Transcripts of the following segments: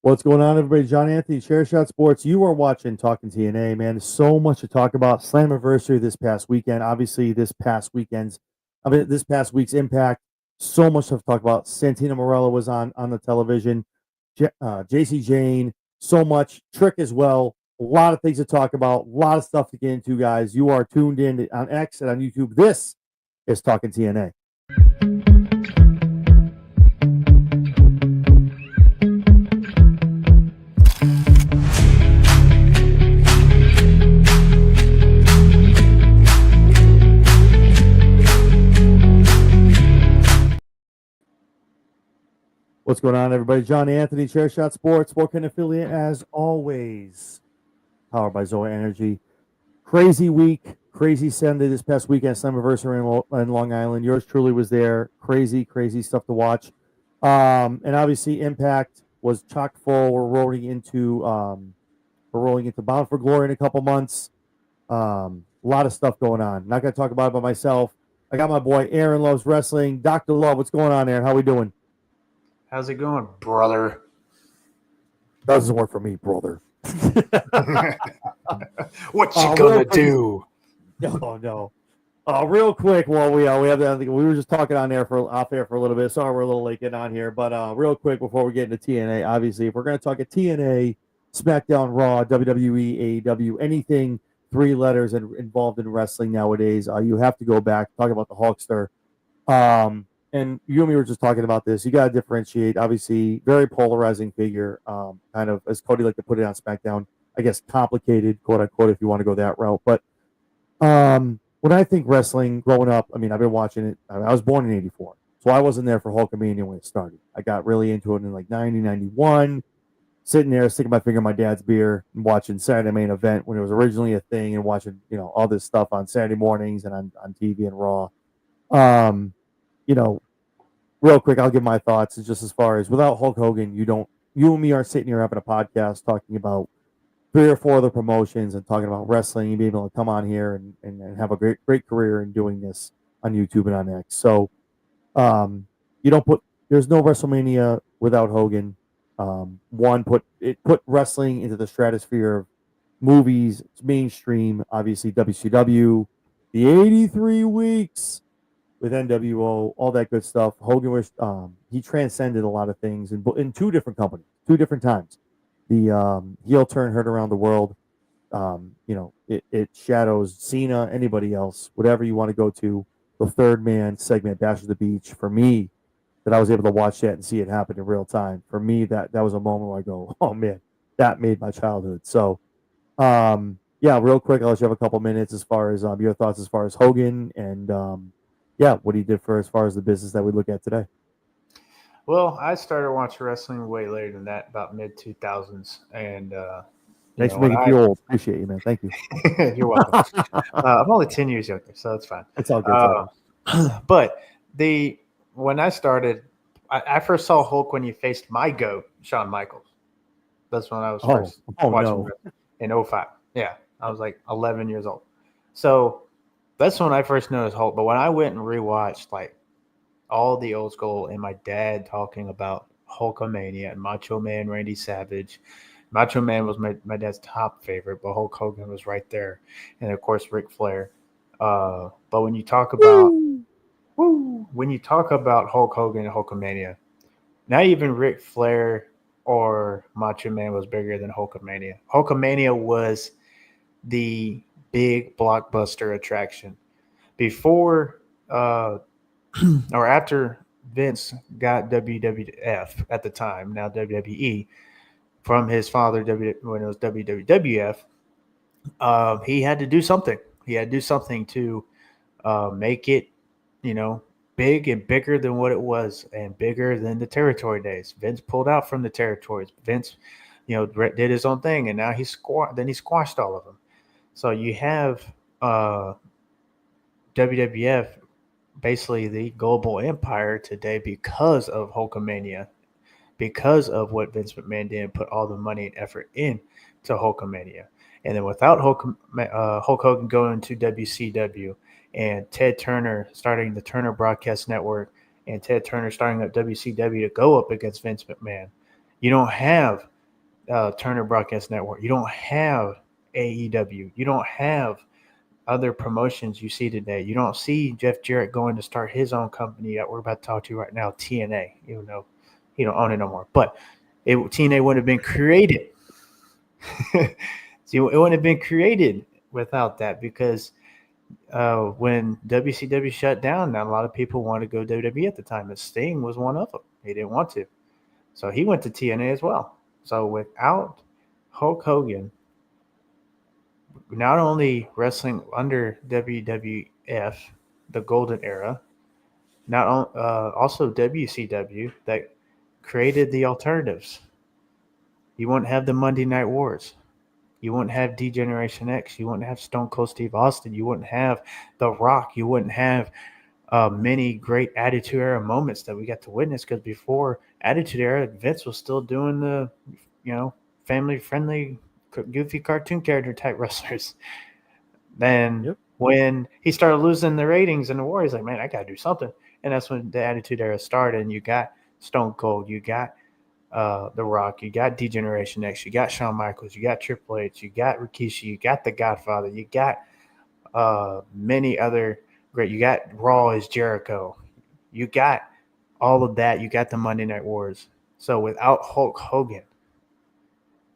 What's going on, everybody? John Anthony, Chair Shot Sports. You are watching Talkin TNA, man. So much to talk about. Slammiversary this past weekend. Obviously, this past week's Impact. So much stuff to talk about. Santino Marella was on the television. JC Jane. So much. Trick as well. A lot of things to talk about. A lot of stuff to get into, guys. You are tuned in on X and on YouTube. This is Talkin TNA. What's going on, everybody? John Anthony, Chair Shot Sports, Sportkin affiliate, as always. Powered by Zoa Energy. Crazy week, crazy Sunday this past weekend, Slammiversary in Long Island. Yours truly was there. Crazy, crazy stuff to watch. And obviously, Impact was chock full. We're rolling into Bound for Glory in a couple months. A lot of stuff going on. Not going to talk about it by myself. I got my boy Aaron Loves Wrestling. Dr. Love, what's going on, Aaron? How we doing? How's it going, brother? Doesn't work for me, brother. What you gonna do? Oh no. Real quick, while we have that, we were just talking off air for a little bit. Sorry, we're a little late getting on here, but real quick before we get into TNA, obviously, if we're going to talk at TNA, SmackDown, Raw, WWE, AEW, anything 3 letters involved in wrestling nowadays, you have to go back talk about the Hulkster. And you and me were just talking about this. You got to differentiate. Obviously, very polarizing figure. Kind of, as Cody liked to put it on SmackDown, I guess complicated, quote unquote, if you want to go that route. But when I think wrestling, growing up, I mean, I've been watching it. I was born in '84, so I wasn't there for Hulkamania when it started. I got really into it in like 90, 91, sitting there, sticking my finger in my dad's beer and watching Saturday Main Event when it was originally a thing, and watching all this stuff on Saturday mornings and on TV and Raw. Real quick, I'll give my thoughts. It's just as far as without Hulk Hogan, you and me aren't sitting here having a podcast talking about 3 or 4 other promotions and talking about wrestling and being able to come on here and have a great career in doing this on YouTube and on X. So, there's no WrestleMania without Hogan. Put wrestling into the stratosphere of movies, mainstream, obviously WCW, the 83 weeks. With NWO, all that good stuff. Hogan was he transcended a lot of things in 2 different companies, 2 different times. The heel turn heard around the world. It shadows Cena, anybody else, whatever you want to go to. The third man segment, Bash of the Beach, for me, that I was able to watch that and see it happen in real time. For me, that was a moment where I go, oh man, that made my childhood. So, real quick, I'll let you have a couple minutes as far as your thoughts as far as Hogan and what he did for as far as the business that we look at today. Well, I started watching wrestling way later than that, about mid-2000s. And thanks for making me feel old. Appreciate you, man. Thank you. You're welcome. I'm only 10 years younger, so it's fine. It's all good. But when I started, I first saw Hulk when he faced my GOAT, Shawn Michaels. That's when I was first watching in 2005. Yeah, I was like 11 years old. So that's when I first noticed Hulk. But when I went and rewatched like all the old school and my dad talking about Hulkamania and Macho Man Randy Savage. Macho Man was my dad's top favorite, but Hulk Hogan was right there. And of course Ric Flair. But when you talk about Hulk Hogan and Hulkamania, not even Ric Flair or Macho Man was bigger than Hulkamania. Hulkamania was the big blockbuster attraction. Before or after Vince got WWF at the time, now WWE, from his father when it was WWF, he had to do something. He had to do something to make it, big and bigger than what it was and bigger than the territory days. Vince pulled out from the territories. Vince, did his own thing, and now he squashed all of them. So you have WWF, basically the global empire today because of Hulkamania, because of what Vince McMahon did and put all the money and effort in to Hulkamania. And then without Hulk Hogan going to WCW and Ted Turner starting the Turner Broadcast Network and Ted Turner starting up WCW to go up against Vince McMahon, you don't have Turner Broadcast Network. You don't have AEW. You don't have other promotions you see today. You don't see Jeff Jarrett going to start his own company that we're about to talk to right now, TNA, even though he don't own it no more. But TNA wouldn't have been created. See, it wouldn't have been created without that, because when WCW shut down, not a lot of people wanted to go WWE at the time, and Sting was one of them. He didn't want to. So he went to TNA as well. So without Hulk Hogan, not only wrestling under WWF, the golden era, also WCW that created the alternatives. You wouldn't have the Monday Night Wars. You wouldn't have D-Generation X. You wouldn't have Stone Cold Steve Austin. You wouldn't have The Rock. You wouldn't have many great Attitude Era moments that we got to witness, because before Attitude Era, Vince was still doing the, family-friendly, goofy cartoon character type wrestlers. Then when he started losing the ratings in the war, he's like, man, I got to do something. And that's when the Attitude Era started. And you got Stone Cold, you got The Rock, you got D-Generation X, you got Shawn Michaels, you got Triple H, you got Rikishi, you got The Godfather, you got many other great. You got Raw as Jericho. You got all of that. You got the Monday Night Wars. So without Hulk Hogan,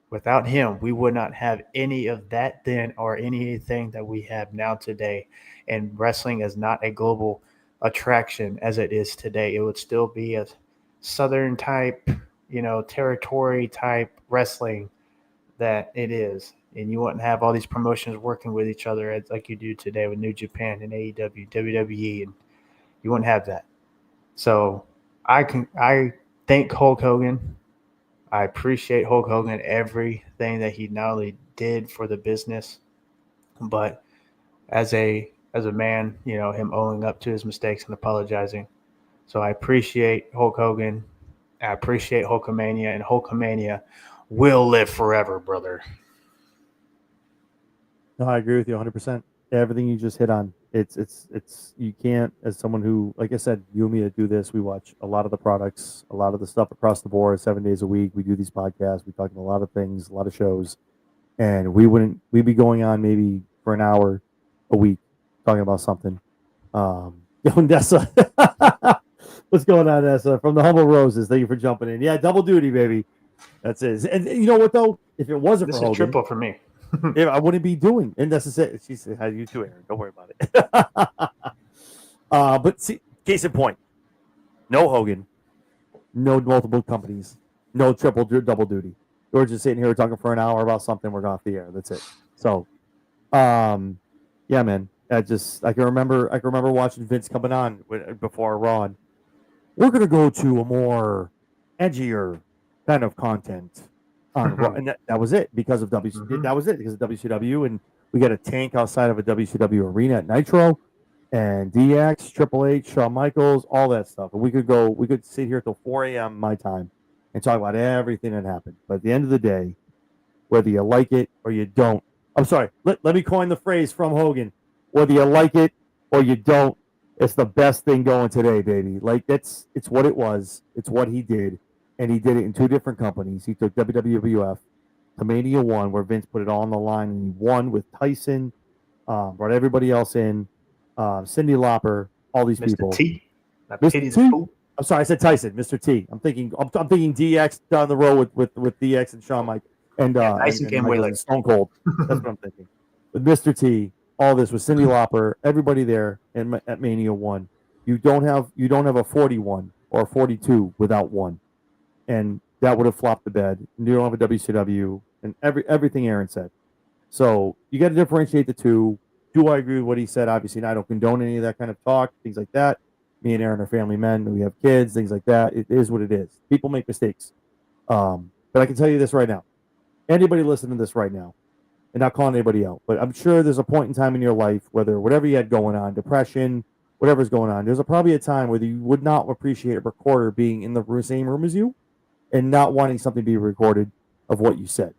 without him, we would not have any of that then, or anything that we have now today. And wrestling is not a global attraction as it is today. It would still be a Southern type, territory type wrestling that it is. And you wouldn't have all these promotions working with each other like you do today with New Japan and AEW, WWE, and you wouldn't have that. So I thank Hulk Hogan. I appreciate Hulk Hogan, everything that he not only did for the business, but as a man, him owning up to his mistakes and apologizing. So I appreciate Hulk Hogan. I appreciate Hulkamania, and Hulkamania will live forever, brother. No, I agree with you 100%. Everything you just hit on. It's you can't, as someone who, like I said, you and me that do this, we watch a lot of the products, a lot of the stuff across the board, 7 days a week. We do these podcasts, we talk about a lot of things, a lot of shows, and we'd be going on maybe for an hour a week talking about something. Nessa, what's going on, Nessa? From the Humble Roses, thank you for jumping in. Yeah, double duty, baby. That's it. And you know what though? If it wasn't This for is Hogan, triple for me. I wouldn't be doing. And that's it. She said, "How do you do, Aaron? Don't worry about it." But see, case in point, no Hogan, no multiple companies, no double duty. We're just sitting here talking for an hour about something. We're off the air. That's it. So, yeah, man. I can remember watching Vince coming on before Raw. We're gonna go to a more edgier kind of content on Raw, and that was it because of That was it because of WCW, and we got a tank outside of a WCW arena at Nitro, and DX, Triple H, Shawn Michaels, all that stuff, and we could sit here till 4 a.m. my time and talk about everything that happened. But at the end of the day, whether you like it or you don't, I'm sorry, let me coin the phrase from Hogan: whether you like it or you don't, it's the best thing going today, baby. Like it's what it was. It's what he did, and he did it in two different companies. He took WWF to Mania 1, where Vince put it all on the line, and he won with Tyson, brought everybody else in, Cyndi Lauper, all these Mr. people. T. Mr. T. I'm sorry, I said Tyson. Mr. T. I'm thinking DX down the road with DX and Shawn Mike and Tyson came way later. Stone Cold. That's what I'm thinking. With Mr. T, all this with Cyndi Lauper, everybody there at Mania 1. You don't have a 41 or a 42 without one, and that would have flopped the bed. You don't have a WCW and everything Aaron said. So you got to differentiate the two. Do I agree with what he said? Obviously, I don't condone any of that kind of talk, things like that. Me and Aaron are family men. We have kids, things like that. It is what it is. People make mistakes. But I can tell you this right now. Anybody listening to this right now, and not calling anybody out, but I'm sure there's a point in time in your life, whatever you had going on, depression, whatever's going on, there's probably a time where you would not appreciate a recorder being in the same room as you and not wanting something to be recorded of what you said.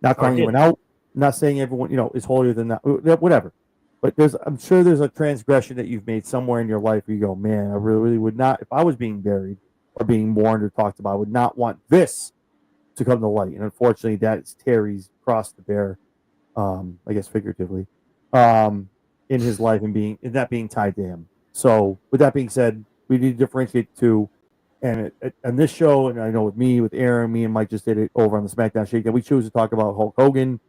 Not calling anyone out, not saying everyone, is holier than that, whatever. But I'm sure there's a transgression that you've made somewhere in your life where you go, man, I really would not, if I was being buried or being mourned or talked about, I would not want this to come to light. And unfortunately, that's Terry's cross to bear, I guess figuratively, in his life and that being tied to him. So with that being said, we need to differentiate the two. And this show, and I know with Aaron, me and Mike just did it over on the SmackDown Shakedown. We choose to talk about Hulk Hogan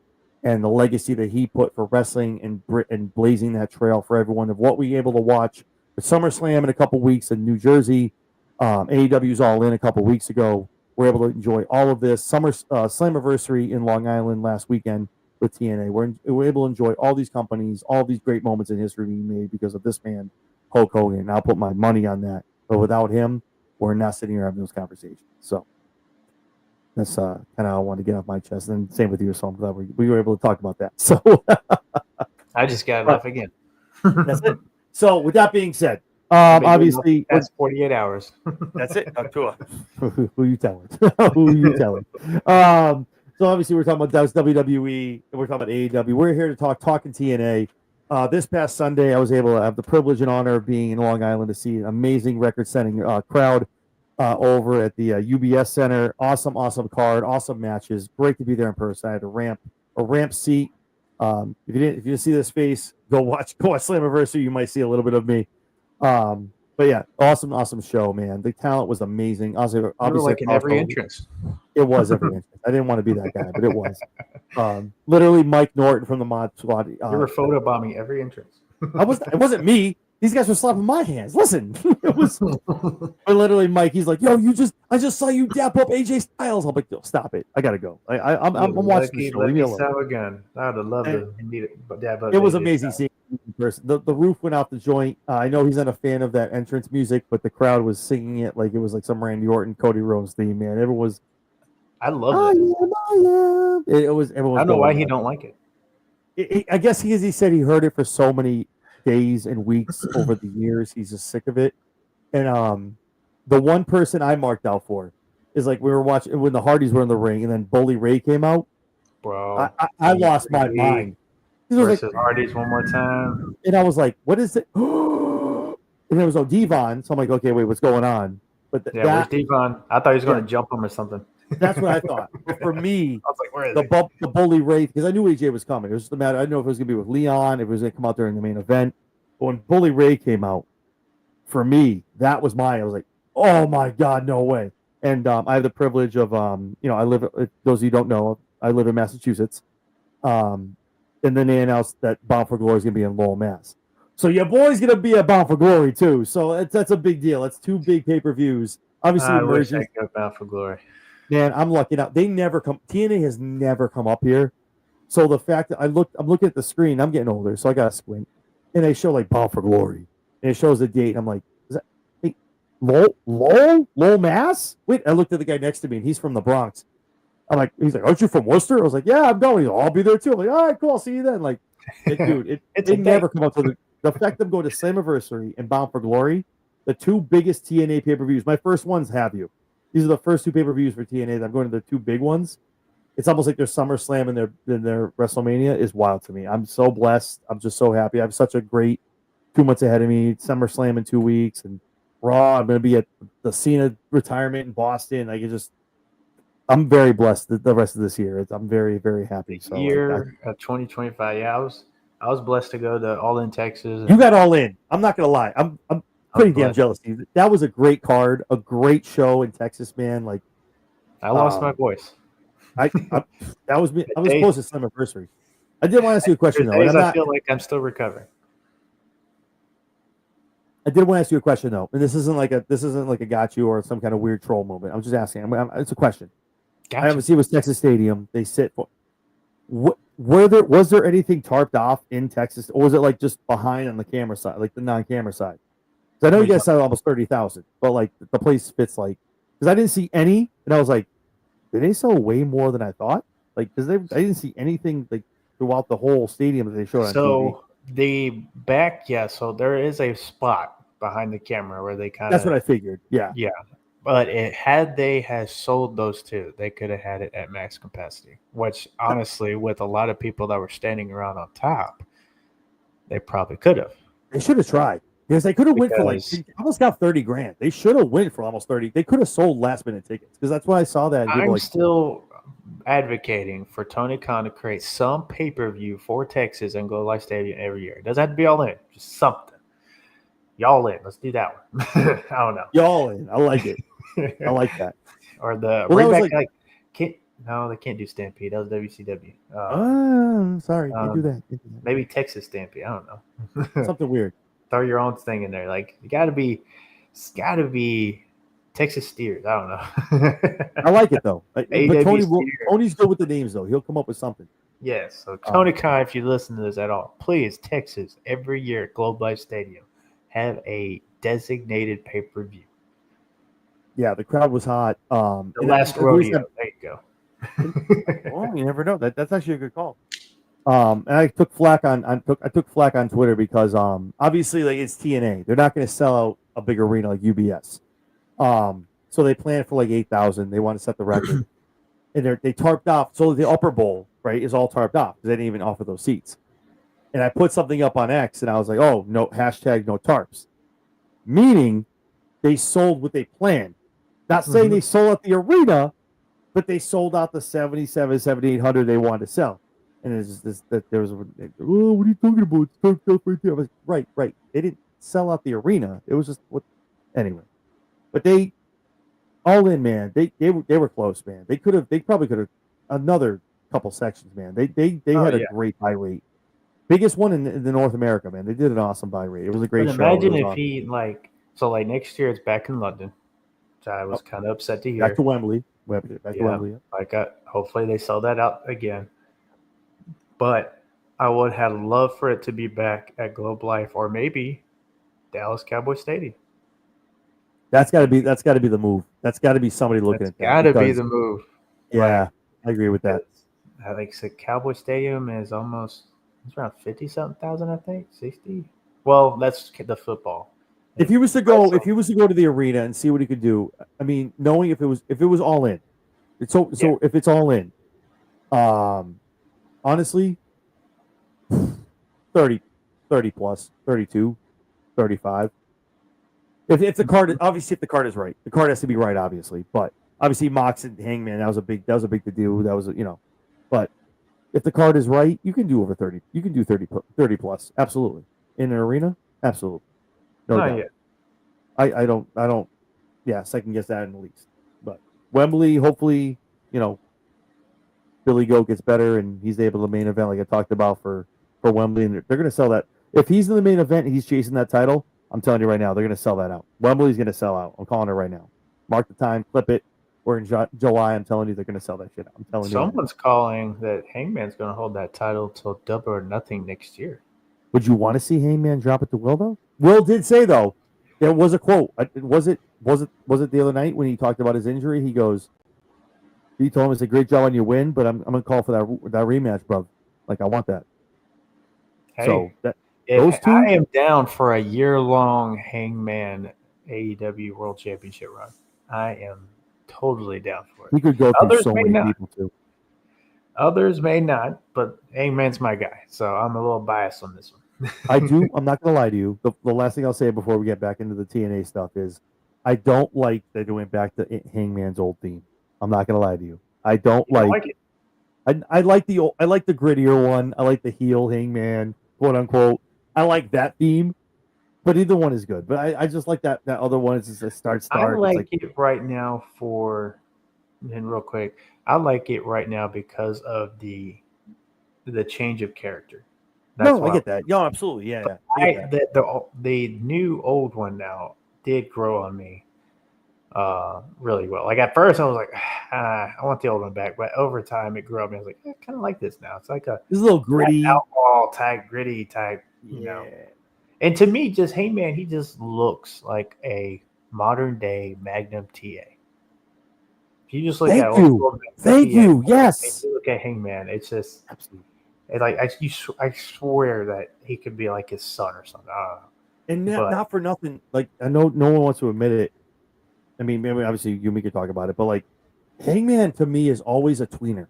and the legacy that he put for wrestling and blazing that trail for everyone of what we able to watch at SummerSlam in a couple weeks in New Jersey. AEW's All In a couple weeks ago. We're able to enjoy all of this. Slammiversary in Long Island last weekend with TNA. We're able to enjoy all these companies, all these great moments in history being made because of this man, Hulk Hogan. And I'll put my money on that. But without him, we're not sitting here having those conversations. So that's kind of how I want to get off my chest. And same with you, so I'm glad we were able to talk about that. So I just got to laugh again. That's it. So with that being said, obviously that's 48 hours. That's it. Who you telling? Who you telling? So obviously we're talking about WWE and we're talking about AEW. We're here to Talkin TNA. This past Sunday, I was able to have the privilege and honor of being in Long Island to see an amazing record-setting crowd over at the UBS Center. Awesome card, awesome matches. Great to be there in person. I had a ramp seat. If you didn't see this face, go watch Slammiversary. You might see a little bit of me. But yeah, awesome show, man. The talent was amazing. Obviously like in every entrance. It was every entrance. I didn't want to be that guy, but it was. Literally Mike Norton from the Mod Squad. You were photobombing every entrance. It wasn't me. These guys were slapping my hands. Listen, it was literally Mike. He's like, "Yo, I just saw you dap up AJ Styles." I'm like, "Yo, stop it! I gotta go. I'm watching the show. Leave me alone." Again. I would have loved to meet it, but dab up. It was amazing seeing him in person. The roof went off the joint. I know he's not a fan of that entrance music, but the crowd was singing it like it was like some Randy Orton, Cody Rhodes theme. Man, everyone was. I love it. It was. Everyone. I don't know why he don't like it. I guess he said he heard it for so many days and weeks over the years. He's just sick of it. And the one person I marked out for is like we were watching when the Hardys were in the ring, and then Bully Ray came out. Bro, I lost my mind. Versus like, Hardys one more time, and I was like, "What is it?" And there was no Devon, so I'm like, "Okay, wait, what's going on?" But where's Devon? I thought he was going to jump him or something. That's what I thought. But for me, I was like, "Where is the Bully Ray?" Because I knew AJ was coming. It was just a matter. I didn't know if it was going to be with Leon, if it was going to come out during the main event. But when Bully Ray came out, for me, that was I was like, "Oh my God, no way!" And I have the privilege of, I live. Those of you who don't know, I live in Massachusetts. And then they announced that Bound for Glory is going to be in Lowell, Mass. So your boy's going to be at Bound for Glory too. So that's a big deal. That's two big pay-per-views. Obviously, I wish I could go Bound for Glory. Man, I'm lucky now. They never come. TNA has never come up here. So the fact that I'm looking at the screen. I'm getting older, so I got to squint. And they show like Bound for Glory, and it shows the date. I'm like, is that Lowell, Mass? Wait, I looked at the guy next to me, and he's from the Bronx. I'm like, he's like, "Aren't you from Worcester?" I was like, "Yeah, I'm going. I'll be there too." I'm like, "All right, cool. I'll see you then." Like, dude, it never come up to the fact that I'm going to Slammiversary and Bound for Glory, the two biggest TNA pay-per-views. My first ones have you. These are the first two pay-per-views for TNA that I'm going to the two big ones. It's almost like their SummerSlam and their WrestleMania is wild to me. I'm so blessed. I'm just so happy. I have such a great 2 months ahead of me. SummerSlam in 2 weeks and Raw. I'm going to be at the Cena retirement in Boston. I'm very blessed the rest of this year. I'm very, very happy. So year of 2025. Yeah, I was blessed to go to All In Texas. You got All In. I'm not gonna lie. I'm pretty damn jealous. That was a great card, a great show in Texas, man. Like I lost my voice. That was me. I was close to Slammiversary. I did want to ask you a question though. I feel like I'm still recovering. I did want to ask you a question though, and this isn't like a got you or some kind of weird troll moment. I'm just asking. it's a question. Gotcha. I obviously it was Texas Stadium. They sit for. Was there anything tarped off in Texas, or was it like just behind on the camera side, like the non-camera side? Because I know you guys said almost 30,000, but like the place fits like. Because I didn't see any, and I was like, did they sell way more than I thought? Like, because I didn't see anything like throughout the whole stadium that they showed on TV. So the back, so there is a spot behind the camera where they kind of. That's what I figured. Yeah. Yeah. But had they sold those two, they could have had it at max capacity, which honestly, with a lot of people that were standing around on top, they probably could have. They should have tried. Because they could have went for like because they almost got 30 grand. They should have went for almost 30. They could have sold last minute tickets because that's why I saw that. And people I'm like, still advocating for Tony Khan to create some pay per view for Texas and Globe Life Stadium every year. It doesn't have to be all in, just something. Y'all in. Let's do that one. I don't know. y'all in. I like it. I like that. Or the Well, that was bring back like, can't no, they can't do Stampede. That was WCW. sorry, can't do that. Can't do that. Maybe Texas Stampede. I don't know. Something weird. Throw your own thing in there. Like it's gotta be Texas Steers. I don't know. I like it though. But AW Tony's good with the names though. He'll come up with something. Yes. So Tony Khan, if you listen to this at all, please Texas every year at Globe Life Stadium have a designated pay per view. Yeah, the crowd was hot. The last rodeo. There you go. Well, you never know. That's actually a good call. And I took flack on I took flack on Twitter because obviously like it's TNA. They're not going to sell out a big arena like UBS. So they planned for like 8,000. They want to set the record, and they tarped off. So the upper bowl right is all tarped off because they didn't even offer those seats. And I put something up on X, and I was like, oh no, hashtag no tarps, meaning they sold what they planned. Not saying they sold out the arena, but they sold out the 7,800 they wanted to sell. And it's just there was, oh, what are you talking about? It's tarped up right there. I was like, right. They didn't sell out the arena. It was just what, anyway. But they, all in, man. They were close, man. They probably could have another couple sections, man. They had a great buy rate, biggest one in the North America, man. They did an awesome buy rate. It was a great show. Imagine if he next year it's back in London. So I was kind of upset to hear. Back to Wembley. Back to Wembley. Hopefully they sell that out again. But I would have loved for it to be back at Globe Life or maybe Dallas Cowboy Stadium. That's got to be the move. That's got to be somebody looking at that. Got to be the move. Yeah, I agree with that. I think Cowboy Stadium is it's around 50-something thousand, I think, 60. Well, that's the football. If he was to go to the arena and see what he could do, I mean, knowing if it was all in, so if it's all in, honestly, 30 plus, 32, 35. If the card if the card is right, the card has to be right, obviously. But obviously, Mox and Hangman, that was a big to do. That was but if the card is right, you can do over 30. You can do 30 plus, absolutely. In an arena, absolutely. No doubt. Yet. I don't. Yeah, second guess that in the least. But Wembley, hopefully, Billy Goat gets better and he's able to main event like I talked about for Wembley, and they're going to sell that. If he's in the main event and he's chasing that title, I'm telling you right now, they're going to sell that out. Wembley's going to sell out. I'm calling it right now. Mark the time, clip it. We're in July. I'm telling you, they're going to sell that shit out. I'm telling you. Someone's calling that Hangman's going to hold that title till Double or Nothing next year. Would you want to see Hangman drop it to Will though? Will did say though, there was a quote. Was it the other night when he talked about his injury? He told him it's a great job on your win, but I'm going to call for that rematch, bro. Like I want that. Hey, so those two, I am down for a year-long Hangman AEW World Championship run. I am totally down for it. He could go through so many people too. Others may not, but Hangman's my guy, so I'm a little biased on this one. I do. I'm not going to lie to you. The last thing I'll say before we get back into the TNA stuff is I don't like that it went back to Hangman's old theme. I'm not going to lie to you. I don't like it. I like the grittier one. I like the heel Hangman, quote unquote. I like that theme, but either one is good. But I just like that other one. It's just a start. I like it right now and real quick, I like it right now because of the change of character. I get that. Yeah, absolutely. Yeah. The new old one now did grow on me really well. Like at first I was like, I want the old one back, but over time it grew on me. I was like, I kind of like this now. It's like this little gritty outlaw type, gritty type, you know. And to me, just Hangman, he just looks like a modern day Magnum TA. If you just look at Thank you. Yes. If you look at Hangman, it's just absolutely. Like I swear that he could be like his son or something. I don't know. And not for nothing. Like I know no one wants to admit it. I mean, maybe obviously you and me could talk about it, but like Hangman to me is always a tweener.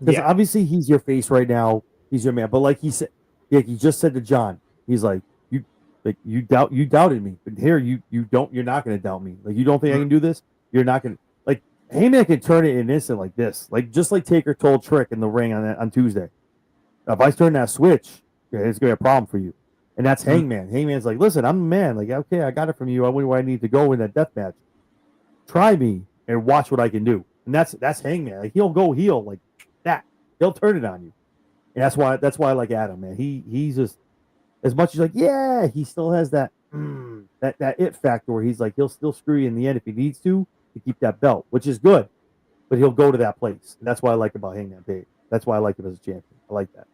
Because obviously he's your face right now. He's your man. But like he said, he just said to John, he's like, Like you doubted me, but here you're not going to doubt me. Like you don't think I can do this? You're not going to like Heyman can turn it in an instant like this, like just like Taker told Trick in the ring on Tuesday. If I turn that switch, yeah, it's going to be a problem for you. And that's Hangman. Hangman's like, listen, I'm the man. Like, okay, I got it from you. I went where I need to go in that death match. Try me and watch what I can do. And that's Hangman. Like, he'll go heel like that. He'll turn it on you. And that's why I like Adam, man. He's just as much as like, yeah, he still has that that it factor where he's like, he'll still screw you in the end if he needs to keep that belt, which is good. But he'll go to that place. And that's what I like about Hangman Page. That's why I like him as a champion. I like that.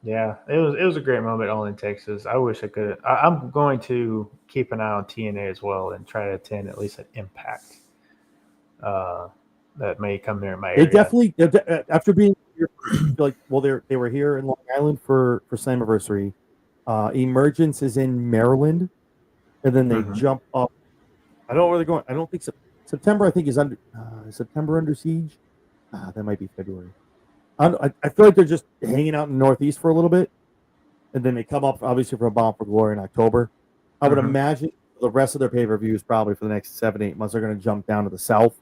Yeah, it was a great moment all in Texas. I wish I could. I'm going to keep an eye on TNA as well and try to attend at least an Impact that may come near my area. They definitely, after being here, like, well, they were here in Long Island for Slammiversary. Emergence is in Maryland, and then they jump up. I don't know where they're going. I don't think September. I think is under September under siege. That might be February. I feel like they're just hanging out in the Northeast for a little bit, and then they come up obviously for a Bound for Glory in October. I would imagine the rest of their pay-per-views probably for the next 7-8 months are going to jump down to the South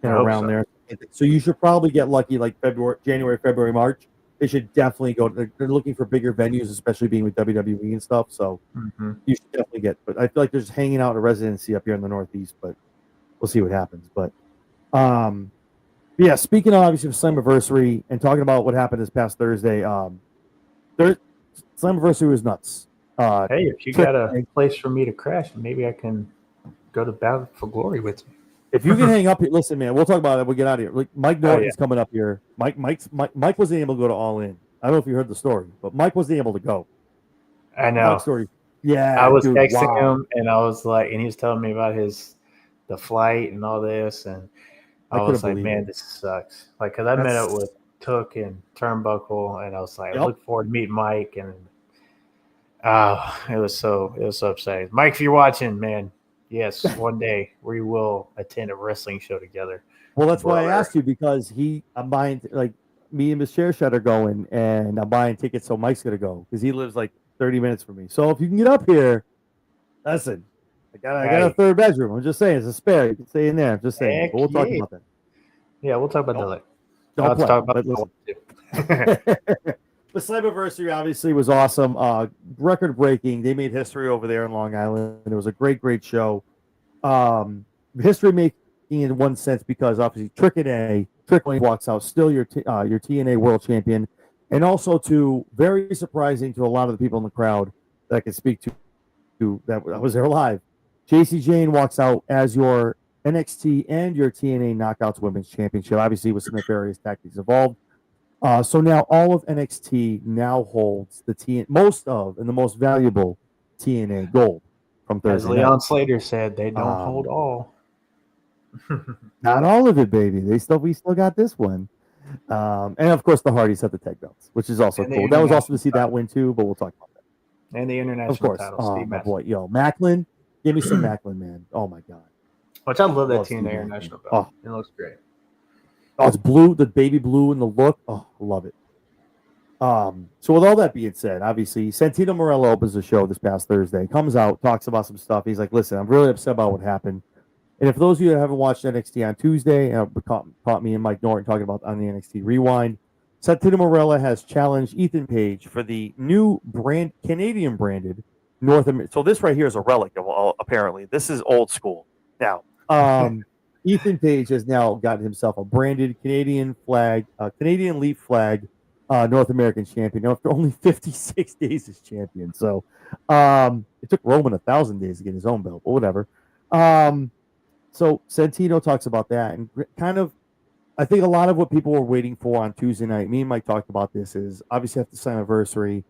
and around there. So you should probably get lucky like January, February, March. They should definitely go. They're looking for bigger venues, especially being with WWE and stuff. So you should definitely get. But I feel like they're just hanging out in a residency up here in the Northeast. But we'll see what happens. But yeah, speaking of obviously of Slammiversary and talking about what happened this past Thursday, Slammiversary was nuts. Hey, if you got a place for me to crash, maybe I can go to Battle for Glory with you. If you can hang up here, listen, man, we'll talk about it. We'll get out of here. Like Mike Norton's coming up here. Mike wasn't able to go to All In. I don't know if you heard the story, but Mike wasn't able to go. I know. Story. Yeah, I was texting him, and I was like, and he was telling me about the flight and all this, and I was like, man, this sucks. Like, because I met up with Took and Turnbuckle, and I was like, I look forward to meeting Mike, and it was so upsetting. Mike, if you're watching, man, yes, one day we will attend a wrestling show together. Well, that's why I asked you, because I'm buying, like, me and Miss Chairshot are going, and I'm buying tickets so Mike's going to go, because he lives like 30 minutes from me. So if you can get up here, listen, I got a third bedroom. I'm just saying, it's a spare. You can stay in there. I'm just saying. But we'll talk about that. Yeah, we'll talk about that later. Let's talk about that. The Slammiversary obviously was awesome. Record breaking. They made history over there in Long Island. It was a great show. History making in one sense, because obviously Trick walks out still your TNA World Champion, and also very surprising to a lot of the people in the crowd that I could speak to that was there live. JC Jane walks out as your NXT and your TNA Knockouts Women's Championship, obviously with some nefarious tactics involved. So now all of NXT now holds the most valuable TNA gold from Thursday. As Leon Slater said, they don't hold all. Not all of it, baby. We still got this one. And of course the Hardys have the tag belts, which is also cool. That was awesome to see that win too, but we'll talk about that. And the international title. Oh, my boy. Yo, Macklin. Give me some Macklin, man. Oh my God. Which I love that TNA international belt. It looks great. Oh, it's blue, the baby blue and the look. Oh, I love it. So with all that being said, obviously Santino Marella opens the show this past Thursday, comes out, talks about some stuff. He's like, listen, I'm really upset about what happened. And for those of you that haven't watched NXT on Tuesday, caught me and Mike Norton talking about on the NXT Rewind, Santino Marella has challenged Ethan Page for the new Canadian branded North America. So this right here is a relic of all, apparently. This is old school. Now, Ethan Page has now gotten himself a branded Canadian Leaf flag North American champion after only 56 days as champion. So it took Roman 1,000 days to get his own belt, but whatever. So Santino talks about that, and kind of, I think a lot of what people were waiting for on Tuesday night, me and Mike talked about this, is obviously after the Slammiversary,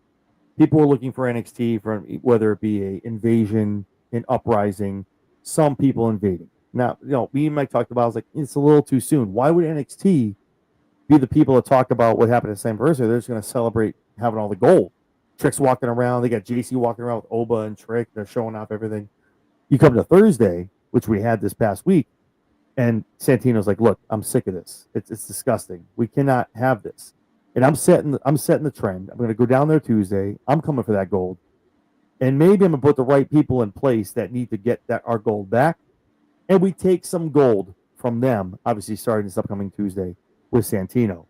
people were looking for NXT, for whether it be a invasion, an uprising, some people invading. Now, me and Mike talked about, I was like, it's a little too soon. Why would NXT be the people that talk about what happened at Slammiversary? They're just going to celebrate having all the gold. Trick's walking around. They got JC walking around with Oba and Trick. They're showing off everything. You come to Thursday, which we had this past week, and Santino's like, look, I'm sick of this. It's disgusting. We cannot have this. And I'm setting the trend. I'm going to go down there Tuesday. I'm coming for that gold. And maybe I'm going to put the right people in place that need to get our gold back. And we take some gold from them, obviously starting this upcoming Tuesday with Santino.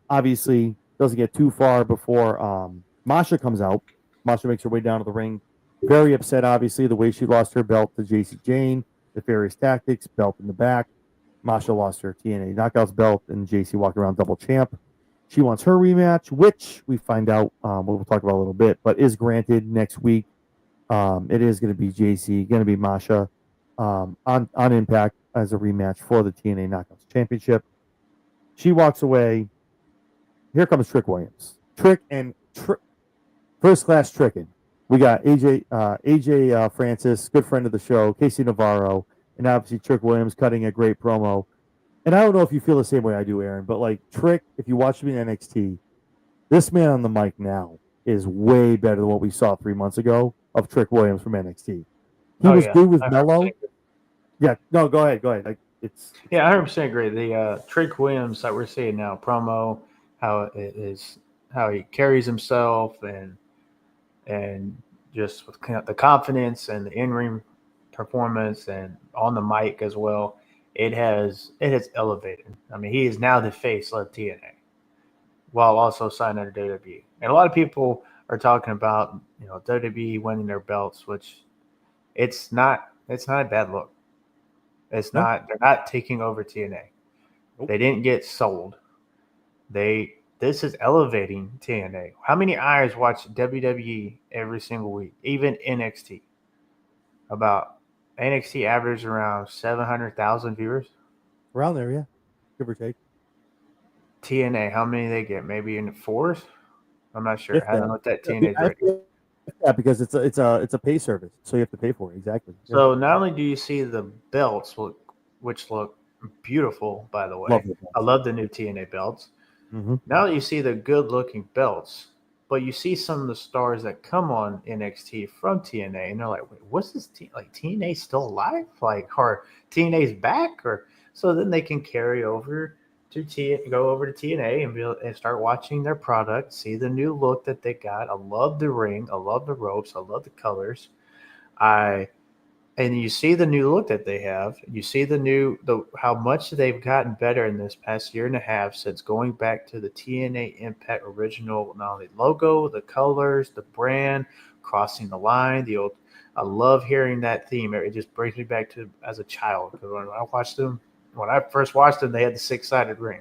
Obviously, doesn't get too far before Masha comes out. Masha makes her way down to the ring. Very upset, obviously, the way she lost her belt to JC Jane, nefarious tactics, belt in the back. Masha lost her TNA Knockouts belt, and JC walked around double champ. She wants her rematch, which we find out, we'll talk about a little bit, but is granted next week. It is going to be JC, going to be Masha on Impact as a rematch for the TNA Knockouts Championship. She walks away. Here comes Trick Williams. First class tricking. We got AJ Francis, good friend of the show, Casey Navarro, and obviously Trick Williams cutting a great promo. And I don't know if you feel the same way I do, Aaron, but like Trick, if you watch me in NXT, this man on the mic now is way better than what we saw 3 months ago of Trick Williams from NXT. He was good with Mello. Yeah, no, go ahead. Like it's I 100% agree. The Trick Williams that we're seeing now, promo, how it is, how he carries himself, and just with the confidence and the in-ring performance and on the mic as well, it has elevated. I mean, he is now the face of TNA while also signing to WWE. And a lot of people are talking about, WWE winning their belts, which it's not a bad look. It's not. They're not taking over TNA. Nope. They didn't get sold. This is elevating TNA. How many eyes watch WWE every single week, even NXT? About NXT average around 700,000 viewers. Around there, yeah, give or take. TNA, how many they get? Maybe in the fours. I'm not sure. I haven't looked at TNA's rating. Yeah, because it's a pay service, so you have to pay for it. Exactly. So not only do you see the belts, which look beautiful, by the way. I love the new TNA belts. Mm-hmm. Now that you see the good-looking belts, but you see some of the stars that come on NXT from TNA, and they're like, "Wait, what's this? TNA still alive? Or TNA's back?" Or so then they can carry over to go over to TNA and start watching their product, see the new look that they got. I love the ring, I love the ropes, I love the colors. And you see the new look that they have. You see how much they've gotten better in this past year and a half since going back to the TNA Impact original, not only logo, the colors, the brand, crossing the line, the old. I love hearing that theme. It just brings me back to as a child, because when I first watched them, they had the 6-sided ring.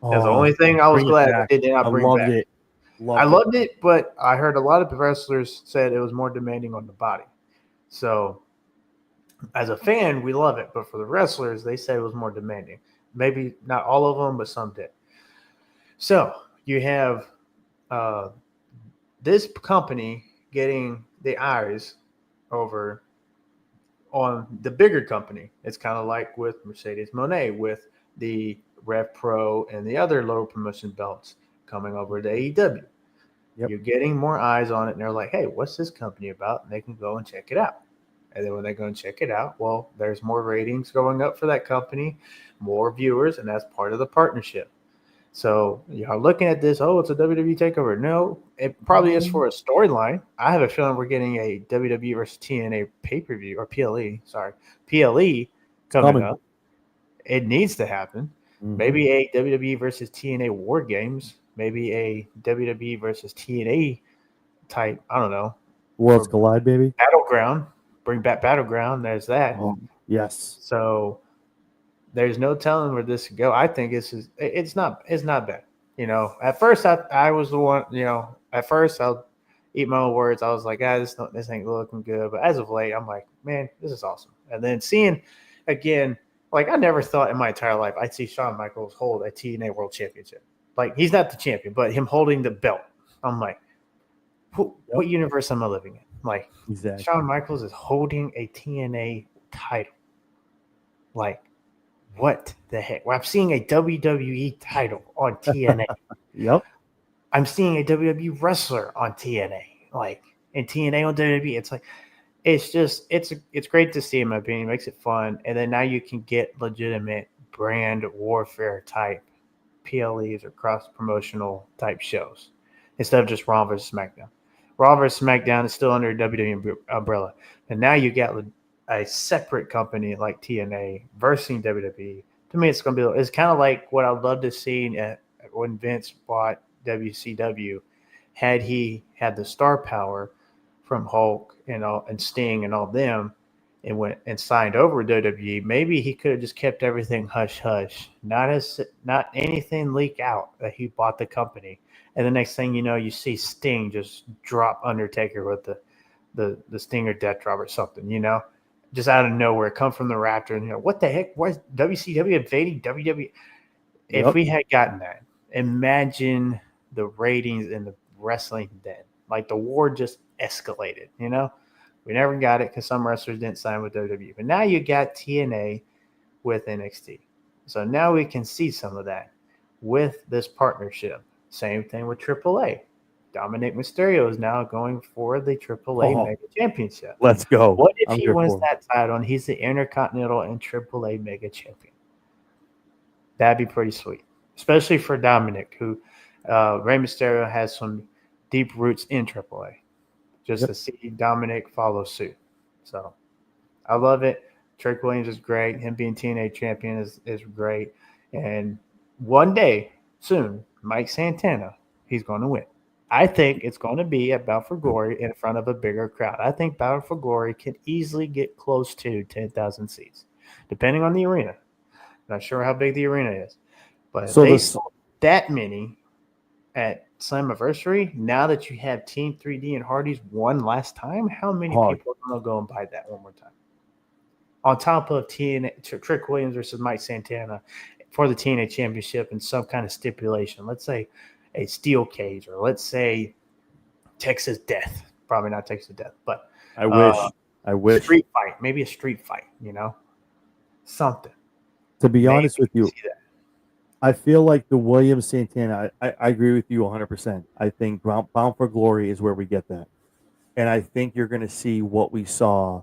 That's the only thing I was glad they did not bring back. I loved it, but I heard a lot of wrestlers said it was more demanding on the body. So as a fan, we love it, but for the wrestlers, they said it was more demanding. Maybe not all of them, but some did. So you have this company getting the eyes over on the bigger company. It's kind of like with Mercedes Moné, with the Rev Pro and the other lower promotion belts coming over to AEW. Yep. You're getting more eyes on it, and they're like, hey, what's this company about? And they can go and check it out. And then when they go and check it out, well, there's more ratings going up for that company, more viewers, and that's part of the partnership. So you're looking at this, it's a WWE takeover. No, it probably is for a storyline. I have a feeling we're getting a WWE versus TNA pay-per-view, or PLE coming up. It needs to happen. Mm-hmm. Maybe a WWE versus TNA War Games. Maybe a WWE versus TNA type, I don't know. Worlds Collide, baby. Battleground. Bring back Battleground. There's that. Oh, yes. So there's no telling where this could go. I think it's not bad. At first I was the one, at first I'll eat my own words. I was like, this ain't looking good. But as of late, I'm like, man, this is awesome. And then seeing again, like I never thought in my entire life I'd see Shawn Michaels hold a TNA World Championship. Like he's not the champion, but him holding the belt. I'm like, what universe am I living in? Like, exactly. Shawn Michaels is holding a TNA title. Like, what the heck? Well, I'm seeing a WWE title on TNA. Yep. I'm seeing a WWE wrestler on TNA. Like, and TNA on WWE. It's like, it's great to see, in my opinion. It makes it fun. And then now you can get legitimate brand warfare type PLEs or cross-promotional type shows instead of just Raw versus SmackDown. Raw vs. SmackDown is still under WWE umbrella, and now you got a separate company like TNA versus WWE. To me, it's going to be. It's kind of like what I'd love to see when Vince bought WCW. Had he had the star power from Hulk and Sting and all them, and went and signed over with WWE, maybe he could have just kept everything hush hush, not anything leak out that he bought the company. And the next thing you know, you see Sting just drop Undertaker with the Stinger death drop or something, just out of nowhere, come from the Raptor, and what the heck? Why is WCW invading WWE? If we had gotten that, imagine the ratings in the wrestling then. Like the war just escalated, We never got it because some wrestlers didn't sign with WWE. But now you got TNA with NXT. So now we can see some of that with this partnership. Same thing with AAA. Dominic Mysterio is now going for the AAA Mega Championship. Let's go. What if he wins that title and he's the Intercontinental and AAA Mega Champion? That'd be pretty sweet, especially for Dominic, who Rey Mysterio has some deep roots in AAA. Just to see Dominic follow suit. So I love it. Trick Williams is great. Him being TNA champion is great. And one day, soon, Mike Santana, he's going to win. I think it's going to be at Bound for Glory in front of a bigger crowd. I think Bound for Glory can easily get close to 10,000 seats, depending on the arena. Not sure how big the arena is. But so if they sold that many at Slammiversary, now that you have Team 3D and Hardy's won last time, how many people are going to go and buy that one more time? On top of Trick Williams versus Mike Santana for the TNA Championship and some kind of stipulation. Let's say a steel cage, or let's say Texas Death. Probably not Texas Death, but I wish. Street fight. Maybe a street fight, Something. To be honest with you, I feel like the Williams Santana, I agree with you 100%. I think Bound for Glory is where we get that. And I think you're going to see what we saw.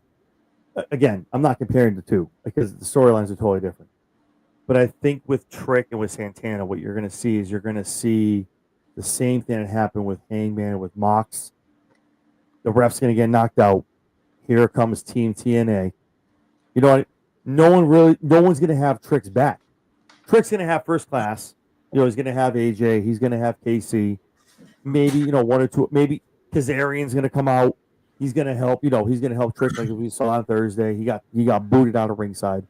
Again, I'm not comparing the two because the storylines are totally different. But I think with Trick and with Santana, what you're going to see is you're going to see the same thing that happened with Hangman and with Mox. The ref's going to get knocked out. Here comes Team TNA. You know what? No one's going to have Trick's back. Trick's going to have first class. He's going to have AJ. He's going to have KC. Maybe, one or two. Maybe Kazarian's going to come out. He's going to help. He's going to help Trick like we saw on Thursday. He got booted out of ringside.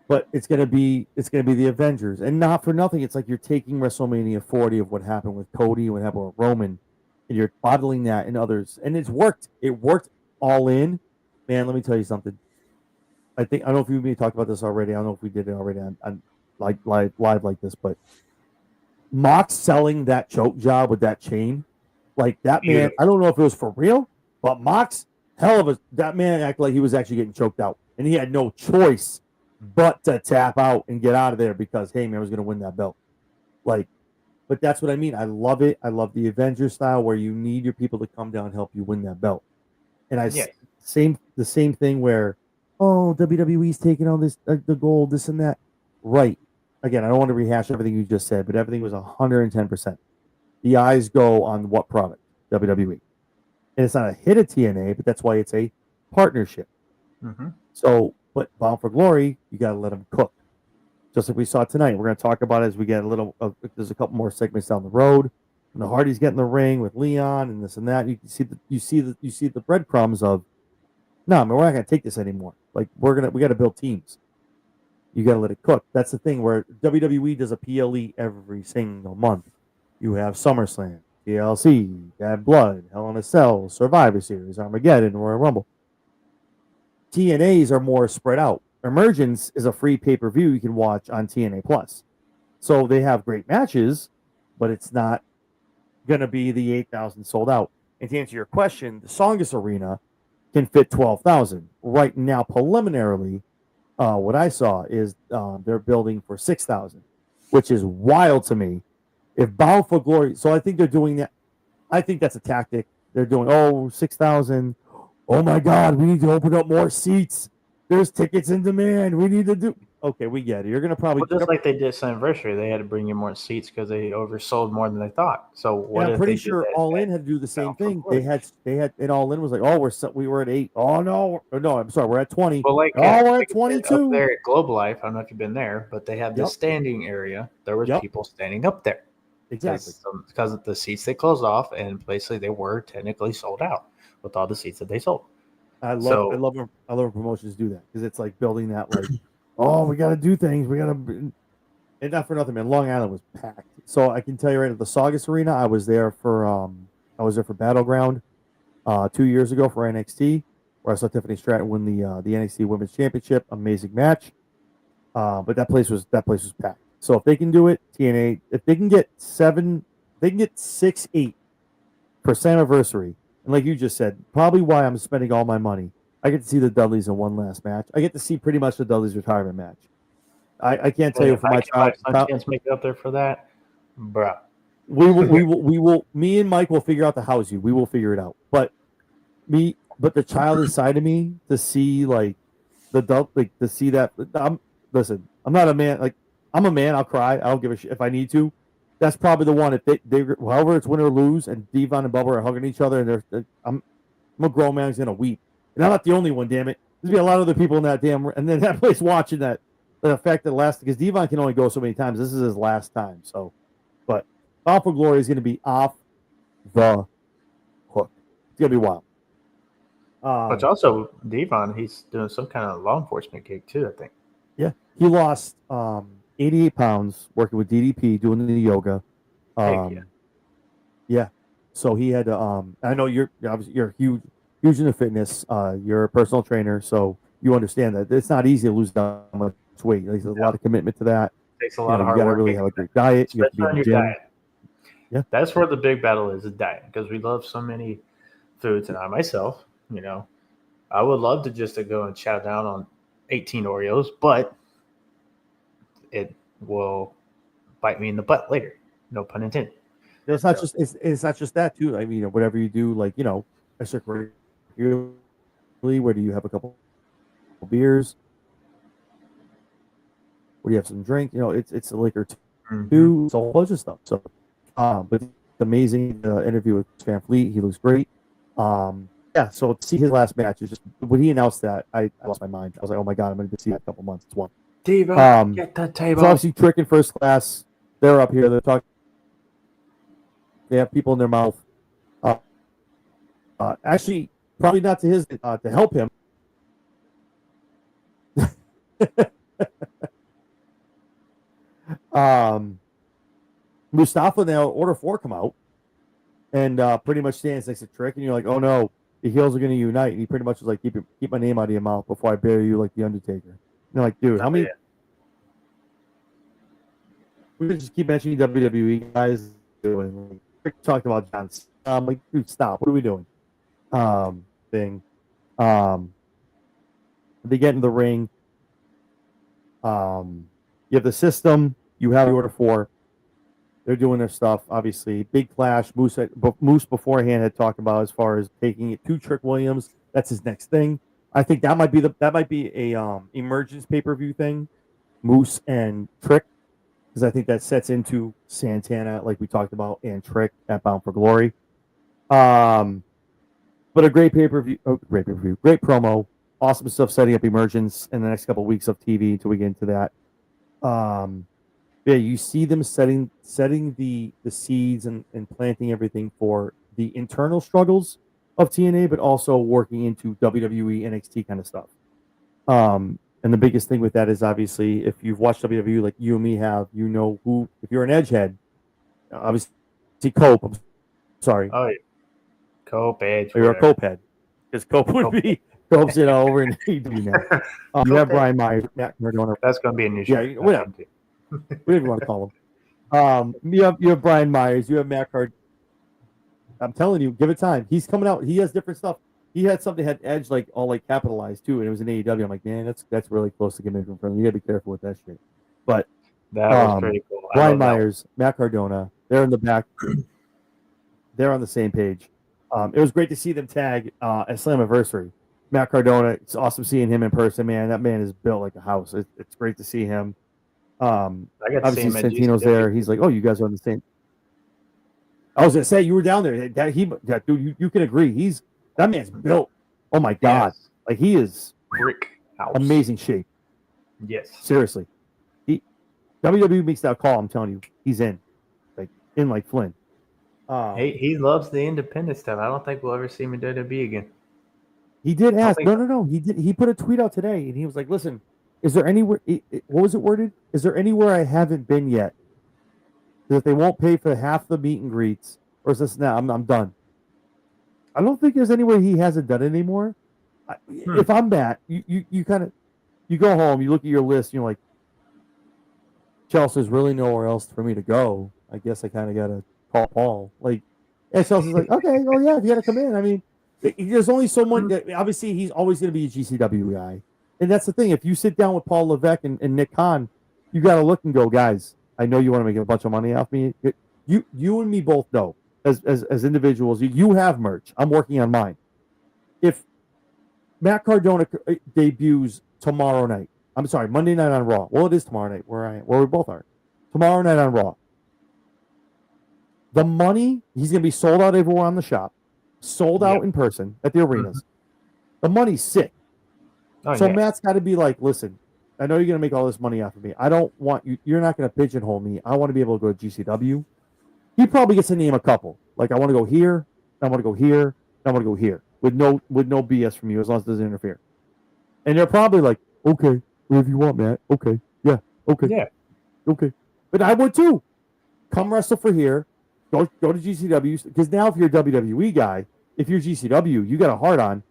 But it's going to be the Avengers, and not for nothing. It's like you're taking WrestleMania 40 of what happened with Cody and what happened with Roman, and you're bottling that in others, and it's worked. It worked all in. Man, let me tell you something. I don't know if we talked about this already. I don't know if we did it already on like live like this, but Mox selling that choke job with that chain, like that man. I don't know if it was for real, but Mox, that man acted like he was actually getting choked out, and he had no choice but to tap out and get out of there because Heyman was going to win that belt. But that's what I mean. I love it. I love the Avengers style where you need your people to come down and help you win that belt. And the same thing where, WWE's taking all this, the gold, this and that. Right. Again, I don't want to rehash everything you just said, but everything was 110%. The eyes go on what product? WWE. And it's not a hit of TNA, but that's why it's a partnership. Mm-hmm. So, but Bound for Glory, you got to let them cook. Just like we saw tonight. We're going to talk about it as we get there's a couple more segments down the road. When the Hardys get in the ring with Leon and this and that, you see the breadcrumbs of, no, man, we're not going to take this anymore. Like we got to build teams. You got to let it cook. That's the thing where WWE does a PLE every single month. You have SummerSlam, TLC, Bad Blood, Hell in a Cell, Survivor Series, Armageddon, Royal Rumble. TNAs are more spread out. Emergence is a free pay-per-view you can watch on TNA Plus. So they have great matches, but it's not going to be the 8,000 sold out. And to answer your question, the Songus Arena can fit 12,000. Right now, preliminarily, what I saw is they're building for 6,000, which is wild to me. If Bound for Glory, so I think they're doing that. I think that's a tactic. They're doing, 6,000. Oh my God, we need to open up more seats. There's tickets in demand. We need to do. okay, we get it. You're gonna probably Well, just like they did Slammiversary, they had to bring in more seats because they oversold more than they thought. So and what I'm if they pretty did sure that All In at had to do the same Bound for thing. Glory? They had and All In was like, oh, we were at 8. Oh no, no, I'm sorry, we're at 20. Well, like, Oh, we're like at I said, up 22. there at Globe Life, I don't know if you've been there, but they have this Yep, standing area. There was yep, people standing up there exactly. because of the seats they closed off, and basically they were technically sold out with all the seats that they sold. I love So when promotions do that because it's like building that like, oh, we got to do things. We got to, and not for nothing, man. Long Island was packed. So I can tell you right at the Saugus Arena, I was there for Battleground 2 years ago for NXT, where I saw Tiffany Stratton win the NXT Women's Championship. Amazing match. But that place was packed. So if they can do it, TNA, if they can get 7, they can get 6, 8 for Slammiversary. And like you just said, probably why I'm spending all my money. I get to see the Dudleys in one last match. I get to see pretty much the Dudleys retirement match. I can't tell you if for I my can buy child. Sunchance make it up there for that, bruh. We will. Me and Mike will figure out to house you. We will figure it out. But the child inside of me to see like like to see that. Listen. I'm not a man. Like I'm a man. I'll cry. I don't give a shit if I need to. That's probably the one. If they however it's win or lose, and Devon and Bubba are hugging each other, and I'm a grown man who's gonna weep, and I'm not the only one. Damn it, there's gonna be a lot of other people in that and then that place watching that. The fact that last because Devon can only go so many times. This is his last time. So, but Bound for Glory is gonna be off the hook. It's gonna be wild. Which also Devon, he's doing some kind of law enforcement gig too. I think. Yeah, he lost 88 pounds working with DDP doing the yoga. Heck yeah. Yeah, so he had to. I know you're obviously you're huge into fitness. You're a personal trainer, so you understand that it's not easy to lose that much weight. There's a lot of commitment to that. Takes a lot of You hard got to work. really have a great diet. You have to be Especially in on the your gym. diet. Yeah, That's where the big battle is diet, because we love so many foods, and I myself, I would love to go and chow down on 18 Oreos, but it will bite me in the butt later. No pun intended. it's not just it's not just that too. I mean, whatever you do, like extracurricularly, where do you have a couple beers? Where do you have some drink? It's a liquor too. Mm-hmm. It's a whole bunch of stuff. So, but it's amazing interview with Van Fleet. He looks great. Yeah. So to see his last match is just when he announced that, I lost my mind. I was like, oh my god, I'm going to see that in a couple months. It's one. Diva, get the table. So obviously, Trick in First Class. They're up here. They're talking. They have people in their mouth. Actually, probably not to his to help him. Mustafa now Order 4 come out and pretty much stands next to Trick, and you're like, oh no, the heels are going to unite. And he pretty much was like, keep my name out of your mouth before I bury you like the Undertaker. And you're like, dude, how many? Yeah. We could just keep mentioning WWE guys doing. Trick talked about John. I'm like, dude, stop. What are we doing? Thing. They get in the ring. You have the system. You have the Order 4. They're doing their stuff, obviously. Big clash. Moose beforehand had talked about as far as taking it to Trick Williams. That's his next thing. I think that might be a emergence pay-per-view thing. Moose and Trick, because I think that sets into Santana, like we talked about, and Trick at Bound for Glory. But a great pay-per-view, great promo, awesome stuff setting up emergence in the next couple of weeks of TV until we get into that. Yeah, you see them setting the seeds and planting everything for the internal struggles of TNA, but also working into WWE NXT kind of stuff. And the biggest thing with that is obviously if you've watched WWE like you and me have, who, if you're an Edgehead, obviously Cope. I'm sorry. Oh, yeah. Cope, Edge. Or you're a Cope head. Because Cope would be Cope's over in AEW now. You have Brian Myers, Matt Cardona. That's going to be a new show. Yeah, whatever. Whatever you want to call him. You have Brian Myers. You have Matt Card. I'm telling you, give it time. He's coming out. He has different stuff. He had something that had Edge all capitalized too, and it was in AEW. I'm like, man, that's really close to getting from him. You gotta be careful with that shit. But that was pretty cool. Brian Myers, Matt Cardona, they're in the back. They're on the same page. It was great to see them tag at Slammiversary. Matt Cardona, it's awesome seeing him in person, man. That man is built like a house. It's great to see him. I got to see Obviously him at Santino's GCW. there. He's like, oh, you guys are on the same. I was gonna say you were down there. That dude, you can agree. That man's built. Oh my god, Yes. like he is Brick house. amazing shape. Yes. Seriously, WWE makes that call. I'm telling you, he's in like Flynn. He loves the independent stuff. I don't think we'll ever see him in WWE again. He did ask. think No. He did. He put a tweet out today, and he was like, "Listen, is there anywhere? What was it worded? Is there anywhere I haven't been yet? That they won't pay for half the meet and greets, or is this now? I'm done. I don't think there's anywhere he hasn't done it anymore. If I'm Matt, you kind of you go home, you look at your list, you're like, Chelsea's really nowhere else for me to go. I guess I kind of got to call Paul. Like, and Chelsea's like, okay, well, yeah, if you got to come in. I mean, there's only so much. Obviously, he's always going to be a GCW guy. And that's the thing. If you sit down with Paul Levesque and Nick Khan, you got to look and go, guys, I know you want to make a bunch of money off me. You and me both know, as individuals, you have merch. I'm working on mine. If Matt Cardona debuts tomorrow night, I'm sorry, Monday night on Raw. Well, it is tomorrow night where we both are. Tomorrow night on Raw. The money, he's going to be sold out everywhere on the shop, sold out in person at the arenas. The money's sick. Matt's got to be like, listen, I know you're going to make all this money off of me. I don't want you. You're not going to pigeonhole me. I want to be able to go to GCW. He probably gets to name a couple. Like, I want to go here. I want to go here. I want to go here with no BS from you as long as it doesn't interfere. And they're probably like, okay, whatever you want, Matt. Okay, yeah, okay, Yeah, okay. But I would too. Come wrestle for here. Go to GCW, because now if you're a WWE guy, if you're GCW, you got a hard on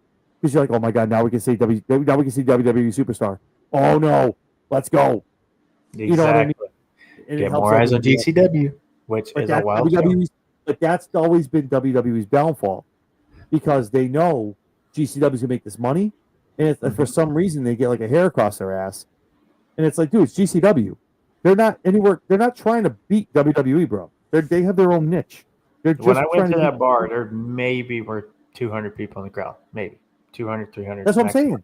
because you're like, oh my god, now we can see WWE superstar. Oh no, let's go. exactly. You know what I mean? And get more eyes on GCW, which is a wild thing. But that's always been WWE's downfall because they know GCW's gonna make this money, and for some reason they get like a hair across their ass, and it's like, dude, it's GCW. They're not anywhere. They're not trying to beat WWE, bro. They have their own niche. When I went to that bar, there maybe were 200 people in the crowd. Maybe 200, 300. That's what I'm saying.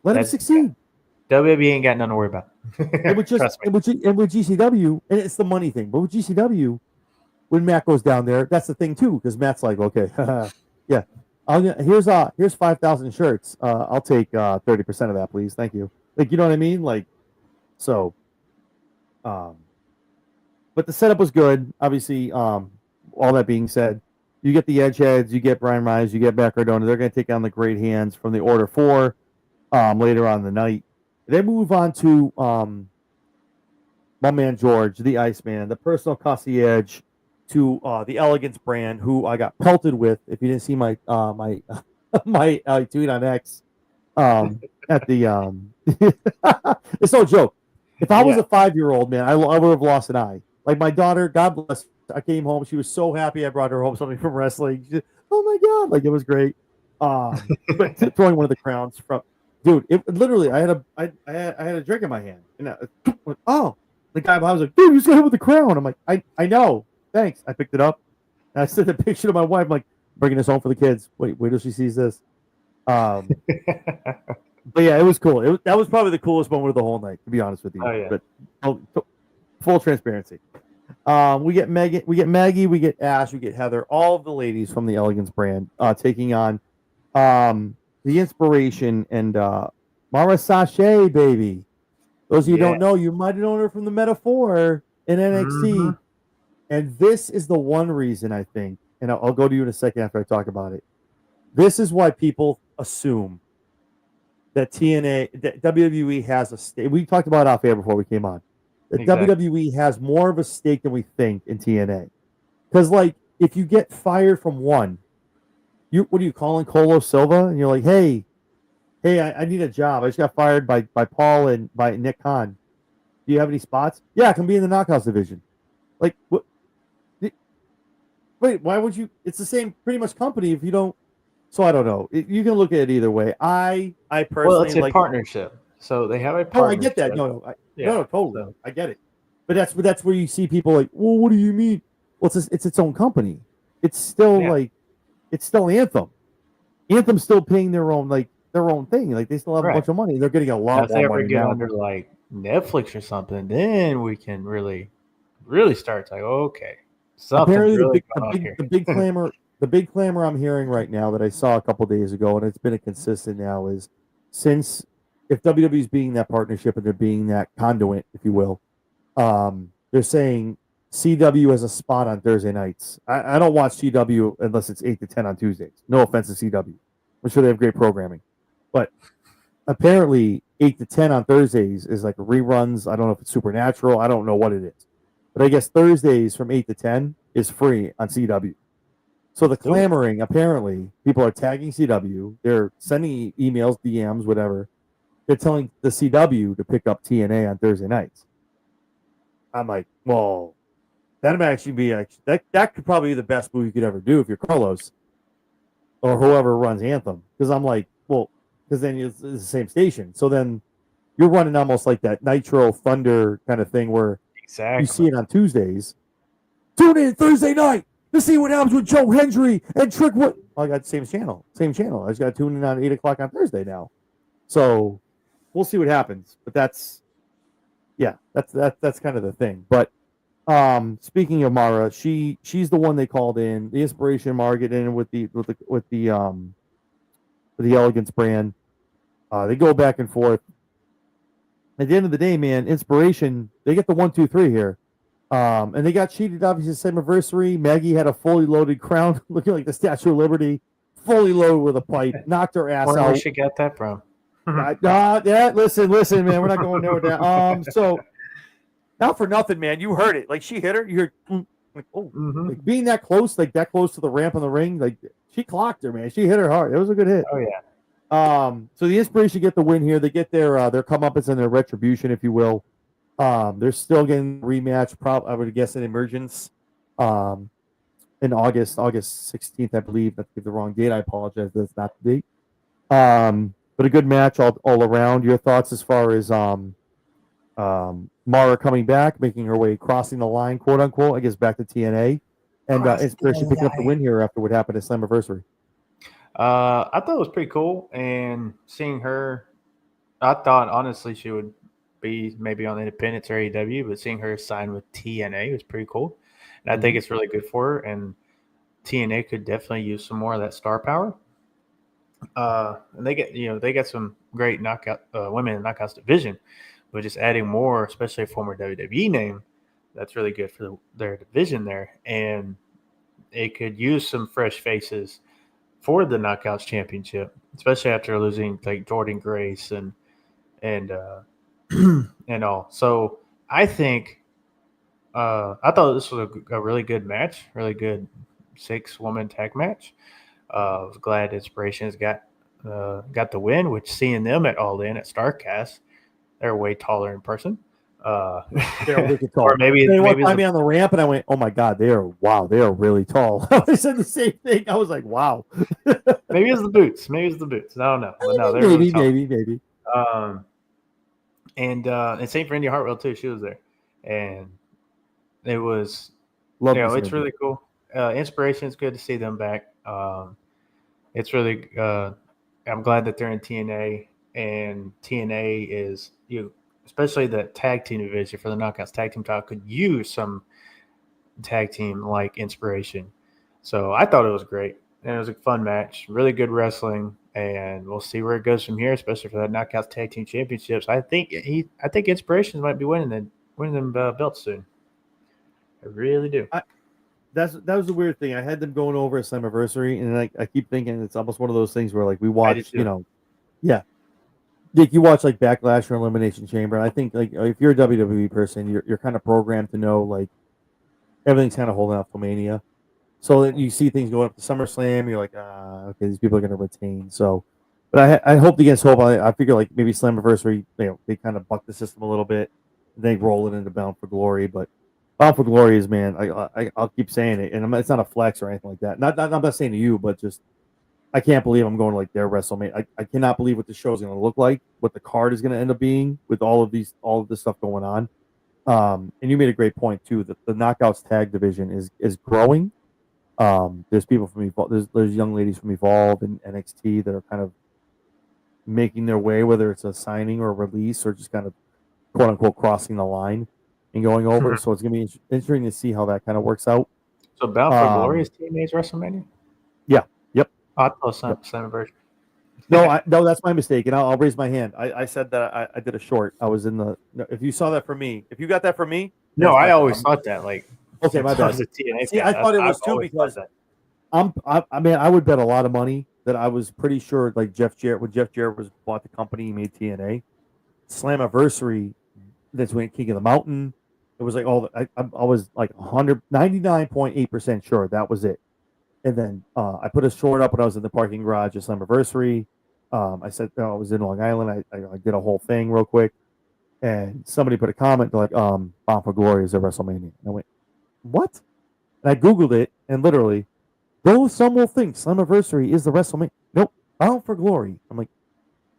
Let them succeed. WWE ain't got nothing to worry about. And with GCW, and it's the money thing, but with GCW, when Matt goes down there, that's the thing too, because Matt's like, okay, yeah, here's 5,000 shirts. I'll take 30% of that, please. Thank you. Like, you know what I mean? Like, so, but the setup was good. Obviously, all that being said, you get the Edgeheads, you get Brian Myers, you get Matt Cardona. They're going to take on the Great Hands from the Order 4 later on in the night. They move on to my man George, the Iceman, the personal concierge to the Elegance brand, who I got pelted with. If you didn't see my my tweet on X at the it's no joke. If I was a 5-year-old, man, I would have lost an eye. Like my daughter, God bless. I came home. She was so happy I brought her home something from wrestling. She, oh my god, like it was great. But throwing one of the crowns from, dude, it literally. I had a drink in my hand, and the guy I was like, dude, you just got hit with the crown. I'm like, I know, thanks. I picked it up, and I sent a picture to my wife. I'm like, bringing this home for the kids. Wait till she sees this. But yeah, it was cool. That was probably the coolest moment of the whole night, to be honest with you. Oh yeah. But full transparency. We get Megan, we get Maggie, we get Ash, we get Heather, all of the ladies from the Elegance brand taking on the Inspiration and Mara Sachet, baby. Those of you who don't know, you might have known her from the Metaphor in NXT. Mm-hmm. And this is the one reason, I think, and I'll go to you in a second after I talk about it. This is why people assume that that WWE has a stake. We talked about it off air before we came on. That WWE has more of a stake than we think in TNA. Because, like, if you get fired from one, what are you calling Colo Silva? And you're like, hey, I need a job. I just got fired by Paul and by Nick Khan. Do you have any spots? Yeah, I can be in the Knockouts division. Like, what? Wait, why would you? It's the same pretty much company if you don't. So I don't know. You can look at it either way. I personally, well, it's a partnership. So they have a partnership. Oh, I get that. No, totally. So, I get it. But that's where you see people like, well, what do you mean? Well, it's its own company. It's still it's still Anthem. Anthem's still paying their own. Like, their own thing. Like they still have a Right. bunch of money. They're getting a Now, lot if they more ever money get now. under like Netflix or something, then we can really start to like, okay, something's Apparently, really going on here. the big clamor I'm hearing right now that I saw a couple days ago, and it's been a consistent now, is since if WWE's being that partnership and they're being that conduit, if you will, they're saying CW has a spot on Thursday nights. I don't watch CW unless it's 8 to 10 on Tuesdays. No offense to CW. I'm sure they have great programming. But apparently 8 to 10 on Thursdays is like reruns. I don't know if it's Supernatural. I don't know what it is. But I guess Thursdays from 8 to 10 is free on CW. So the Cool. clamoring, apparently, people are tagging CW. They're sending emails, DMs, whatever. They're telling the CW to pick up TNA on Thursday nights. I'm like, well, that might actually be that could probably be the best move you could ever do if you're Carlos or whoever runs Anthem. Because I'm like, well, because then it's the same station. So then you're running almost like that Nitro Thunder kind of thing where Exactly. you see it on Tuesdays. Tune in Thursday night to see what happens with Joe Hendry and Trick Wood. I got the same channel. I just got to tune in on 8 o'clock on Thursday now. So we'll see what happens. But that's kind of the thing. But speaking of Mara, she's the one they called in. The inspiration Mara get in with the Elegance brand. They go back and forth. At the end of the day, man, inspiration, they get the 1, 2, 3 here. And they got cheated, obviously, Slammiversary. Maggie had a fully loaded crown, looking like the Statue of Liberty, fully loaded with a pipe, knocked her ass Where out. she got that from? Listen, man, we're not going there with that. So, not for nothing, man. You heard it. Like, she hit her. You heard, like, oh, like being that close to the ramp in the ring, like, she clocked her, man. She hit her hard. It was a good hit. Oh, yeah. So the inspiration get the win here. They get their comeuppance and their retribution, if you will. They're still getting rematch. I would guess in Emergence, in August 16th, I believe. That's the wrong date. I apologize. That's not the date. But a good match all around. Your thoughts as far as Mara coming back, making her way, crossing the line, quote unquote, I guess back to TNA, and inspiration picking up the win here after what happened at Slammiversary. I thought it was pretty cool, and seeing her, I thought honestly she would be maybe on Independence or AEW, but seeing her sign with TNA was pretty cool, and I think it's really good for her. And TNA could definitely use some more of that star power. And they get some great knockout women in the knockouts division, but just adding more, especially a former WWE name, that's really good for their division there, and it could use some fresh faces for the Knockouts Championship, especially after losing like Jordan Grace and and all. So I think I thought this was a really good match, really good 6-woman tag match. I was glad Inspirations got the win, which seeing them at All In at Starcast, they're way taller in person. They're wicked tall. Or maybe they maybe find me on the ramp, and I went, "Oh my god, they are really tall." I said the same thing. I was like, "Wow." maybe it's the boots. Maybe it's the boots. I don't know. But no, they're maybe, really tall. maybe. And same for Indy Hartwell too. She was there, and it was it's really cool. Inspiration is good to see them back. It's really I'm glad that they're in TNA, and TNA is especially the tag team division for the Knockouts tag team title could use some tag team like inspiration. So I thought it was great, and it was a fun match, really good wrestling, and we'll see where it goes from here, especially for that Knockouts tag team championships. I think Inspirations might be winning them belts soon. I really do. That was the weird thing. I had them going over a Slammiversary, and I keep thinking it's almost one of those things where like we watch, Dick, you watch like Backlash or Elimination Chamber. And I think like if you're a WWE person, you're kind of programmed to know like everything's kind of holding up till Mania. So that you see things going up to SummerSlam, you're like, okay, these people are going to retain. So, but I hope against hope. I figure like maybe Slammiversary, they kind of buck the system a little bit. They roll it into Bound for Glory, but Bound for Glory is, man, I'll keep saying it, and it's not a flex or anything like that. I'm not saying to you, but just I can't believe I'm going to like their WrestleMania. I cannot believe what the show is going to look like, what the card is going to end up being with all of this stuff going on. And you made a great point too that the Knockouts tag division is growing. There's people from Evolve, there's young ladies from Evolve and NXT that are kind of making their way, whether it's a signing or a release or just kind of quote unquote crossing the line and going over. So it's gonna be interesting to see how that kind of works out. So Bound for Glory is TNA's WrestleMania? Yeah. Yep. I thought Slammiversary. No, that's my mistake, and I'll raise my hand. I said that I did a short. I was in the. No, if you saw that from me, if you got that from me, no, I always thought that. Like, okay, my bad. See, I thought it was too because I mean, I would bet a lot of money that I was pretty sure, like Jeff Jarrett, when Jeff Jarrett was bought the company, he made TNA, Slammiversary. That's when King of the Mountain. It was like I was like 199.8% sure that was it. And then I put a short up when I was in the parking garage at Slammiversary. I said I was in Long Island. I did a whole thing real quick, and somebody put a comment like, "Bound for Glory is a WrestleMania." And I went, "What?" And I googled it, and literally, though some will think Slammiversary is the WrestleMania, nope, Bound for Glory. I'm like,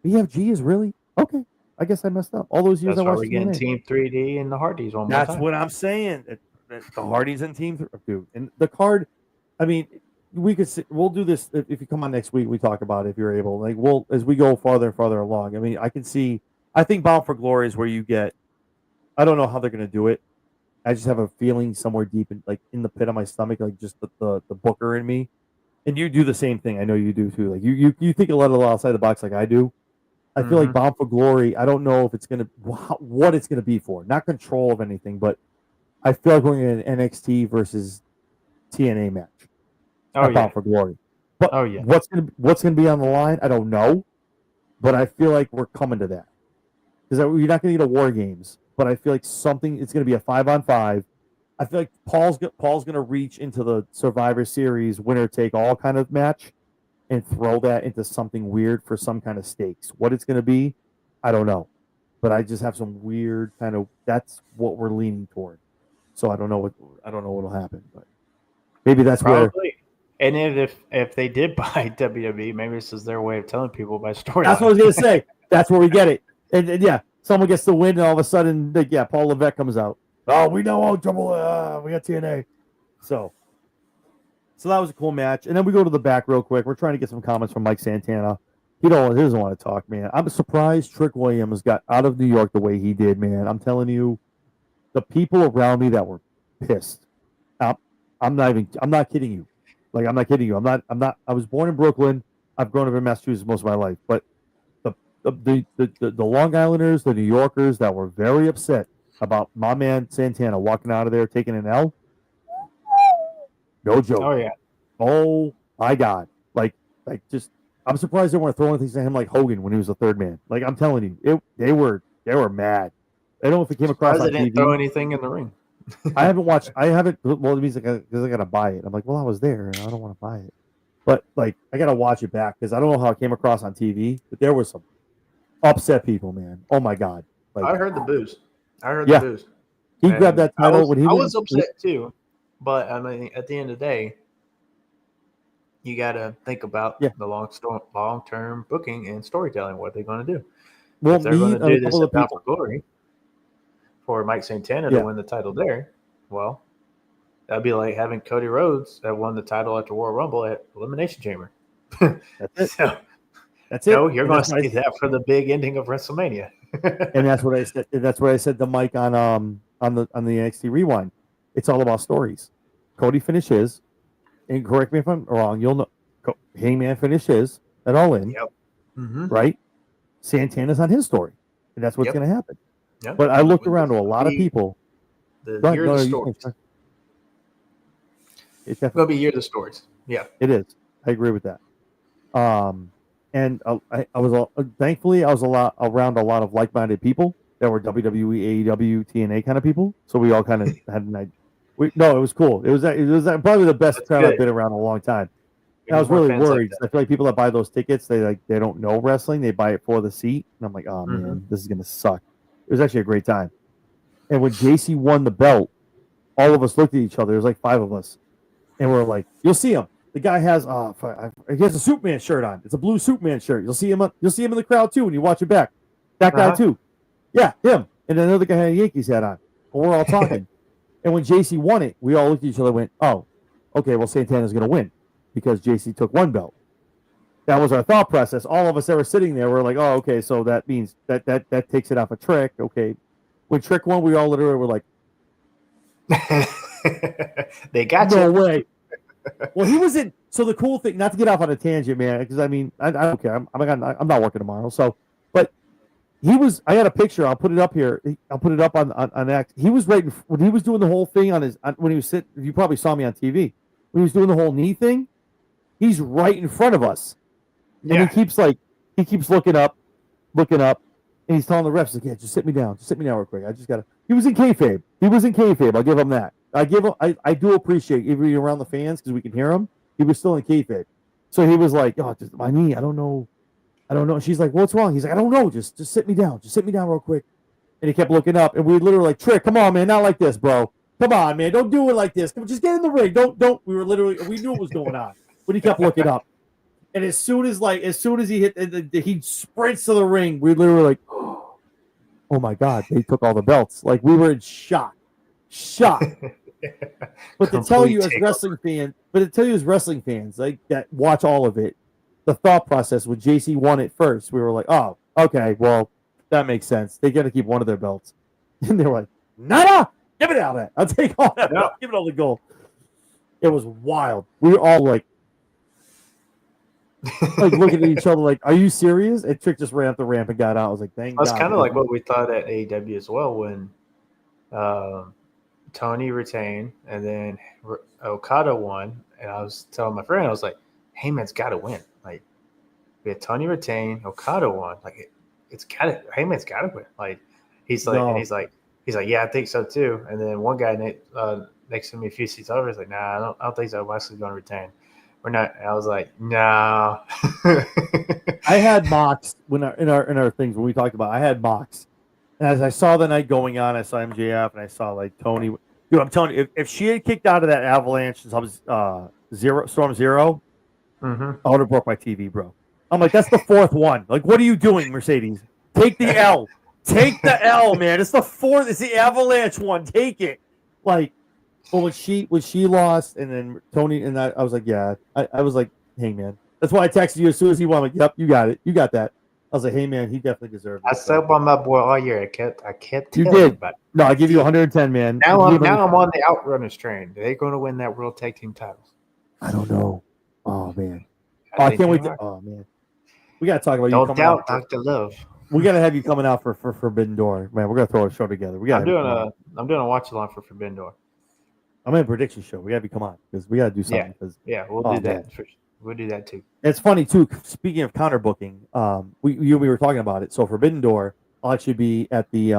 BFG is really okay. I guess I messed up. All those years That's I why watched we're getting TNA. Team 3D and the Hardys one more That's time. what I'm saying. The Hardys and Team 3, dude, and the card. I mean, we'll do this if you come on next week. We talk about it if you're able. Like as we go farther and farther along. I mean, I think Bound for Glory is where you get. I don't know how they're gonna do it. I just have a feeling somewhere deep in the pit of my stomach, like just the booker in me. And you do the same thing. I know you do too. Like you think a little outside the box, like I do. I feel like Bound for Glory. I don't know if it's gonna what it's gonna be for. Not control of anything, but I feel like we're in an NXT versus TNA match. Bound for Glory. But what's gonna be on the line? I don't know. But I feel like we're coming to that because you're not gonna get a War Games. But I feel like it's gonna be a 5-on-5. I feel like Paul's gonna reach into the Survivor Series winner take all kind of match and throw that into something weird for some kind of stakes. What it's going to be, I don't know. But I just have some weird kind of that's what we're leaning toward. So I don't know what'll happen, but maybe that's probably. And if they did buy WWE, maybe this is their way of telling people by story. That's what I was going to say. That's where we get it. And yeah, someone gets the win, and all of a sudden, Paul Levesque comes out. Oh, we know trouble. We got TNA. So that was a cool match. And then we go to the back real quick. We're trying to get some comments from Mike Santana. He doesn't want to talk, man. I'm surprised Trick Williams got out of New York the way he did, man. I'm telling you, the people around me that were pissed. I'm not kidding you. Like, I'm not kidding you. I was born in Brooklyn. I've grown up in Massachusetts most of my life. But the Long Islanders, the New Yorkers that were very upset about my man Santana walking out of there taking an L. No joke. Oh yeah. Oh my God. Like just I'm surprised they weren't throwing things at him like Hogan when he was the third man. Like I'm telling you, they were mad. I don't know if it came across on TV. Didn't throw anything in the ring. I haven't watched. Well, it means because I gotta buy it. I'm like, well, I was there and I don't want to buy it. But like, I gotta watch it back because I don't know how it came across on TV. But there was some upset people, man. Oh my God. Like, I heard the booze. The booze. He grabbed that title I was upset too. But I mean, at the end of the day, you got to think about the long-term booking and storytelling. What they're going to do. Well, if they're going to do this at Bound for Glory for Mike Santana to win the title there, well, that'd be like having Cody Rhodes that won the title at the Royal Rumble at Elimination Chamber. That's it. That's it. No, you're going to see that for the big ending of WrestleMania. And that's what I said. That's what I said to Mike on the NXT Rewind. It's all about stories. Cody finished his, and correct me if I'm wrong. You'll know. Hangman finished his at All In. Yep. Right. Santana's on his story, and that's what's going to happen. Yep. But I looked around to a lot of people. Year of the stories. It's going to be Year of the Stories. Yeah, it is. I agree with that. And I was thankfully I was around a lot of like-minded people that were WWE, AEW, TNA kind of people. So we all kind of had an idea. It was cool. It was probably the best crowd I've been around in a long time. And I was really worried. I feel like people that buy those tickets, they don't know wrestling. They buy it for the seat, and I'm like, oh man, this is gonna suck. It was actually a great time. And when JC won the belt, all of us looked at each other. There was like 5 of us, and we're like, you'll see him. The guy has he has a Superman shirt on. It's a blue Superman shirt. You'll see him in the crowd too when you watch it back. That guy too. Yeah, him. And another guy had a Yankees hat on. And we're all talking. And when JC won it, we all looked at each other and went, oh, okay, well, Santana's going to win because JC took 1 belt. That was our thought process. All of us that were sitting there were like, "Oh, okay, so that means that takes it off a Trick." Okay, when Trick won, we all literally were like, They got "No you. way!" Well, he was in. So the cool thing, not to get off on a tangent, man, because I mean, I don't care. I'm not working tomorrow, so. But he was. I got a picture. I'll put it up here. I'll put it up on X. He was right when he was doing the whole thing on his when he was sitting. You probably saw me on TV when he was doing the whole knee thing. He's right in front of us. And Yeah. he keeps looking up, and he's telling the refs, like, yeah, just sit me down real quick. I just gotta. He was in kayfabe. I'll give him that. I do appreciate even around the fans because we can hear him. He was still in kayfabe, so he was like, oh, just my knee. I don't know. She's like, what's wrong? He's like, I don't know. Just sit me down. Just sit me down real quick. And he kept looking up, and we literally like, Trick, come on, man, not like this, bro. Come on, man, don't do it like this. Come on, just get in the ring. Don't. We knew what was going on, but he kept looking up. And as soon as he hit, he sprints to the ring. We literally like, oh my god, they took all the belts. Like we were in shock. But to tell you as wrestling fans, like that watch all of it, the thought process when JC won it first, we were like, oh, okay, well that makes sense. They got to keep one of their belts, and they were like, nada, give it out of that. I'll take all that. No. Give it all the gold. It was wild. We were all like looking at each other like, are you serious? And Trick just ran up the ramp and got out. I was like, thank God. That's kind of like what we thought at AEW as well when Tony retained and then Okada won. And I was telling my friend, I was like, Heyman's got to win. Like, we had Tony retain, Okada won. Like, Heyman's got to win. Like, he's like, No. and he's like, yeah, I think so too. And then one guy next to me a few seats over is like, nah, I don't think so. Wesley's going to retain. We're not. I was like, no. I had Mox in our things when we talked about. I had Mox, and as I saw the night going on, I saw MJF and I saw like Tony. Dude, I'm telling you, if she had kicked out of that Avalanche Storm Zero, Mm-hmm. I would have broke my TV, bro. I'm like, that's the fourth one. Like, what are you doing, Mercedes? Take the L. Take the L, man. It's the fourth. It's the Avalanche one. Take it. Like. Well, when she lost, and then Tony and I was like, yeah, I was like, hey man, that's why I texted you as soon as he won. I'm like, yep, you got it, you got that. I was like, hey man, he definitely deserved it. I slept on my boy all year. I kept. You did. No, I give you 110, man. Now I'm on the Outrunners train. Are they going to win that World Tag Team titles? I don't know. Oh man. I can't wait. Oh man. We gotta talk about Don't you. doubt Dr. Love. We gotta have you coming out for Forbidden Door, man. We're gonna throw a show together. I'm doing a watch along for Forbidden Door. I'm in a prediction show. We gotta come on because we gotta do something. We'll do that. We'll do that too. It's funny too. Speaking of counter booking, we were talking about it. So Forbidden Door, I'll actually be at the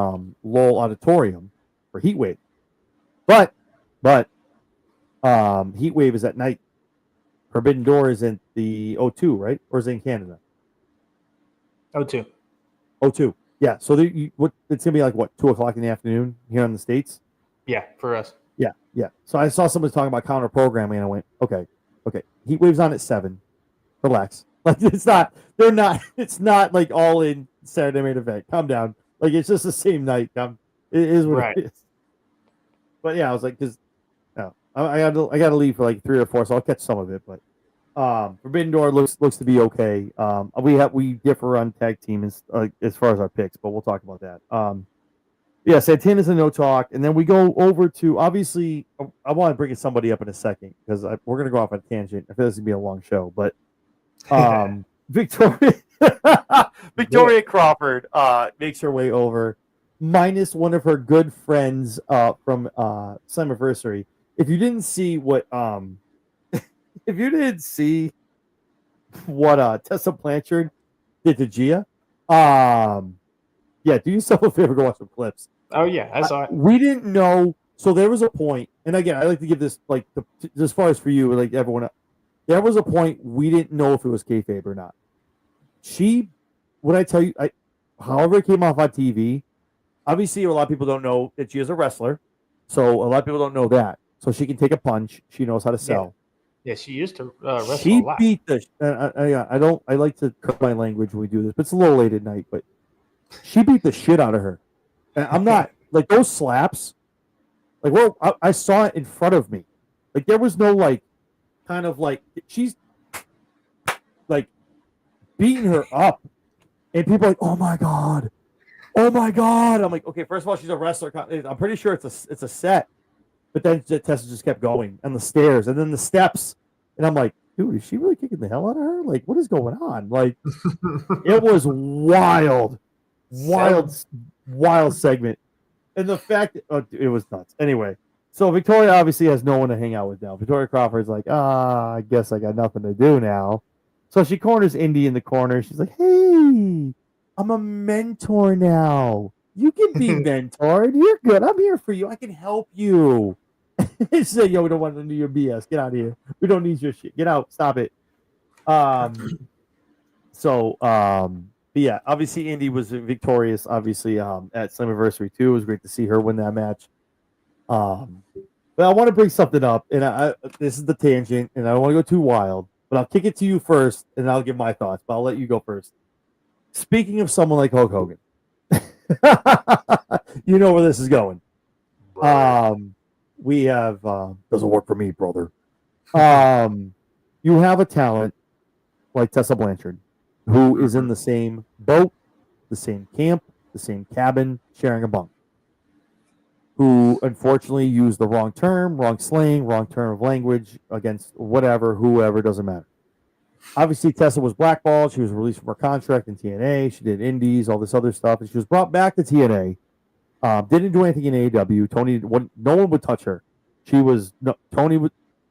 Lowell Auditorium for Heatwave, but Heatwave is at night. Forbidden Door is in the O2, right? Or is it in Canada? O2. O2. Yeah. So it's gonna be like what 2:00 in the afternoon here in the States. Yeah, for us. Yeah. So I saw somebody talking about counter programming, and I went, okay. Heatwave's on at 7. Relax. Like it's not. They're not. It's not like all in Saturday main event. Calm down. Like it's just the same night. It is what it is. But yeah, I was like, because no, I got to leave for like 3 or 4, so I'll catch some of it. But Forbidden Door looks to be okay. We differ on tag team as far as our picks, but we'll talk about that. Yeah, Santana's a no talk, and then we go over to obviously. I want to bring somebody up in a second because we're going to go off on a tangent. I feel this is going to be a long show, but Victoria Crawford makes her way over, minus one of her good friends from Slammiversary. If you didn't see what Tessa Blanchard did to Gia, yeah, do yourself a favor, go watch some clips. Oh yeah, I saw it. We didn't know, so there was a point, and again, I like to give this as far as for you, like everyone else, there was a point we didn't know if it was kayfabe or not. What I tell you, however it came off on TV, obviously a lot of people don't know that she is a wrestler, so a lot of people don't know that. So she can take a punch. She knows how to sell. Yeah, she used to wrestle she a lot. Beat the. I like to cut my language when we do this, but it's a little late at night. But she beat the shit out of her. And I'm not like those slaps. Like, well, I saw it in front of me. Like there was no kind of like she's like beating her up, and people are like, "Oh my god, oh my god!" I'm like, "Okay, first of all, she's a wrestler. I'm pretty sure it's a set." But then Tessa just kept going, and the stairs, and then the steps, and I'm like, "Dude, is she really kicking the hell out of her? Like, what is going on?" Like, it was wild, wild, wild segment, and the fact it was nuts. Anyway, so Victoria obviously has no one to hang out with now. Victoria Crawford's like, I guess I got nothing to do now. So she corners Indy in the corner. She's like, "Hey, I'm a mentor now. You can be mentored. You're good. I'm here for you. I can help you." She said, "Yo, we don't want to do your BS. Get out of here. We don't need your shit. Get out. Stop it." But yeah, obviously Indy was victorious. Obviously, at Slammiversary 2, it was great to see her win that match. But I want to bring something up, and this is the tangent, and I don't want to go too wild, but I'll kick it to you first, and I'll give my thoughts. But I'll let you go first. Speaking of someone like Hulk Hogan, you know where this is going. Right. We have doesn't work for me, brother. You have a talent like Tessa Blanchard, who is in the same boat, the same camp, the same cabin, sharing a bunk, who unfortunately used the wrong term, wrong slang, wrong term of language against whatever, whoever, doesn't matter. Obviously, Tessa was blackballed. She was released from her contract in TNA. She did indies, all this other stuff, and she was brought back to TNA. Didn't do anything in AEW. No one would touch her. She was no Tony.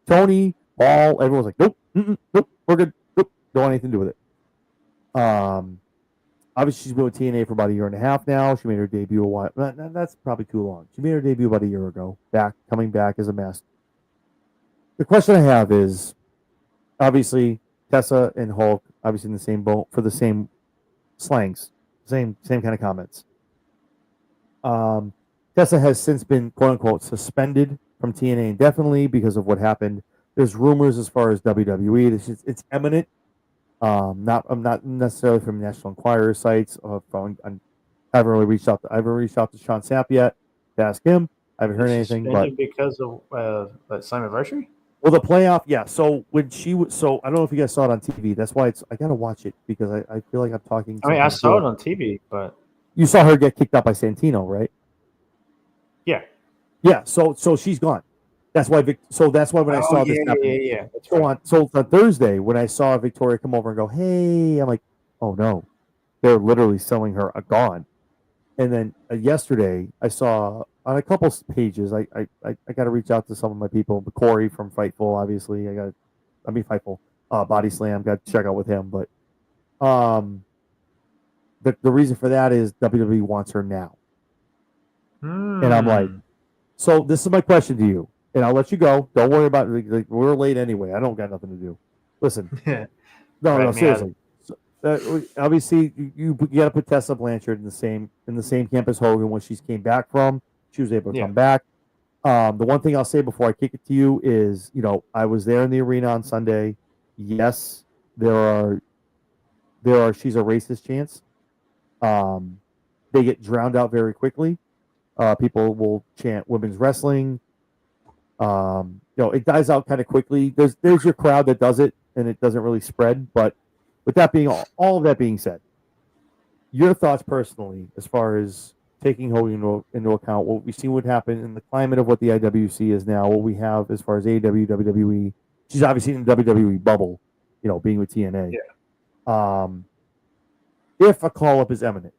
Tony, Paul, everyone was like, nope, nope, we're good. Nope, don't want anything to do with it. Obviously, she's been with TNA for about a year and a half now. She made her debut a while. That's probably too long. She made her debut about a year ago. Coming back as a master. The question I have is, obviously, Tessa and Hulk, obviously in the same boat for the same slangs, same kind of comments. Tessa has since been quote unquote suspended from TNA indefinitely because of what happened. There's rumors as far as WWE. It's imminent. I'm not necessarily from National Enquirer sites. I haven't really reached out. I haven't reached out to Sean Sapp yet to ask him. I haven't heard anything. But because of Slammiversary? Well, the playoff, yeah. So when she was, so I don't know if you guys saw it on TV. That's why I gotta watch it because I feel like I'm talking. I mean, I saw it on TV, but you saw her get kicked out by Santino, right? Yeah. Yeah. So she's gone. That's why. That's why when I saw this happen. Yeah. So on Thursday when I saw Victoria come over and go, "Hey," I'm like, "Oh no, they're literally selling her a gone." And then yesterday I saw on a couple pages. I got to reach out to some of my people. Corey from Fightful, obviously. Fightful. Body Slam. Got to check out with him. But the reason for that is WWE wants her now. And I'm like, so this is my question to you, and I'll let you go. Don't worry about it. Like, we're late anyway. I don't got nothing to do. Listen, no, seriously. Obviously, you got to put Tessa Blanchard in the same camp as Hogan. When she came back from, she was able to come back. The one thing I'll say before I kick it to you is, I was there in the arena on Sunday. Yes, there are. She's a racist chance. They get drowned out very quickly. People will chant women's wrestling. It dies out kind of quickly. There's your crowd that does it, and it doesn't really spread. But with that being all of that being said, your thoughts personally, as far as taking Hogan into account, what we see would happen in the climate of what the IWC is now, what we have as far as AEW, WWE. She's obviously in the WWE bubble, being with TNA. Yeah. If a call up is imminent,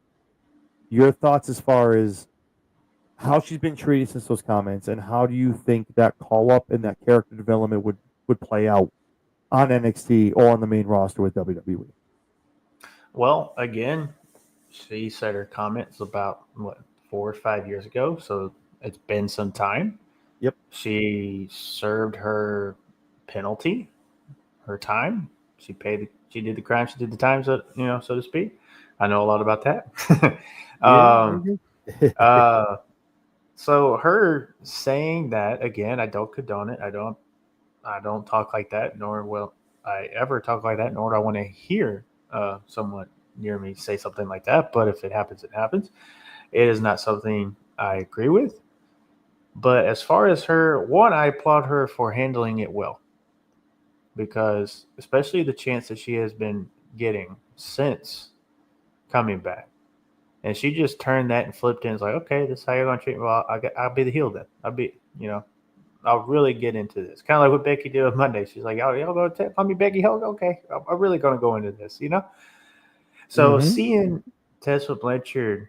your thoughts as far as how she's been treated since those comments, and how do you think that call up and that character development would play out on NXT or on the main roster with WWE? Well, again, she said her comments about 4 or 5 years ago, so it's been some time. Yep. She served her penalty, her time. She did the crime. She did the time, so to speak. I know a lot about that. So her saying that, again, I don't condone it. I don't talk like that, nor will I ever talk like that, nor do I want to hear someone near me say something like that. But if it happens, it happens. It is not something I agree with. But as far as her, I applaud her for handling it well. Because especially the chance that she has been getting since coming back. And she just turned that and flipped it and was like, okay, this is how you're going to treat me. Well, I'll be the heel then. I'll really get into this. Kind of like what Becky did on Monday. She's like, oh, y'all going to call me Becky Hill? Okay, I'm really going to go into this, So seeing Tessa Blanchard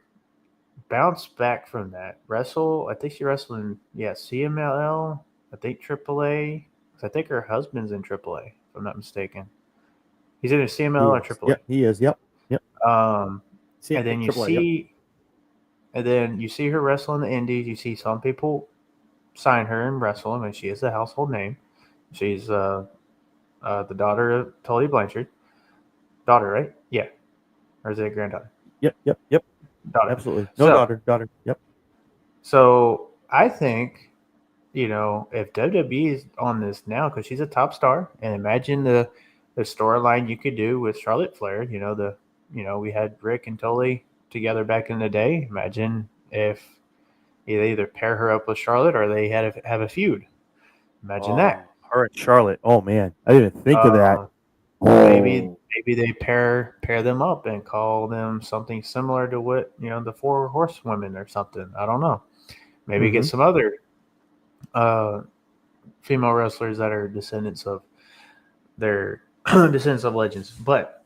bounce back from that, wrestle, I think she wrestled in, CMLL, I think AAA. I think her husband's in AAA, if I'm not mistaken. He's either CMLL or AAA. Yep, he is. Yep. And then you see her wrestle in the Indies. You see some people sign her and wrestle him, and she is a household name. She's the daughter of Tully Blanchard. Daughter, right? Yeah. Or is it a granddaughter? Yep. Daughter. Absolutely. No, daughter. Yep. So I think, if WWE is on this now, because she's a top star, and imagine the storyline you could do with Charlotte Flair. We had Rick and Tully together back in the day. Imagine if they either pair her up with Charlotte or they have a feud. Imagine that. Her and Charlotte. Oh man, I didn't even think of that. Maybe they pair them up and call them something similar to what the Four Horsewomen or something. I don't know. Maybe get some other female wrestlers that are descendants of legends. But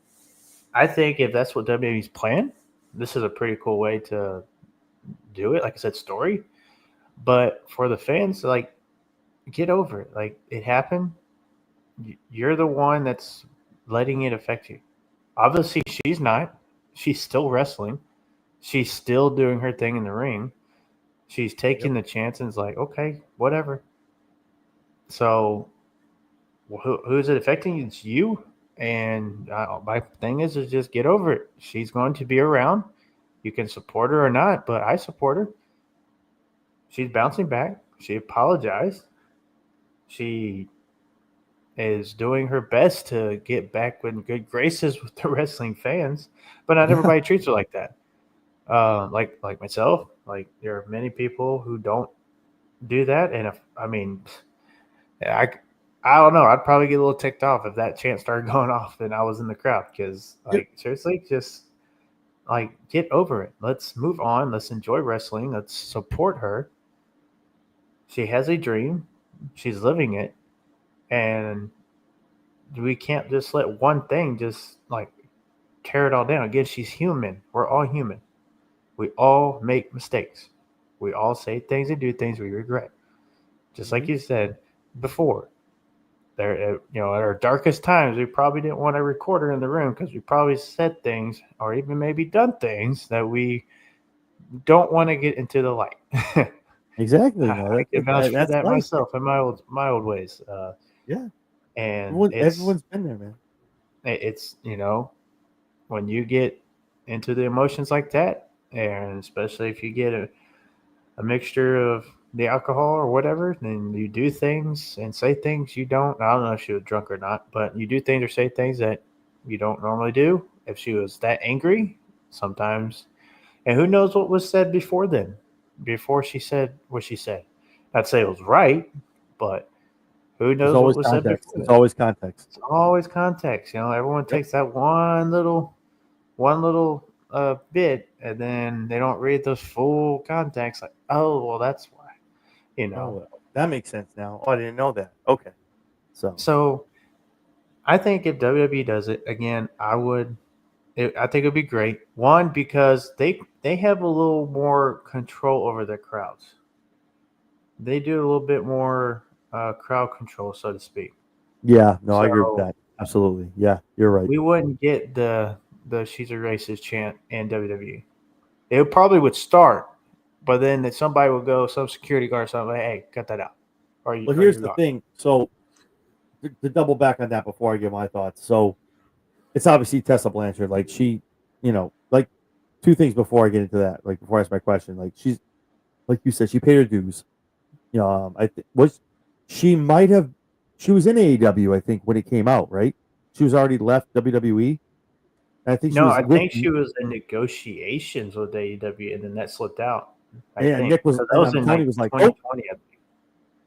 I think if that's what WWE's plan, this is a pretty cool way to do it. Like I said, story. But for the fans, like, get over it. Like, it happened. You're the one that's letting it affect you. Obviously, she's not. She's still wrestling. She's still doing her thing in the ring. She's taking the chance and is like, okay, whatever. So, who is it affecting? It's you. And my thing is just get over it. She's going to be around. You can support her or not, but I support her. She's bouncing back. She apologized. She is doing her best to get back in good graces with the wrestling fans, but not everybody treats her like that. Like myself, like there are many people who don't do that, and I don't know. I'd probably get a little ticked off if that chant started going off and I was in the crowd because, seriously, just get over it. Let's move on. Let's enjoy wrestling. Let's support her. She has a dream. She's living it. And we can't just let one thing just tear it all down. Again, she's human. We're all human. We all make mistakes. We all say things and do things we regret. Just like you said before. There, at our darkest times, we probably didn't want a recorder in the room because we probably said things or even maybe done things that we don't want to get into the light. Exactly. I can vouch for that myself in my old ways. Yeah. And everyone's been there, man. It's when you get into the emotions like that, and especially if you get a mixture of the alcohol or whatever, then you do things and say things you don't. I don't know if she was drunk or not, but you do things or say things that you don't normally do. If she was that angry, sometimes, and who knows what was said before then, before she said what she said. Not say it was right, but who knows what was said before? It's always context. It's always context. Everyone takes that one little bit, and then they don't read the full context. Like, oh, well, that's why. Oh, that makes sense now. Oh, I didn't know that. Okay. So I think if WWE does it again, I think it'd be great. One, because they have a little more control over their crowds. They do a little bit more crowd control, so to speak. Yeah, no, I agree with that. Absolutely. Yeah, you're right. We wouldn't get the she's a racist chant in WWE. It probably would start, but then somebody would go, some security guard or something, like, hey, cut that out. Here's the thing. So to double back on that before I give my thoughts. So it's obviously Tessa Blanchard. Like she, two things before I get into that, before I ask my question. Like she's, like you said, she paid her dues. She was in AEW, I think, when it came out, right? She was already left WWE. I think she was in negotiations with AEW, and then that slipped out. Nick was. Tony was like, 2020, oh.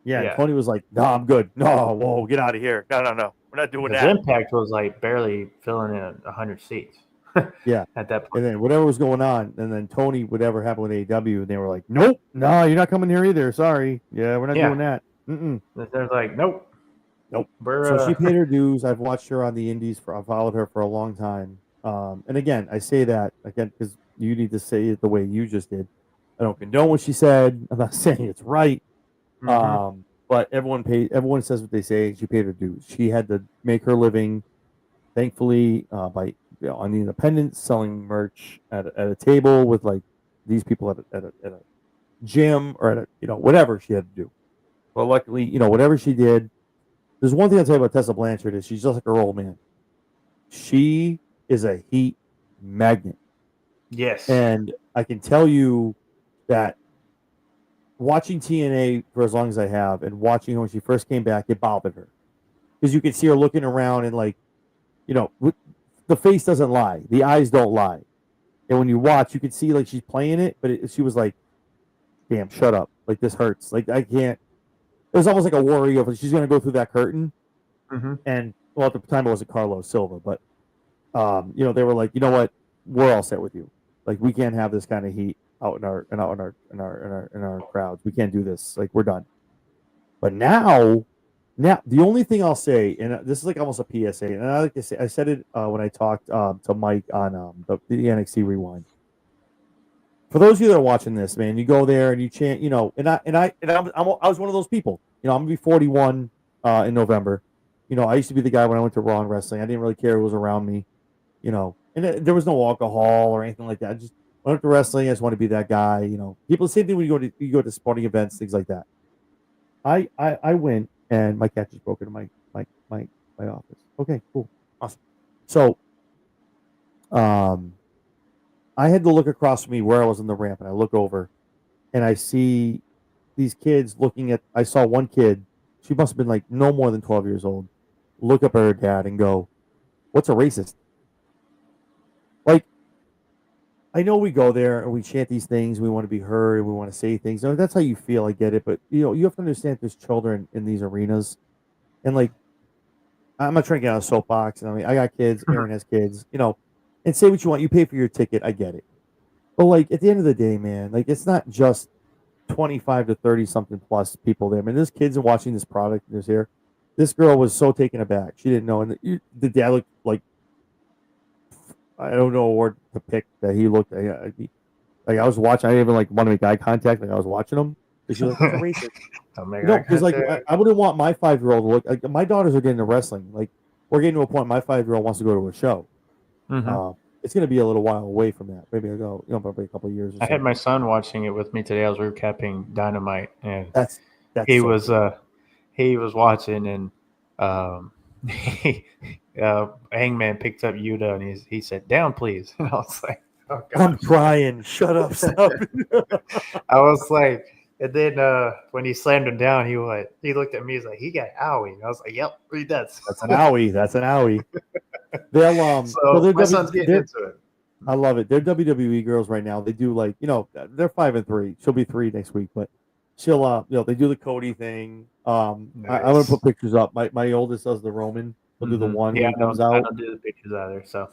Yeah, Tony was like, no, I'm good. No, whoa, get out of here. No. We're not doing that. Impact was barely filling in 100 seats. Yeah. at that And point. then whatever was going on, and then Tony, whatever happened with AEW, and they were like, "Nope, no, you're not coming here either. Sorry, yeah, we're not Yeah, doing that. Mm-mm, they're like, nope, nope." So we're she paid her dues. I've watched her on the Indies I've followed her for a long time. And again, I say that again because you need to say it the way you just did. I don't condone what she said. I'm not saying it's right. hmm But everyone paid. Everyone says what they say. She paid her dues. She had to make her living, thankfully, by on the independents, selling merch at a table with like these people at a gym or at a whatever she had to do. But luckily, whatever she did. There's one thing I'll tell you about Tessa Blanchard is she's just like her old man. She is a heat magnet, yes, and I can tell you that watching TNA for as long as I have, and watching her when she first came back, it bothered her because you could see her looking around and like you know the face doesn't lie, the eyes don't lie, and when you watch, you can see like she's playing it, but she was like, "Damn, shut up! Like this hurts. Like I can't." It was almost like a worry of she's gonna go through that curtain, hmm and well, at the time it wasn't Carlos Silva, but they were like, you know what, we're all set with you. Like we can't have this kind of heat out in our crowds. We can't do this. Like we're done. But now the only thing I'll say, and this is like almost a PSA, and I like to say, I said it when I talked to Mike on the NXT Rewind. For those of you that are watching this, man, you go there and you chant, I was one of those people. I'm gonna be 41 in November. I used to be the guy when I went to Raw and Wrestling. I didn't really care who was around me. And there was no alcohol or anything like that. I just went up to wrestling. I just want to be that guy. People same thing when you go to sporting events, things like that. I went and my cat just broke into my office. Okay, cool, awesome. So um, I had to look across from me where I was on the ramp, and I look over and I see these kids looking at. I saw one kid. She must have been like no more than 12 years old. Look up at her dad and go, "What's a racist?" Like I know we go there and we chant these things. We want to be heard and we want to say things. That's how you feel. I get it, but you have to understand there's children in these arenas, and like I'm not trying to get on a soapbox. And I mean, I got kids. Aaron has kids. And say what you want. You pay for your ticket. I get it, but like at the end of the day, man, like it's not just 25 to 30 something plus people there. I mean, there's kids watching this product. There's here. This girl was so taken aback. She didn't know, and the dad looked like I don't know a word to pick that he looked. Like I was watching, I didn't even like want to make eye contact. Like I was watching them. Because she's like, "What's a racist?" Don't make eye Because like contact. I wouldn't want my 5-year-old to look. Like my daughters are getting into wrestling. Like we're getting to a point. My 5-year-old wants to go to a show. hmm It's going to be a little while away from that. Maybe I go, probably a couple of years or I had so. my son watching it with me today. I was recapping Dynamite, and That's he so was cool. he was watching, and um, he, Hangman picked up Yuta, and he said, "Down, please." And I was like, "Oh I'm God!" crying. Shut up. Stop. I was like, and then when he slammed him down, he looked at me. He's like, "He got owie." And I was like, "Yep, he does." That's an owie. That's an owie. They'll so So my son's getting into it. I love it. They're WWE girls right now. They do like, they're 5 and 3. She'll be 3 next week, but she'll they do the Cody thing. I'm gonna Nice. put pictures up. My oldest does the Roman. He'll do the one Yeah, when he comes I out. don't do the pictures either. So,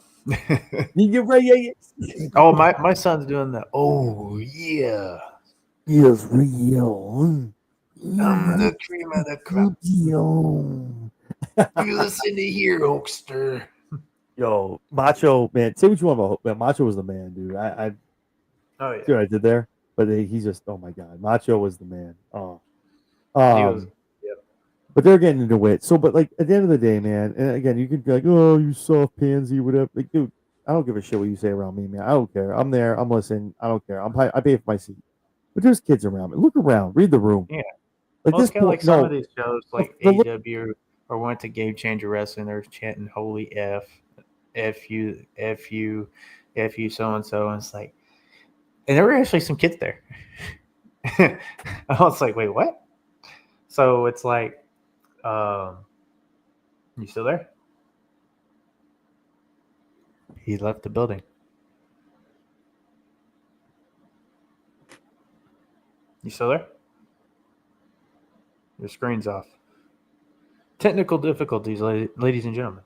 You're right, yeah. oh, my son's doing the. Oh yeah, Is real. I'm Yeah, the cream of the crop. real. You listen to here, Hulkster. Yo, Macho, man, say what you want about man. Macho was the man, dude. I Oh see yeah, what I did there, but he's just, oh my god, Macho was the man. Oh, he was. um, Yep. but they're getting into it. So, but like at the end of the day, man, and again, you could be like, oh, you soft pansy, whatever. Like, dude, I don't give a shit what you say around me, man. I don't care. I'm there. I'm listening. I don't care. I pay for my seat. But there's kids around me. Look around. Read the room. Yeah. Like Well, it's this kind of point, like some of no, these shows, the, like the, AEW or went to Game Changer Wrestling. They're chanting "Holy F you, so and so," and it's like, and there were actually some kids there. I was like, wait, what? So it's like, um, you still there? He left the building. You still there? Your screen's off. Technical difficulties, ladies and gentlemen.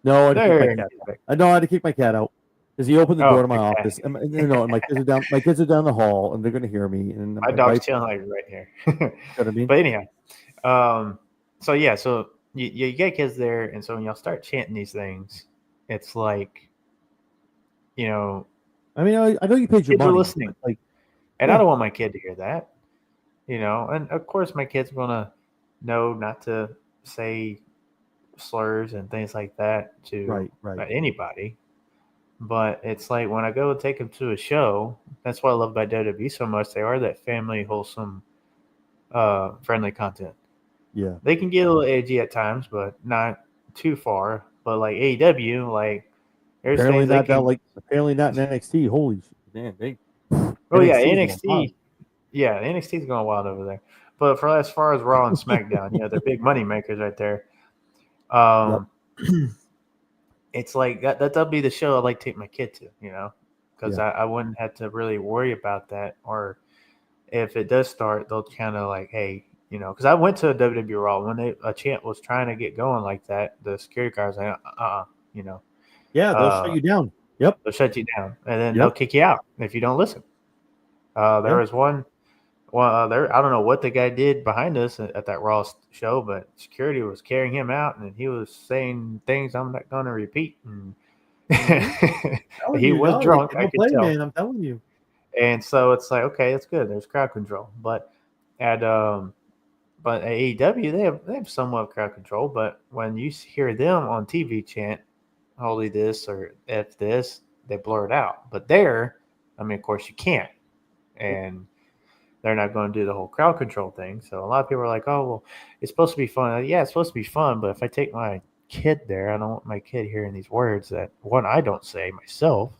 No, I had to kick my There. cat out. I know I had to kick my cat out because he opened the door Oh, to my your cat. office. And my kids are down. My kids are down the hall, and they're gonna hear me. And My my dog's wife. chilling like right here. You know what I mean? But anyhow, so yeah, so you get kids there, and so when y'all start chanting these things, it's like, you know, I mean, I know you paid your kids are money, listening, but like, and I yeah, don't want my kid to hear that, and of course my kid's gonna know not to say slurs and things like that to right. anybody. But it's like when I go and take them to a show, that's what I love about WWE so much. They are that family, wholesome, friendly content. Yeah. They can get a little edgy at times, but not too far. But like AEW, like there's things they can. Apparently not in NXT. Holy shit, man! Oh yeah, NXT is going wild. NXT. Yeah, NXT's going wild over there. But for as far as Raw and SmackDown, they're big money makers right there. Yep. Um, it's like that'll be the show I like to take my kid to, because Yeah. I wouldn't have to really worry about that. Or if it does start, they'll kind of like, hey, because I went to a WWE Raw when a chant was trying to get going like that. The security guards like, you know, Yeah, they'll shut uh, you down. Yep. they'll shut you down, and then they'll Yep. kick you out if you don't listen. There Yeah. was one. Well, I don't know what the guy did behind us at that Raw show, but security was carrying him out, and he was saying things I'm not going to repeat. And Telling he you, was no, they drunk, I don't could play, tell. man. I'm telling you. And so it's like, okay, that's good. There's crowd control, at at AEW they have somewhat of crowd control. But when you hear them on TV chant "Holy this" or "F this," they blur it out. But there, I mean, of course, you can't, and they're not going to do the whole crowd control thing. So a lot of people are like, "Oh, well, it's supposed to be fun." Yeah, it's supposed to be fun, but if I take my kid there, I don't want my kid hearing these words that one I don't say myself,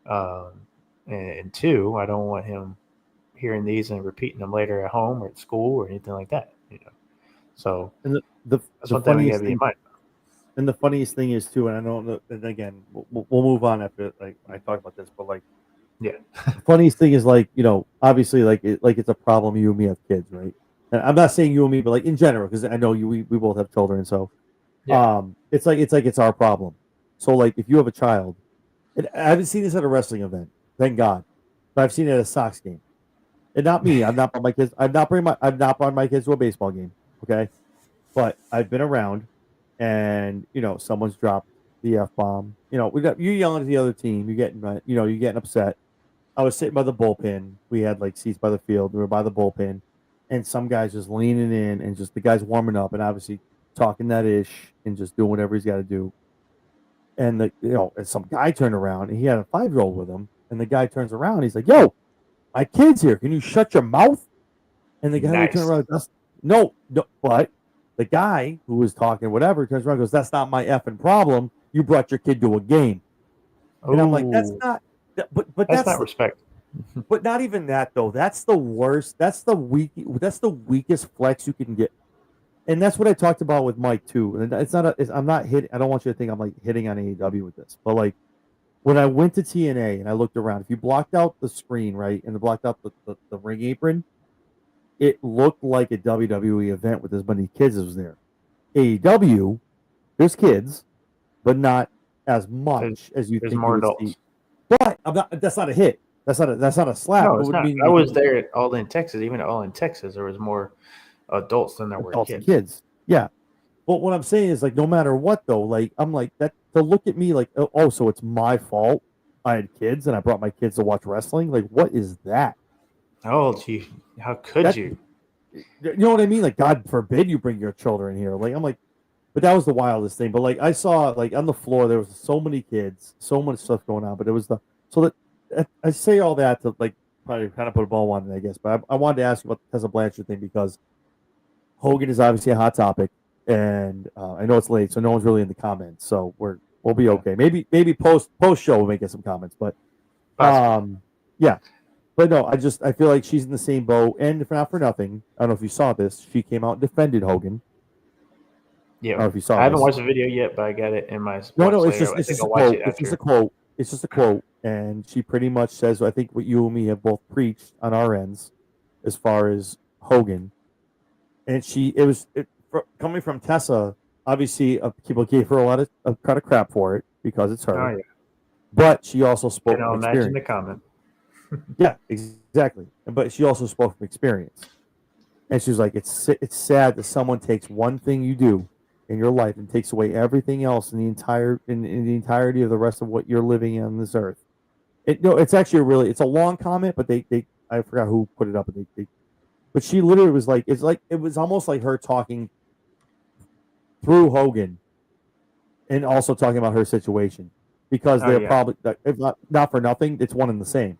and two, I don't want him hearing these and repeating them later at home or at school or anything like that. So And that's the one thing we got to funniest be in thing, mind. and the funniest thing is too, and I don't know. And again, we'll move on after like I talk about this, but like Yeah, the funniest thing is like obviously it's a problem. You and me have kids, right? And I'm not saying you and me, but like in general, because I know we both have children, so yeah. it's our problem. So like if you have a child, and I haven't seen this at a wrestling event, thank God, but I've seen it at a Sox game. And not me. I've not brought my kids. I've not brought my kids to a baseball game. Okay, but I've been around, and someone's dropped the F-bomb. We got you yelling at the other team. You're getting upset. I was sitting by the bullpen. We had like seats by the field. We were by the bullpen, and some guy's just leaning in, and just the guy's warming up, and obviously talking that ish, and just doing whatever he's got to do. And and some guy turned around, and he had a 5-year-old with him, and the guy turns around, he's like, "Yo, my kid's here. Can you shut your mouth?" And the guy would turn Nice. around, no, but the guy who was talking, whatever, turns around and goes, "That's not my effing problem. You brought your kid to a game." And I'm like, that's Oh, not, that's not respect. but not even that though. That's the worst. That's the weakest flex you can get. And that's what I talked about with Mike too. And I'm not hitting, I don't want you to think I'm like hitting on AEW with this, but like when I went to TNA and I looked around, if you blocked out the screen, right, and blocked out the ring apron, it looked like a WWE event with as many kids as was there. AEW, there's kids, but not as There's, much as you there's think you more would see. adults. But I'm not. That's not a hit. That's not a slap. No, It it's would not. mean I like was there at All In Texas. Even at All In Texas, there was more adults than there were adults and kids. kids. Yeah. But what I'm saying is like no matter what though, like I'm like that to look at me like so it's my fault. I had kids and I brought my kids to watch wrestling. Like what is that? Oh, gee, how could That you? you know what I mean? Like God forbid you bring your children here. Like I'm like, but that was the wildest thing. But like I saw like on the floor there was so many kids, so much stuff going on. But it was so that I say all that to like probably kind of put a ball on it, I guess. But I wanted to ask you about the Tessa Blanchard thing because Hogan is obviously a hot topic, and I know it's late, so no one's really in the comments. So we'll be okay. Maybe post show we'll make some comments, but Possibly. yeah. But no, I feel like she's in the same boat. And if not for nothing, I don't know if you saw this. She came out and defended Hogan. I don't Yeah, know if you saw I haven't this. watched the video yet, but I got it in my No, watch it's later. just I it's think just a I'll watch it quote. It's just a after. quote. It's just a quote, and she pretty much says I think what you and me have both preached on our ends, as far as Hogan. And coming from Tessa, obviously people gave her a lot of kind of crap for it because it's her, Oh yeah. but she also spoke Can from imagine the experience. comment. Yeah, exactly. But she also spoke from experience, and she was like, it's sad that someone takes one thing you do in your life and takes away everything else in the entirety of the rest of what you're living on this earth. No, it's actually it's a long comment, but they I forgot who put it up, but but she literally was like, it was almost like her talking through Hogan and also talking about her situation because Oh they're yeah. probably, if not for nothing, it's one and the same.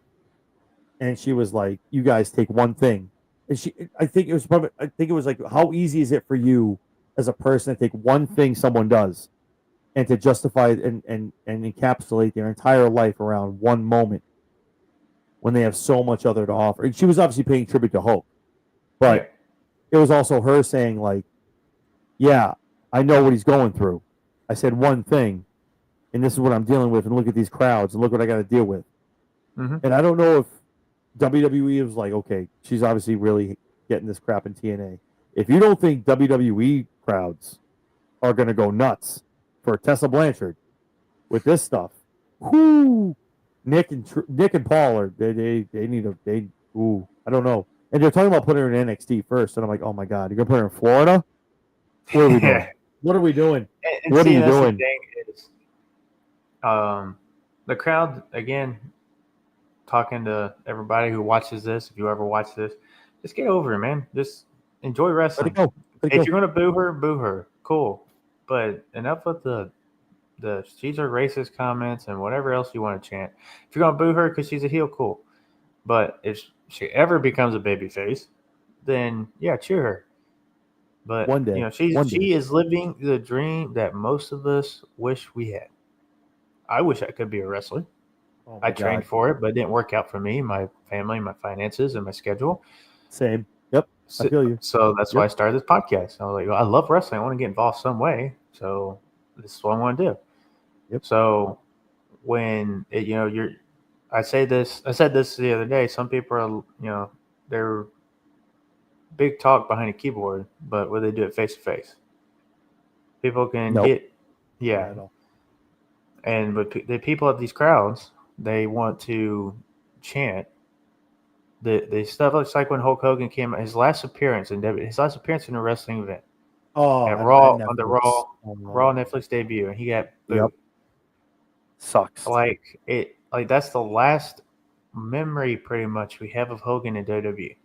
And she was like, "You guys take one thing," and I think it was like, how easy is it for you as a person to take one thing someone does and to justify it and encapsulate their entire life around one moment when they have so much other to offer? And she was obviously paying tribute to Hope, Yeah. but it was also her saying like, "Yeah, I know what he's going through. I said one thing, and this is what I'm dealing with, and look at these crowds, and look what I got to deal with." Mm-hmm. And I don't know if WWE was like, okay, she's obviously really getting this crap in TNA. If you don't think WWE crowds are going to go nuts for Tessa Blanchard with this stuff, whoo, Nick and Paul are they need a they ooh, I don't know. And they're talking about putting her in NXT first, and I'm like, oh my god, you're gonna put her in Florida? What are we doing? Yeah. What are we doing? And What are see, you that's the doing? thing is, the crowd again. Talking to everybody who watches this, if you ever watch this, just get over it, man. Just enjoy Let it wrestling. go. Let it If go. you're gonna boo her, boo her. Cool. But enough with the she's a racist comments and whatever else you want to chant. If you're gonna boo her because she's a heel, cool. But if she ever becomes a babyface, then yeah, cheer her. But One day. One day. she is living the dream that most of us wish we had. I wish I could be a wrestler. Oh I my trained god. for it, but it didn't work out for me, my family, my finances, and my schedule. Same. Yep. I So, feel you. so that's why Yep. I started this podcast. I was like, well, I love wrestling. I want to get involved some way. So this is what I want to do. Yep. So when I said this the other day. Some people are, they're big talk behind a keyboard, but will they do it face to face? People can Nope. hit, yeah. Not at all. And but the people at these crowds, they want to chant the stuff. It's like when Hulk Hogan came, his last appearance his last appearance in a wrestling event Oh, at on Raw on the Netflix. Raw Netflix debut, and he got Yep. booed. Sucks. Like that's the last memory pretty much we have of Hogan in WWE,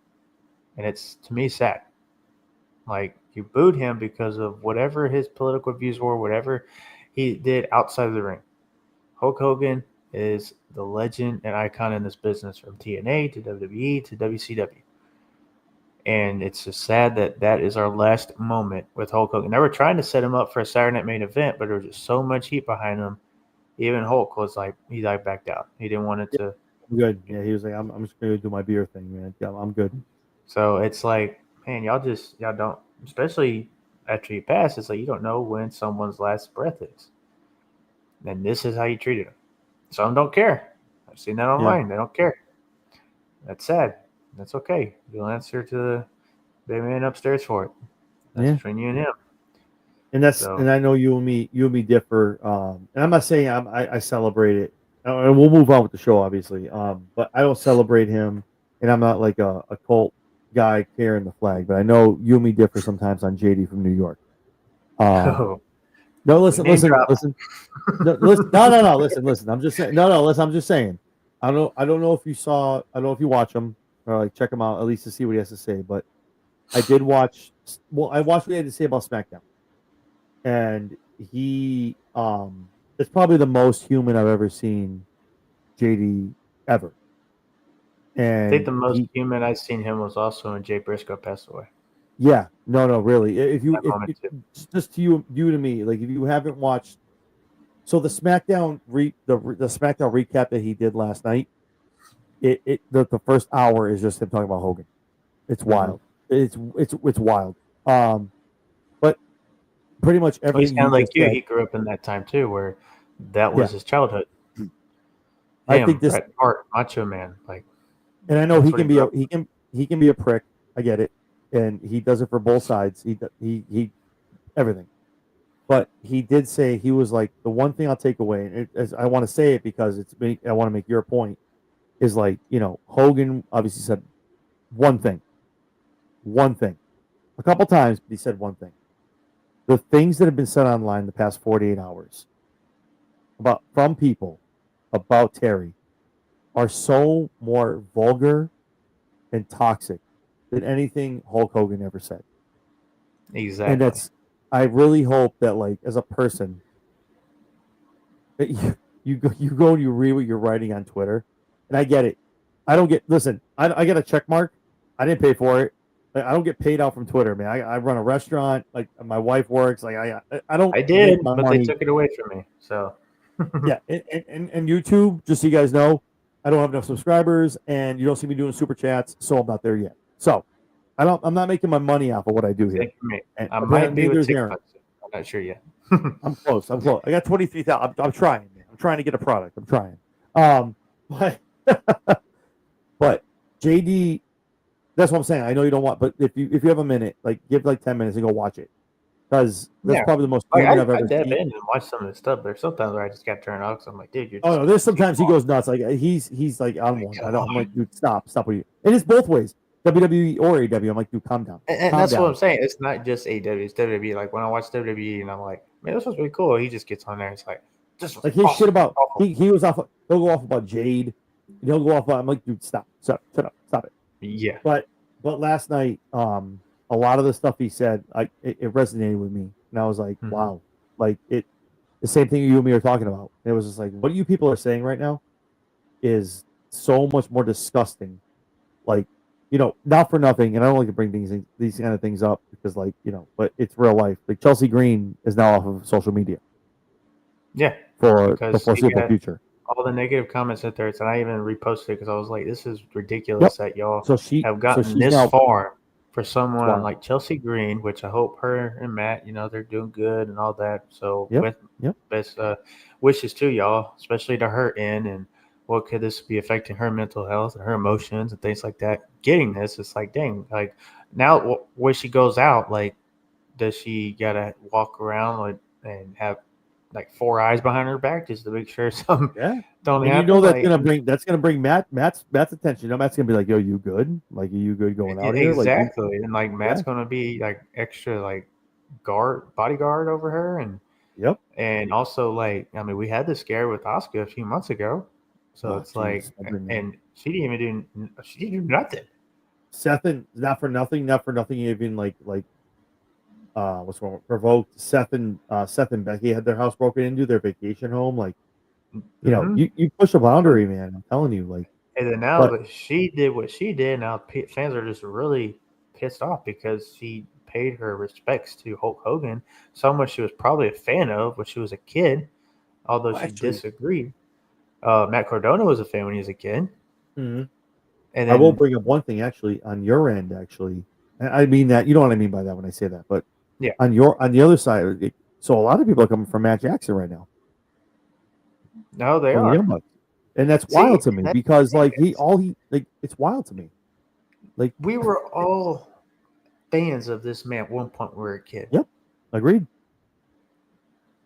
and it's to me sad. Like you booed him because of whatever his political views were, whatever he did outside of the ring. Hulk Hogan is the legend and icon in this business from TNA to WWE to WCW. And it's just sad that that is our last moment with Hulk Hogan. They were trying to set him up for a Saturday Night Main Event, but there was just so much heat behind him. Even Hulk was like, he backed out. He didn't want it Yeah, to. I'm good. Yeah, he was like, I'm just gonna do my beer thing, man. Yeah, I'm good. So it's like, man, y'all don't, especially after you pass, it's like you don't know when someone's last breath is. And this is how you treated them. Some don't care. I've seen that Yeah, online. They don't care. That's sad. That's okay. You'll answer to the big man upstairs for it. That's yeah. between you and him. And So I know you and me differ. And I'm not saying I celebrate it. And we'll move on with the show, obviously. But I don't celebrate him, and I'm not like a cult guy carrying the flag. But I know you and me differ sometimes on JD from New York. oh, No, we name drop. listen. No, listen. No. Listen. I'm just saying. No. Listen. I'm just saying. I don't know if you saw. I don't know if you watch him or like check him out at least to see what he has to say. But I did watch. Well, I watched what he had to say about SmackDown, and he it's probably the most human I've ever seen JD ever. I think And the most he, human I've seen him was also when Jay Briscoe passed away. yeah, no, really. That moment too. Just to you to me, like if you haven't watched, so the the SmackDown recap that he did last night, the first hour is just him talking about Hogan. It's Mm-hmm. wild. It's wild. But pretty much Well, he's everything kind you of like just you. said, He grew up in that time too, where that yeah. was his childhood. I think Him, this, Bret Hart, Macho Man, like and I know that's he what he can be grew a up. he can be a prick. I get it, and he does it for both sides. He everything. But he did say, he was like, the one thing I'll take away, and I want to say it because I want to make your point, is like, Hogan obviously said one thing, a couple times, but he said one thing. The things that have been said online the past 48 hours from people about Terry are so more vulgar and toxic than anything Hulk Hogan ever said. And Exactly. I really hope that, like, as a person, that you go and you read what you're writing on Twitter, and I get it. I don't get, listen, I get a check mark. I didn't pay for it. Like, I don't get paid out from Twitter, man. I run a restaurant. Like, my wife works. Like, I don't I make did, my but they money. took it away from me. So Yeah, and YouTube, just so you guys know, I don't have enough subscribers, and you don't see me doing super chats, so I'm not there yet. So I'm not making my money off of what I do here. thank you, mate. And I might be with neither is Aaron. TikTok. I'm not sure yet. I'm close. I got 23,000. I'm trying, man. I'm trying to get a product. I'm trying. Um, but but JD, that's what I'm saying. I know you don't want, but if you have a minute, like, give like 10 minutes and go watch it, because that's Yeah. probably the most Like human I've I ever dab seen. in and watch some of this stuff. There's sometimes where I just got turned off because I'm like, dude, you're Oh just no, there's too sometimes he long. goes nuts. Like, he's like on Like, one. come I'm like, on. dude, stop with you. And it's both ways, WWE or AEW. I'm like, dude, calm down, And calm that's what down. I'm saying. It's not just AW, it's WWE. Like when I watch WWE and I'm like, man, this was really cool. He just gets on there. It's like, this was Like, his shit awesome. about Awful. he was off. He'll go off about Jade. And he'll go off about. I'm like, dude, stop, shut up, stop it. Yeah. But last night, a lot of the stuff he said, it resonated with me, and I was like, Mhm. wow, like, the same thing you and me are talking about. It was just like, what you people are saying right now is so much more disgusting. Like, not for nothing, and I don't like to bring these kind of things up because, like, but it's real life. Like, Chelsea Green is now off of social media Yeah. for the Because he foreseeable got future. all the negative comments in there. And I even reposted it because I was like, this is Yep. ridiculous that y'all So have so gotten she's this now far for someone wild. like Chelsea Green, which I hope her and Matt, they're doing good and all that. So Yep. with Yep. best wishes to y'all, especially to her end and what could this be affecting her mental health and her emotions and things like that. Getting this, it's like, dang, like now when she goes out, like, does she gotta walk around like and have like four eyes behind her back just to make sure something Yeah. don't And happen? Like that's gonna bring Matt's attention. Matt's gonna be like, yo, you good? Like, are you good going out here? Like, exactly, and like Matt's yeah. gonna be like extra like bodyguard over her, Yep. and also like I mean we had this scare with Asuka a few months ago, so Oh, it's jeez. like and she didn't do nothing. Seth, and not for nothing, even like what's wrong? Provoked Seth and Becky had their house broken into, their vacation home. Like, Mm-hmm. you push a boundary, man. I'm telling you, like, And then now but that she did what she did, now fans are just really pissed off because she paid her respects to Hulk Hogan, someone she was probably a fan of when she was a kid, although she actually, disagreed. Matt Cardona was a fan when he was a kid, mhm. and I will then bring up one thing actually on your end. Actually, and I mean that, you know what I mean by that when I say that, but yeah, on the other side, so a lot of people are coming from Matt Jackson right now no, they from the Young are. Bucks, and that's wild See, to me that's because, the thing like, it's wild to me. Like, we were all fans of this man at one point when we were a kid. yep, agreed.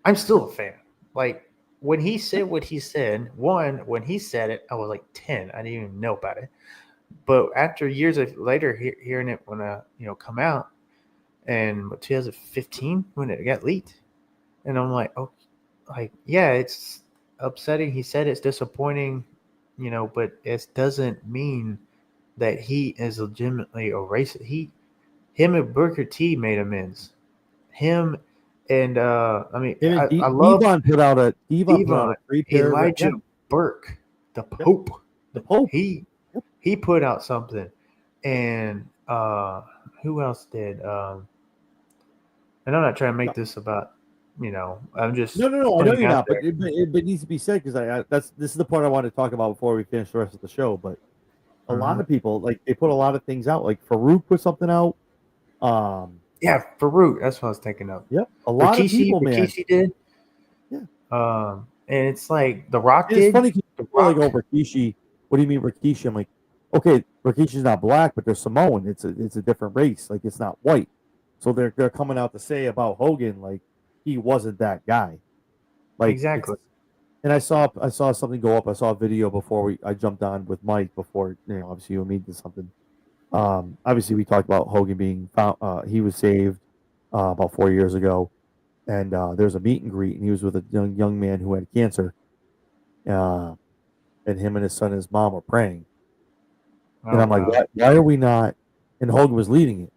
I'm still a fan. Like when he said Yep. what he said, when he said it, I was like 10. I didn't even know about it. But after years of later hearing it when come out and 2015 when it got leaked, and I'm like, oh, like yeah, it's upsetting. He said it's disappointing, but it doesn't mean that he is legitimately a racist. Him and Booker T made amends. Him and I mean, Him and I love Devon put out Devon, a 3 paragraph. Elijah Yeah, Burke, the yep. Pope. The Pope. Yep. He put out something, and who else did? And I'm not trying to make this about, I'm just No. I know putting you're out not, but there. it needs to be said because this is the part I want to talk about before we finish the rest of the show. But a lot Mhm. of people, like, they put a lot of things out. Like, Farouk put something out. Yeah, Farouk. That's what I was thinking of. Yep, a lot of people, man. Rikishi did. Yeah, And it's like The Rock and it's did. funny because The people are like, Rock. "Oh, Rikishi. What do you mean Rikishi?" I'm like, okay, Rikishi's not black, but they're Samoan. It's a different race. Like, it's not white. So they're coming out to say about Hogan, like, he wasn't that guy. Like Exactly. and I saw something go up. I saw a video before I jumped on with Mike before obviously you and me did something. Obviously we talked about Hogan being found. He was saved about 4 years ago, and there was a meet and greet, and he was with a young man who had cancer. Uh, and him and his son and his mom were praying, and Oh I'm like, wow. why are we not? And Hogan was leading it.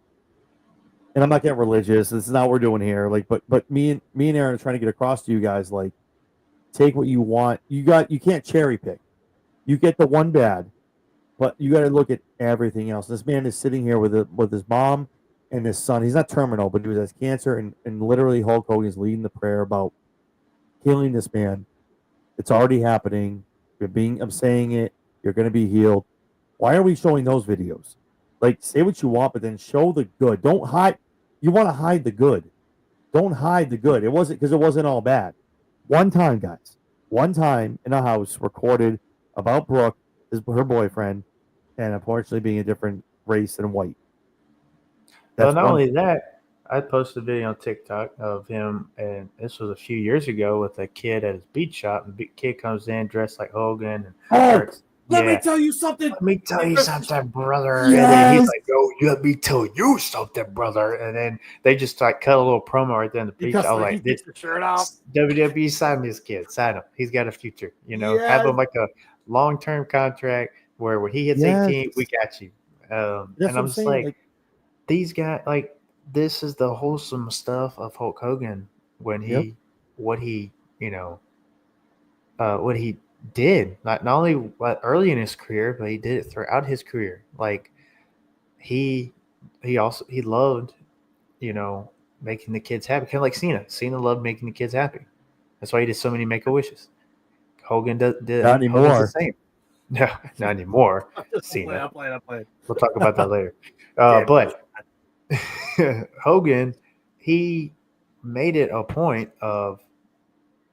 And I'm not getting religious. This is not what we're doing here. Like, but me and Aaron are trying to get across to you guys. Like, take what you want. You can't cherry pick. You get the one bad, but you got to look at everything else. This man is sitting here with his mom and his son. He's not terminal, but he has cancer, and literally Hulk Hogan is leading the prayer about healing this man. It's already happening. I'm saying it. You're going to be healed. Why are we showing those videos? Like, say what you want, but then show the good. Don't hide. You want to hide the good. Don't hide the good. It wasn't all bad. One time, guys. One time in a house recorded about Brooke, her boyfriend, and unfortunately being a different race than white. Well, That's not one only thing. that, I posted a video on TikTok of him, and this was a few years ago with a kid at his beach shop. And the kid comes in dressed like Hogan, and Oh, starts, let me yeah, tell you something. let me tell you something, brother. And then he's Yes. like, yo, let me tell you something, brother. And then they just like cut a little promo right there in the beach. I was He like, takes the shirt off. WWE, sign this kid, sign him. He's got a future. Have Yes. him like a long-term contract where when he hits Yes. 18, we got you. That's And what I'm I'm just saying. like, Like, these guys, like, this is the wholesome stuff of Hulk Hogan when yep. what he, what he did, not only early in his career, but he did it throughout his career. Like, he, he loved, you know, making the kids happy. Kind of like Cena. Cena loved making the kids happy. That's why he did so many Make-A-Wishes. Not Hogan's the anymore. same. No, not anymore. I'm Cena. playing. We'll talk about that later. Damn But Hogan, he made it a point of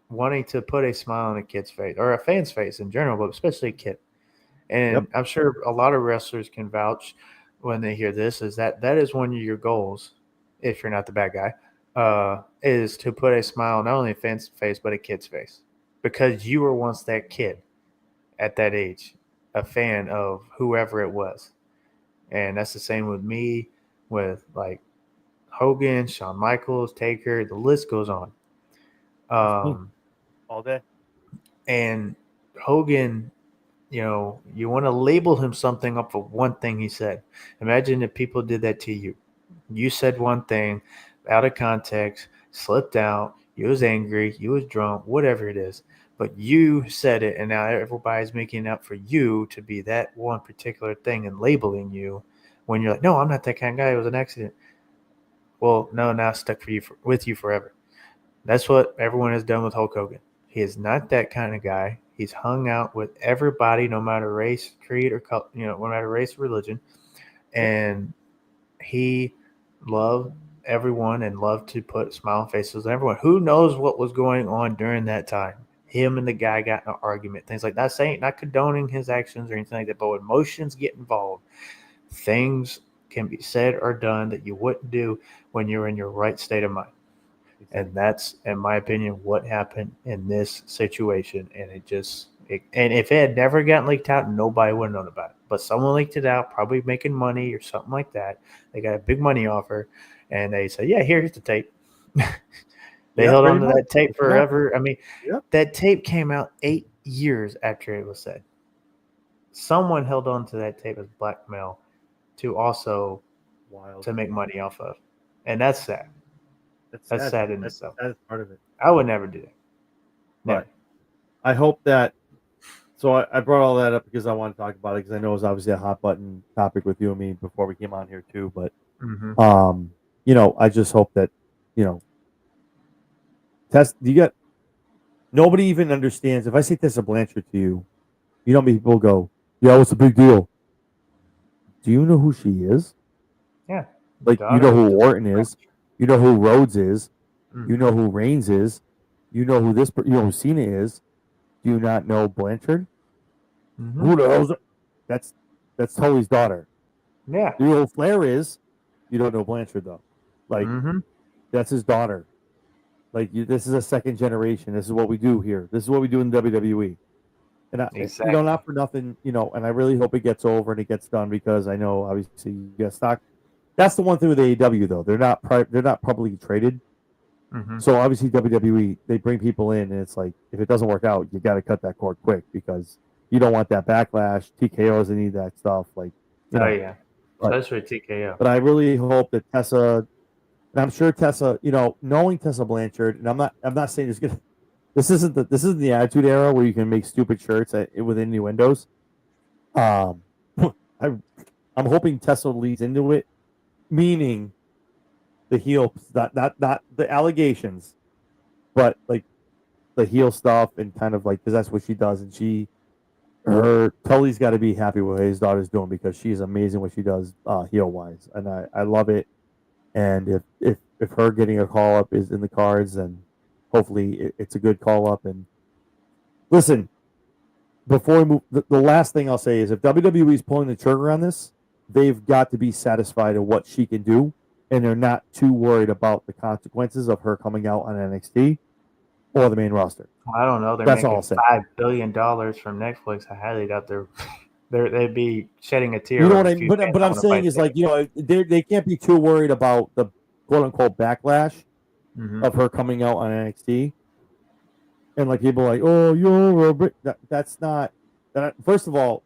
wanting to put a smile on a kid's face or a fan's face in general, but especially a kid. Yep. And I'm sure a lot of wrestlers can vouch when they hear this is that is one of your goals, if you're not the bad guy, is to put a smile not only a fan's face but a kid's face, because you were once that kid at that age, a fan of whoever it was. And that's the same with me, with like Hogan, Shawn Michaels, Taker, the list goes on. That's me Um, all day. and Hogan, you want to label him something up for one thing he said. Imagine if people did that to you. You said one thing out of context, slipped out, you was angry, you was drunk, whatever it is, but you said it, and now everybody's making up for you to be that one particular thing and labeling you when you're like, no, I'm not that kind of guy. It was an accident. Well, no, now it's stuck with you forever. That's what everyone has done with Hulk Hogan. He is not that kind of guy. He's hung out with everybody, no matter race, creed, or color, no matter race or religion, Yep. and he loved everyone and loved to put smile faces on everyone. Who knows what was going on during that time? Him and the guy got in an argument, things like that. Not condoning his actions or anything like that, but when emotions get involved, things can be said or done that you wouldn't do when you're in your right state of mind. And Exactly. that's, in my opinion, what happened in this situation. And and if it had never gotten leaked out, nobody would have known about it. But someone leaked it out, probably making money or something like that. They got a big money offer, and they said, "Yeah, here's the tape." They Yeah, held pretty on to much. that tape That's what happened. forever. I mean, Yep. that tape came out 8 years after it was said. Someone held on to that tape as blackmail to also Wild. to make money off of, and that's sad. That's That's sad. sad in That's itself. the saddest part of it. I would never do that. Never. But I hope that. So I brought all that up because I want to talk about it because I know it was obviously a hot button topic with you and me before we came on here too. But Mm-hmm. I just hope that test. You got nobody even understands. If I say Tessa Blanchard to you, how many people go, "Yeah, what's the big deal?" Do you know who she is? Yeah. Like, you know Daughter who of Orton is, you know who Rhodes is, you mm-hmm. know who Reigns is, you know who you know who Cena is. Do you not know Blanchard? Mm-hmm. Who the hell's that's that's Tully's daughter. Yeah. You know who Flair is. You don't know Blanchard though. Like, Mm-hmm. that's his daughter. Like this is a second generation. This is what we do here. This is what we do in WWE. And Exactly. not for nothing, and I really hope it gets over and it gets done because I know obviously you get stock. That's the one thing with AEW though. They're not publicly traded. Hmm. So obviously WWE they bring people in and it's like if it doesn't work out, you got to cut that cord quick because you don't want that backlash. TKOs they need that stuff like Oh yeah, But especially TKO. I really hope that Tessa and I'm sure Tessa, knowing Tessa Blanchard, and I'm not saying this isn't the Attitude Era where you can make stupid shirts with innuendos. Um, I I'm hoping Tessa leads into it, meaning the heel, not the allegations, but like the heel stuff and kind of like because that's what she does, and her Tully's got to be happy with what his daughter's doing because she's amazing what she does heel wise, and I love it. And if her getting a call up is in the cards, then hopefully it's a good call up. And listen, before we move, the last thing I'll say is if WWE is pulling the trigger on this, they've got to be satisfied of what she can do, and they're not too worried about the consequences of her coming out on NXT or the main roster. I don't know. They're That's all I'll making say. $5 billion from Netflix. I highly doubt they'd be shedding a tear You know over what I a mean? few fans But I'm wanting to saying fight is Taylor. like they can't be too worried about the quote unquote backlash Hmm. of her coming out on NXT. And like people are like, oh, you're a that's not. First of all,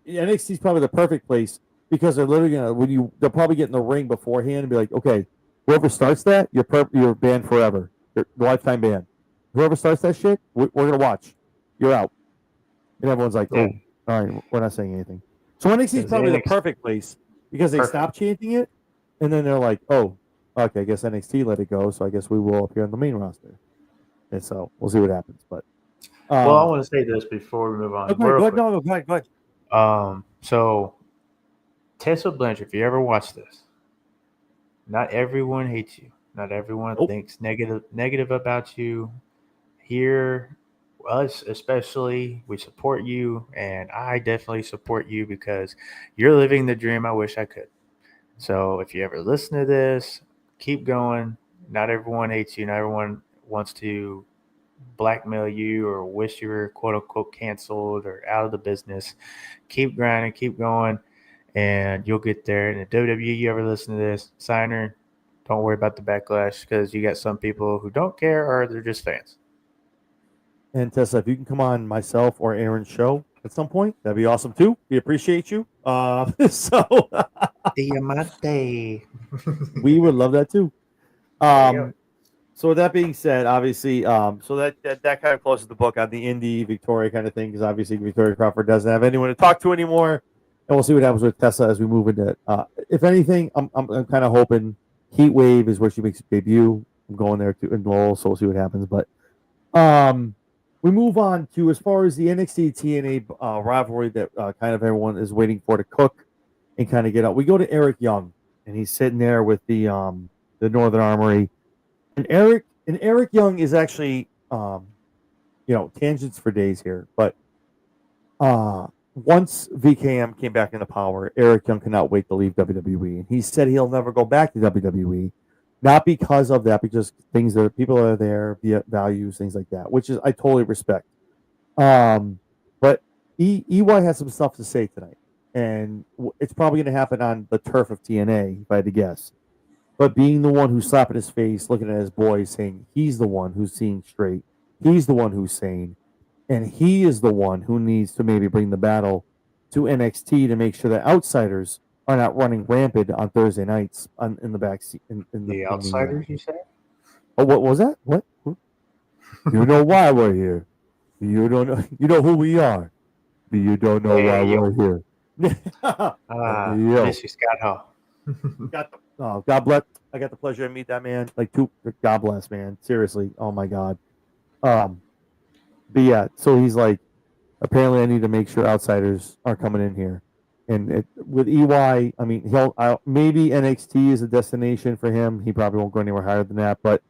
NXT is probably the perfect place because they're literally gonna they'll probably get in the ring beforehand and be like, okay, whoever starts that, you're banned forever, you're lifetime ban. Whoever starts that shit, we're gonna watch. You're out, and everyone's like, Yeah, oh, all right, we're not saying anything. So NXT is because probably the NXT perfect place because they perfect. stop chanting it, and then they're like, oh, okay, I guess NXT let it go, so I guess we will appear on the main roster, and so we'll see what happens, but. Well, I Um, want to say this before we move on, Okay, real go ahead. quick. No, go ahead. Go ahead. So Tessa Blanchard, if you ever watch this, not everyone hates you. Not everyone Nope. thinks negative about you. Here, us especially, we support you, and I definitely support you because you're living the dream I wish I could. So if you ever listen to this, keep going. Not everyone hates you. Not everyone wants to blackmail you or wish you were quote unquote canceled or out of the business. Keep grinding, keep going, and you'll get there. And if WWE, you ever listen to this, signer, don't worry about the backlash because you got some people who don't care or they're just fans. And Tessa, if you can come on myself or Aaron's show at some point, that'd be awesome too. We appreciate you. So Diamante. we would love that too. There you go. So with that being said, obviously, so that kind of closes the book on the indie Victoria kind of thing because obviously Victoria Crawford doesn't have anyone to talk to anymore, and we'll see what happens with Tessa as we move into. If anything, I'm kind of hoping Heat Wave is where she makes her debut. I'm going there to enroll, so we'll see what happens. But Um, we move on to as far as the NXT TNA rivalry that kind of everyone is waiting for to cook and kind of get out. We go to Eric Young, and he's sitting there with the Northern Armory, and Eric Young is actually tangents for days here, but once VKM came back into power, Eric Young cannot wait to leave WWE, and he said he'll never go back to WWE. Not because of that, because things that people are there, values, things like that, which is I totally respect. But EY has some stuff to say tonight, and it's probably going to happen on the turf of TNA, if I had to guess. But being the one who's slapping his face, looking at his boys, saying he's the one who's seeing straight, he's the one who's sane, and he is the one who needs to maybe bring the battle to NXT to make sure that outsiders are not running rampant on Thursday nights in the back seat. The outsiders, you say? Oh, what was that? What? You know why we're here. You don't know. You know who we are, but you don't know why we're here. Yo, Miss you, Scott Hall. God bless. I got the pleasure to meet that man. God bless, man. Seriously. Oh my God. Um, but yeah, so he's like, apparently, I need to make sure outsiders are coming in here. And with EY, I mean, maybe NXT is a destination for him. He probably won't go anywhere higher than that. But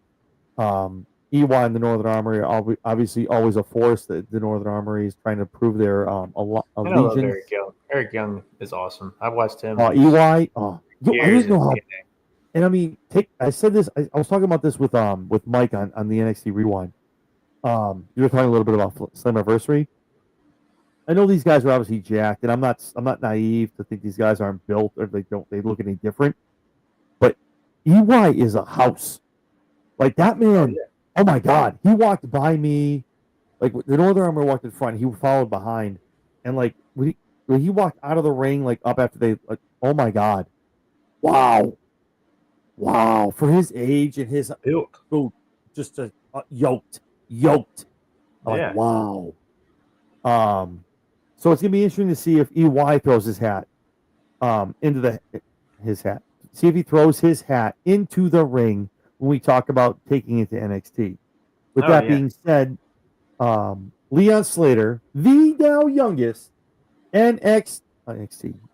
EY and the Northern Armory are obviously always a force. The Northern Armory is trying to prove their And I love allegiance. Eric Young. Eric Young is awesome. I've watched him EY, I years didn't in know how TNA. And I mean, I said this. I was talking about this with Mike on the NXT Rewind. You were talking a little bit about Slammiversary. I know these guys are obviously jacked, and I'm not naive to think these guys aren't built or they look any different. But EY is a house. Like that Oh man. yeah. Oh my God, he walked by me. Like the Northern Armor walked in front, he followed behind, and like when he walked out of the ring, like up after they, like, oh my God, wow, wow, for his age and his Built. food, just yoked. I'm like, Yeah. wow. So it's gonna be interesting to see if EY throws his hat into his hat. See if he throws his hat into the ring when we talk about taking it to NXT. With Oh that yeah. being said, Leon Slater, the now youngest NXT,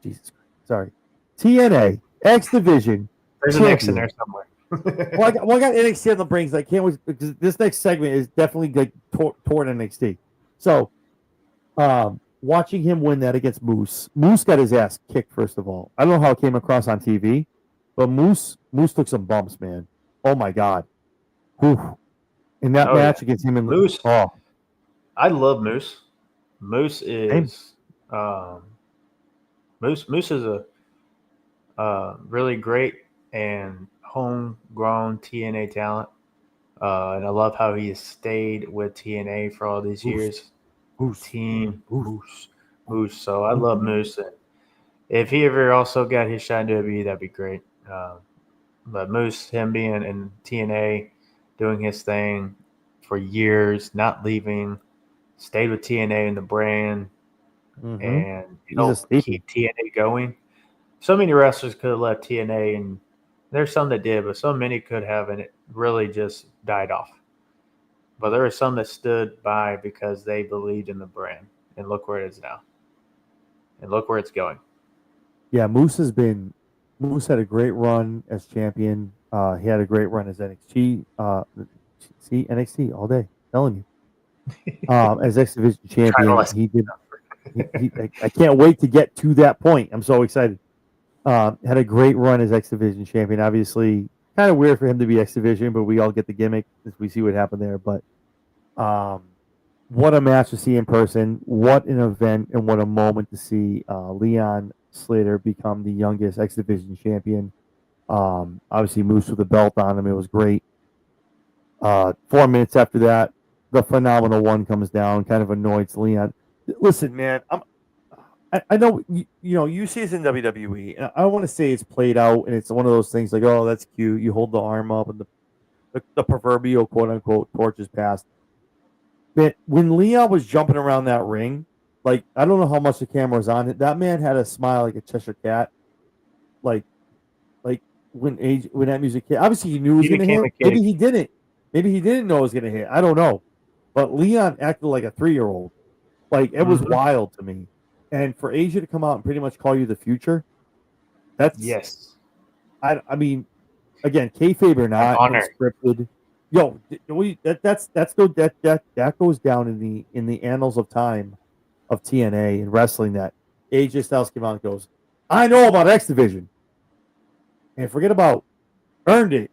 Jesus Christ, sorry, TNA X Division There's an X in there champion. somewhere. Well, I got NXT on the brains. I can't wait because this next segment is definitely like toward NXT. So, watching him win that against Moose, Moose got his ass kicked. First of all, I don't know how it came across on TV, but Moose took some bumps, man. Oh my God, whew. In that Oh yeah. match against him and Moose. oh, I love Moose. Moose same. is Moose is a really great and homegrown TNA talent. And I love how he has stayed with TNA for all these Moose, years. Moose, Team Moose. Moose. So I love Moose. And if he ever also got his shot in WWE, that'd be great. But Moose, him being in TNA, doing his thing for years, not leaving, stayed with TNA and the brand, Mm-hmm. and He's a helped staple. keep TNA going. So many wrestlers could have left TNA, and there's some that did, but so many could have, and it really just died off. But there are some that stood by because they believed in the brand, and look where it is now, and look where it's going. Yeah, Moose had a great run as champion. He had a great run as NXT. See NXT all day, telling you. As X Division Trying to champion, listen. he did. I can't wait to get to that point. I'm so excited. Had a great run as X Division champion. Obviously, kind of weird for him to be X Division, but we all get the gimmick as we see what happened there. But um, what a match to see in person! What an event and what a moment to see Leon Slater become the youngest X Division champion. Obviously, Moose with the belt on him. It was great. 4 minutes after that, the phenomenal one comes down, kind of annoys Leon. Listen, man, I know you see this in WWE, and I want to say it's played out, and it's one of those things like, oh, that's cute. You hold the arm up, and the proverbial quote unquote torch is passed. Man, when Leon was jumping around that ring, like I don't know how much the camera was on it. That man had a smile like a Cheshire cat, like like when that music hit. Obviously, he knew it was He going to became a hit. kid Maybe he again. didn't. Maybe he didn't know it was going to hit. I don't know. But Leon acted like a 3-year-old. Like it was Mm-hmm. wild to me. And for Asia to come out and pretty much call you the future, that's Yes, I mean, again, kayfabe or I'm not, and honored. scripted. Yo, that goes down in the annals of time of TNA and wrestling. That AJ Styles came out and goes, I know about X Division, and forget about earned it.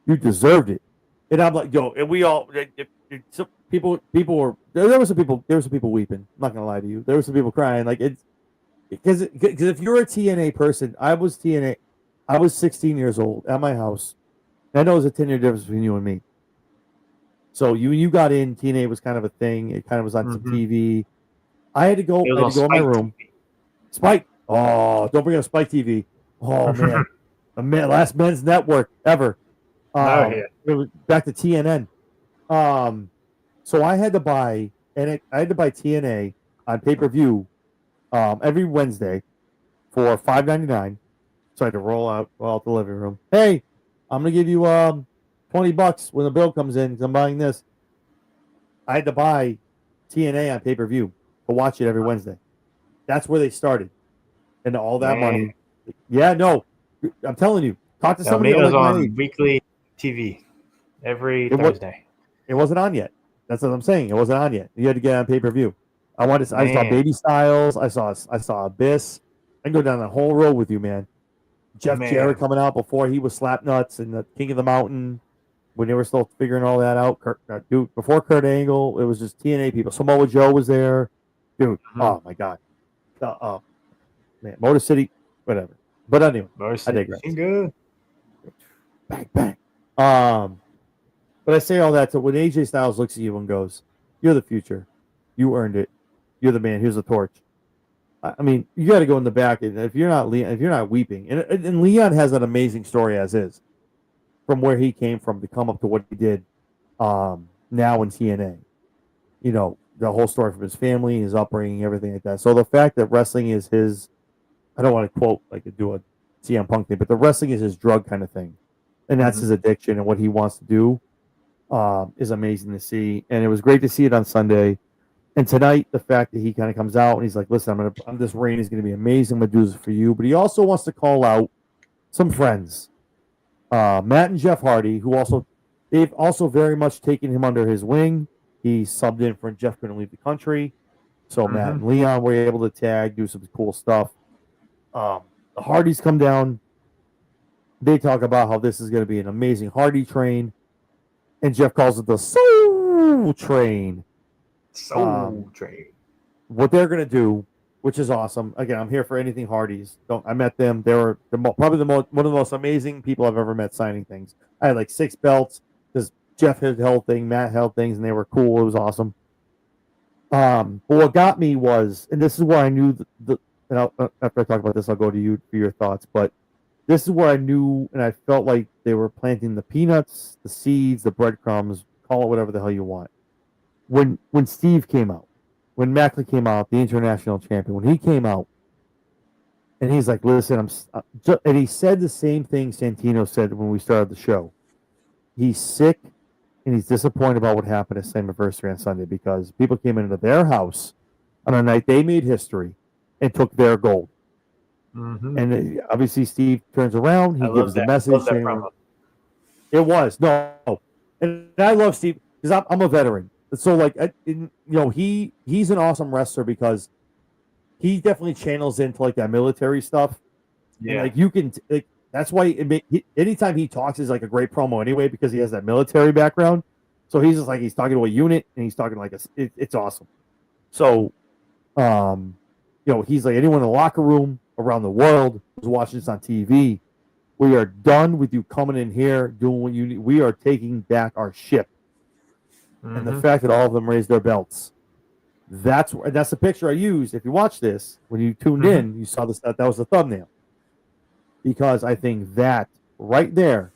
You deserved it. And I'm like, yo, and we all, some people were there were some people weeping. I'm not gonna lie to you. There were some people crying. Like it's because if you're a TNA person, I was TNA. I was 16 years old at my house. I know there's a 10-year difference between you and me. So you got in, TNA was kind of a thing. It kind of was on some Mm-hmm. TV. I had to go. It I was had on to go in my Spike room. TV. Spike. Oh, don't bring up Spike TV. Oh man, last men's network ever. Oh yeah. It was back to TNN. So I had to buy I had to buy TNA on pay per view every Wednesday for $5.99. So I had to roll out the living room. Hey, I'm gonna give you $20 when the bill comes in because I'm buying this. I had to buy TNA on pay per view to watch it every Wednesday. That's where they started, and all that Man, money. Yeah, no, I'm telling you. Talk to now somebody me was like my on age. weekly TV every It was Thursday. it wasn't on yet. That's what I'm saying. It wasn't on yet. You had to get on pay per view. I saw Man, Baby Styles. I saw Abyss. I can go down the whole road with you, man. Jeff Jarrett coming out before he was Slapnuts and the King of the Mountain when they were still figuring all that out. Dude, before Kurt Angle, it was just TNA people. Samoa Joe was there. Dude, oh my God. Man, Motor City, whatever. But anyway, I digress. Good. Bang, bang. But I say all that to when AJ Styles looks at you and goes, "You're the future. You earned it. You're the man. Here's the torch." I mean, you got to go in the back, and if you're not weeping, and Leon has an amazing story as is, from where he came from to come up to what he did, now in TNA. You know, the whole story from his family, his upbringing, everything like that. So the fact that wrestling is his, I don't want to quote like do a CM Punk thing, but the wrestling is his drug kind of thing, and that's his addiction and what he wants to do, is amazing to see. And it was great to see it on Sunday. And tonight, the fact that he kind of comes out and he's like, "Listen, this reign is going to be amazing. I'm going to do this for you." But he also wants to call out some friends, Matt and Jeff Hardy, they've also very much taken him under his wing. He subbed in for Jeff couldn't leave the country, so Matt and Leon were able to tag, do some cool stuff. The Hardys come down. They talk about how this is going to be an amazing Hardy train, and Jeff calls it the Soul Train. Soul Train. What they're going to do, which is awesome. Again, I'm here for anything Hardys. I met them. They were probably one of the most amazing people I've ever met signing things. I had like 6 belts because Jeff had held things, Matt held things, and they were cool. It was awesome. But what got me was, and this is where I knew after I talk about this, I'll go to you for your thoughts. But this is where I knew, and I felt like they were planting the peanuts, the seeds, the breadcrumbs, call it whatever the hell you want. When Steve came out, when Macklin came out, the international champion, when he came out, and he's like, "Listen, and he said the same thing Santino said when we started the show. He's sick and he's disappointed about what happened at Slammiversary on Sunday because people came into their house on a night they made history and took their gold." And obviously, Steve turns around. He gives the message. It was no, and I love Steve because I'm a veteran. So like, he's an awesome wrestler because he definitely channels into like that military stuff. Yeah, and, like you can that's why anytime he talks is like a great promo anyway because he has that military background. So he's just like he's talking to a unit and he's talking like it's awesome. So, he's like anyone in the locker room around the world who's watching this on TV. We are done with you coming in here doing what you need. We are taking back our ship. And the fact that all of them raised their belts, that's the picture I used. If you watch this, when you tuned in, you saw this. That was the thumbnail. Because I think that right there,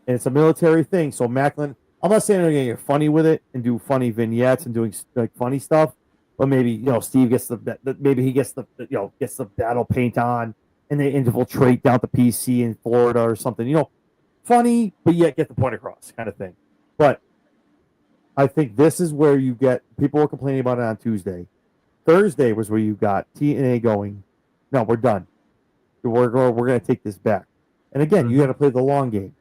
and it's a military thing. So Macklin, I'm not saying they're going to get funny with it and do funny vignettes and doing like funny stuff, but maybe Steve gets maybe he gets the battle paint on and they infiltrate down to PC in Florida or something. Funny, but yet get the point across, kind of thing. But I think this is where you get people were complaining about it on Tuesday. Thursday was where you got TNA going. No, we're done. We're going to take this back. And again, you got to play the long game.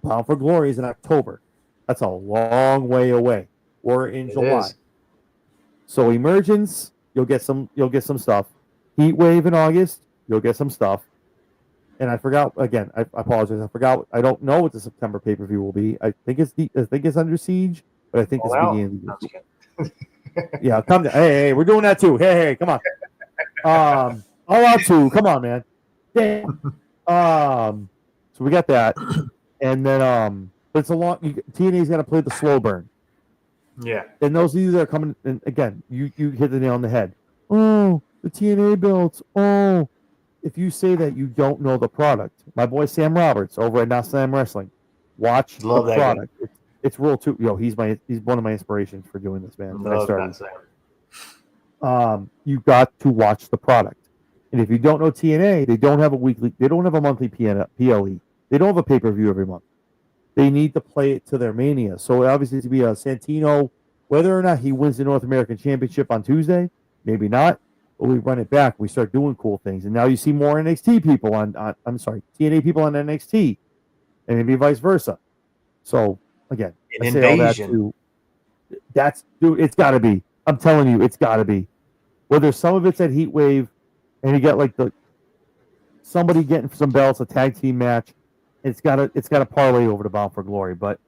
Bound for Glory is in October. That's a long way away. We're in July. So Emergence, you'll get some stuff. Heat Wave in August, you'll get some stuff. And I forgot again. I apologize. I forgot. I don't know what the September pay-per-view will be. I think it's Under Siege. But I think it's the beginning of the year. Yeah, come down. Hey, we're doing that too. Hey, come on. All out too. Come on, man. Damn. So we got that, and then but it's a long. TNA's got to play the slow burn. Yeah. And those of you that are coming, and again, you hit the nail on the head. Oh, the TNA belts. Oh, if you say that, you don't know the product. My boy Sam Roberts over at Not Slam Wrestling. Watch the product. It's real too. He's one of my inspirations for doing this, man. I started. You got to watch the product, and if you don't know TNA, they don't have a monthly PLE. They don't have a pay-per-view every month. They need to play it to their mania. So obviously, to be a Santino, whether or not he wins the North American Championship on Tuesday, maybe not. But we run it back. We start doing cool things, and now you see more NXT people TNA people on NXT, and maybe vice versa. So. Again, I say all that too. It's got to be. I'm telling you, it's got to be. Whether some of it's at Heat Wave, and you get like somebody getting some belts, a tag team match. It's got to parlay over to Bound for Glory. But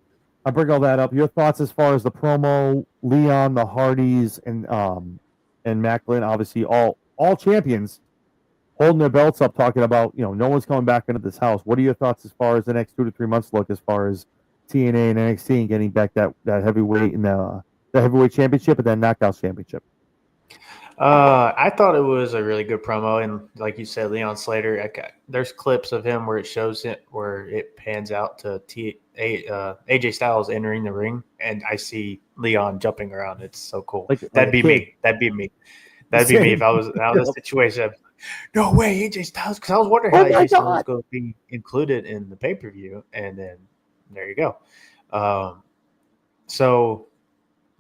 I bring all that up. Your thoughts as far as the promo, Leon, the Hardys, and Macklin, obviously all champions holding their belts up, talking about no one's coming back into this house. What are your thoughts as far as the next 2 to 3 months look as far as TNA and NXT and getting back that heavyweight and the heavyweight championship and then knockouts championship? I thought it was a really good promo, and like you said, Leon Slater. There's clips of him where it shows it, where it pans out to AJ Styles entering the ring, and I see Leon jumping around. It's so cool. Like That'd be kid. me. That'd be me. That'd be me if I was in a situation. No way, AJ Styles. Because I was wondering how AJ Styles was going to be included in the pay per view, and then there you go. So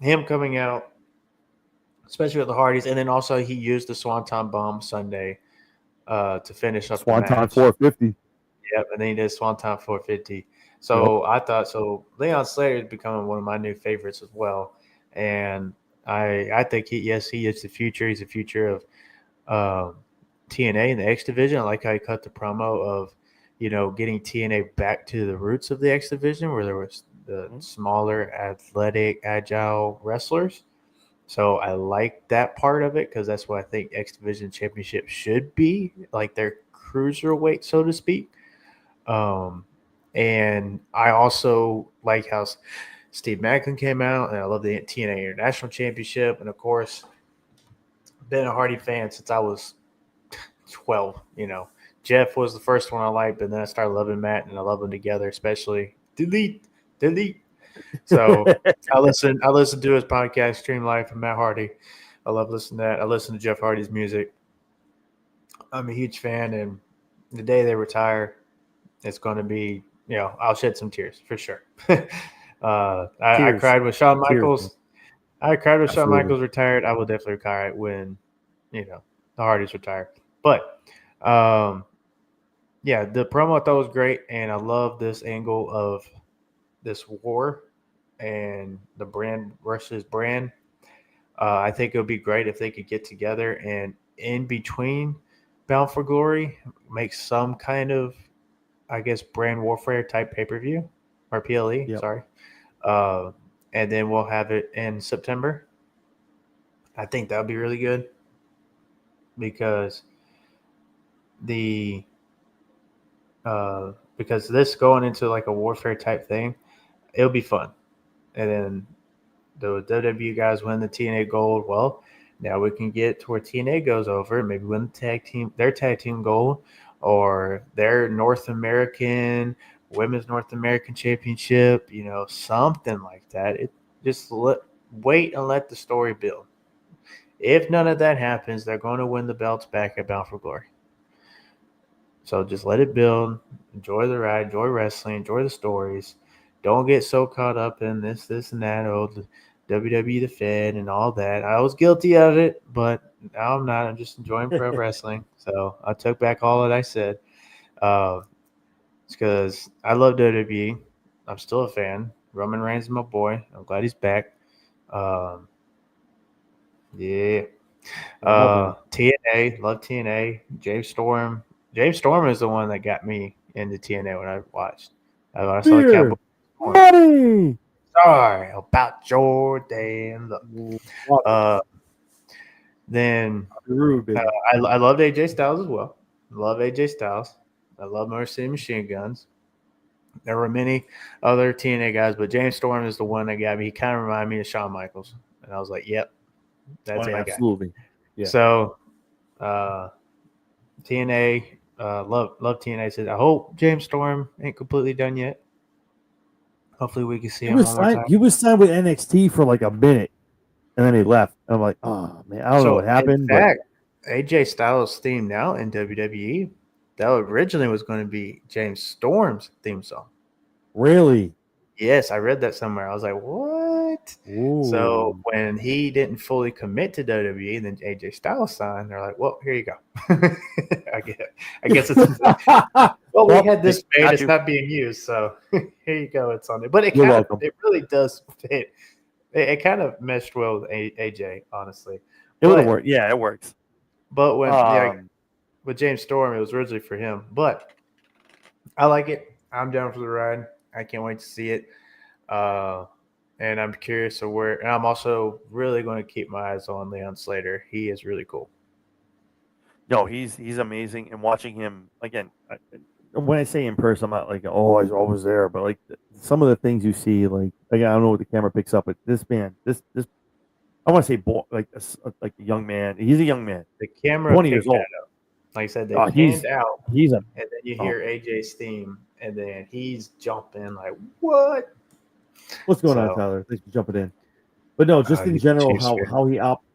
him coming out, especially with the Hardys, and then also he used the Swanton Bomb Sunday to finish up Swanton the match. 450. Yep, and then he did Swanton 450. So I thought Leon Slater is becoming one of my new favorites as well, and I think he is the future. He's the future of TNA in the X division. I like how he cut the promo of getting TNA back to the roots of the X division, where there was the smaller, athletic, agile wrestlers. So I like that part of it because that's what I think X Division Championship should be, like their cruiserweight, so to speak. And I also like how Steve Macklin came out, and I love the TNA International Championship. And of course, been a Hardy fan since I was 12. Jeff was the first one I liked, but then I started loving Matt, and I love them together, especially delete. So I listen to his podcast, Stream Life, and Matt Hardy. I love listening to that. I listen to Jeff Hardy's music. I'm a huge fan, and the day they retire, it's going to be, I'll shed some tears for sure. I cried with Shawn Michaels. I cried when Shawn Michaels retired. I will definitely cry when, the Hardys retire. But, yeah, the promo I thought was great, and I love this angle of this war and the brand versus brand. I think it would be great if they could get together and in between Bound for Glory make some kind of, I guess, brand warfare type pay-per-view or PLE. Sorry. And then we'll have it in September. I think that would be really good because because this going into like a warfare type thing, it'll be fun. And then the WWE guys win the TNA gold. Well, now we can get to where TNA goes over, maybe win their tag team gold, or their North American Women's North American Championship. Something like that. Wait and let the story build. If none of that happens, they're going to win the belts back at Bound for Glory. So just let it build. Enjoy the ride. Enjoy wrestling. Enjoy the stories. Don't get so caught up in this, and that. The WWE the Fed and all that. I was guilty of it, but now I'm not. I'm just enjoying pro wrestling. So I took back all that I said. It's because I love WWE. I'm still a fan. Roman Reigns is my boy. I'm glad he's back. Yeah. TNA. Love TNA. James Storm. James Storm is the one that got me into TNA when I watched. When I saw the Cowboys. Money. Sorry about Jordan. Then I loved AJ Styles as well. Love AJ Styles. I love Mercy Machine Guns. There were many other TNA guys, but James Storm is the one that got me. He kind of reminded me of Shawn Michaels. And I was like, yep, that's it. Absolutely. Yeah. So TNA, love TNA. Said, I hope James Storm ain't completely done yet. Hopefully we can see him one more time. He was signed with NXT for like a minute, and then he left. And I'm like, oh, man, I don't know what happened. In fact, AJ Styles' theme now in WWE, that originally was going to be James Storm's theme song. Really? Yes, I read that somewhere. I was like, what? Ooh. So when he didn't fully commit to WWE, then AJ Styles signed. They're like, well, here you go. I guess it's well, we had this made. It's not being used, so here you go. It's on there. But it really does fit. It kind of meshed well with AJ, honestly. It would have worked. Yeah, it works. But when with James Storm, it was originally for him, but I like it. I'm down for the ride. I can't wait to see it. Uh, and I'm curious of where. And I'm also really going to keep my eyes on Leon Slater. He is really cool. No, he's amazing, and watching him again. When I say in person, I'm not like oh, I was always there, but like some of the things you see, like again, I don't know what the camera picks up, but this man, this I want to say boy, like a young man. He's a young man, The camera 20 years picked that old. up. Like I said, they panned out, He's a and then you oh, hear AJ's theme, and then he's jumping like, what? what's going on, So, Tyler? Thanks for jumping in. But no, just in he's a general, Chiefs fan.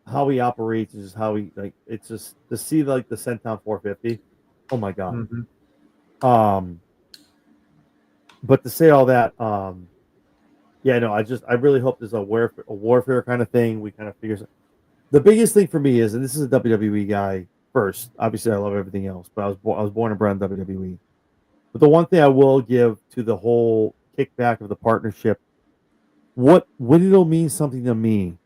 how he operates is just how he like. It's just to see like the Centon 450. Oh my god. Mm-hmm. But to say all that, yeah, no, I really hope there's a warfare kind of thing. We kind of figure. The biggest thing for me is, and this is a WWE guy first. Obviously, I love everything else, but I was born and bred in WWE. But the one thing I will give to the whole kickback of the partnership, what it'll mean something to me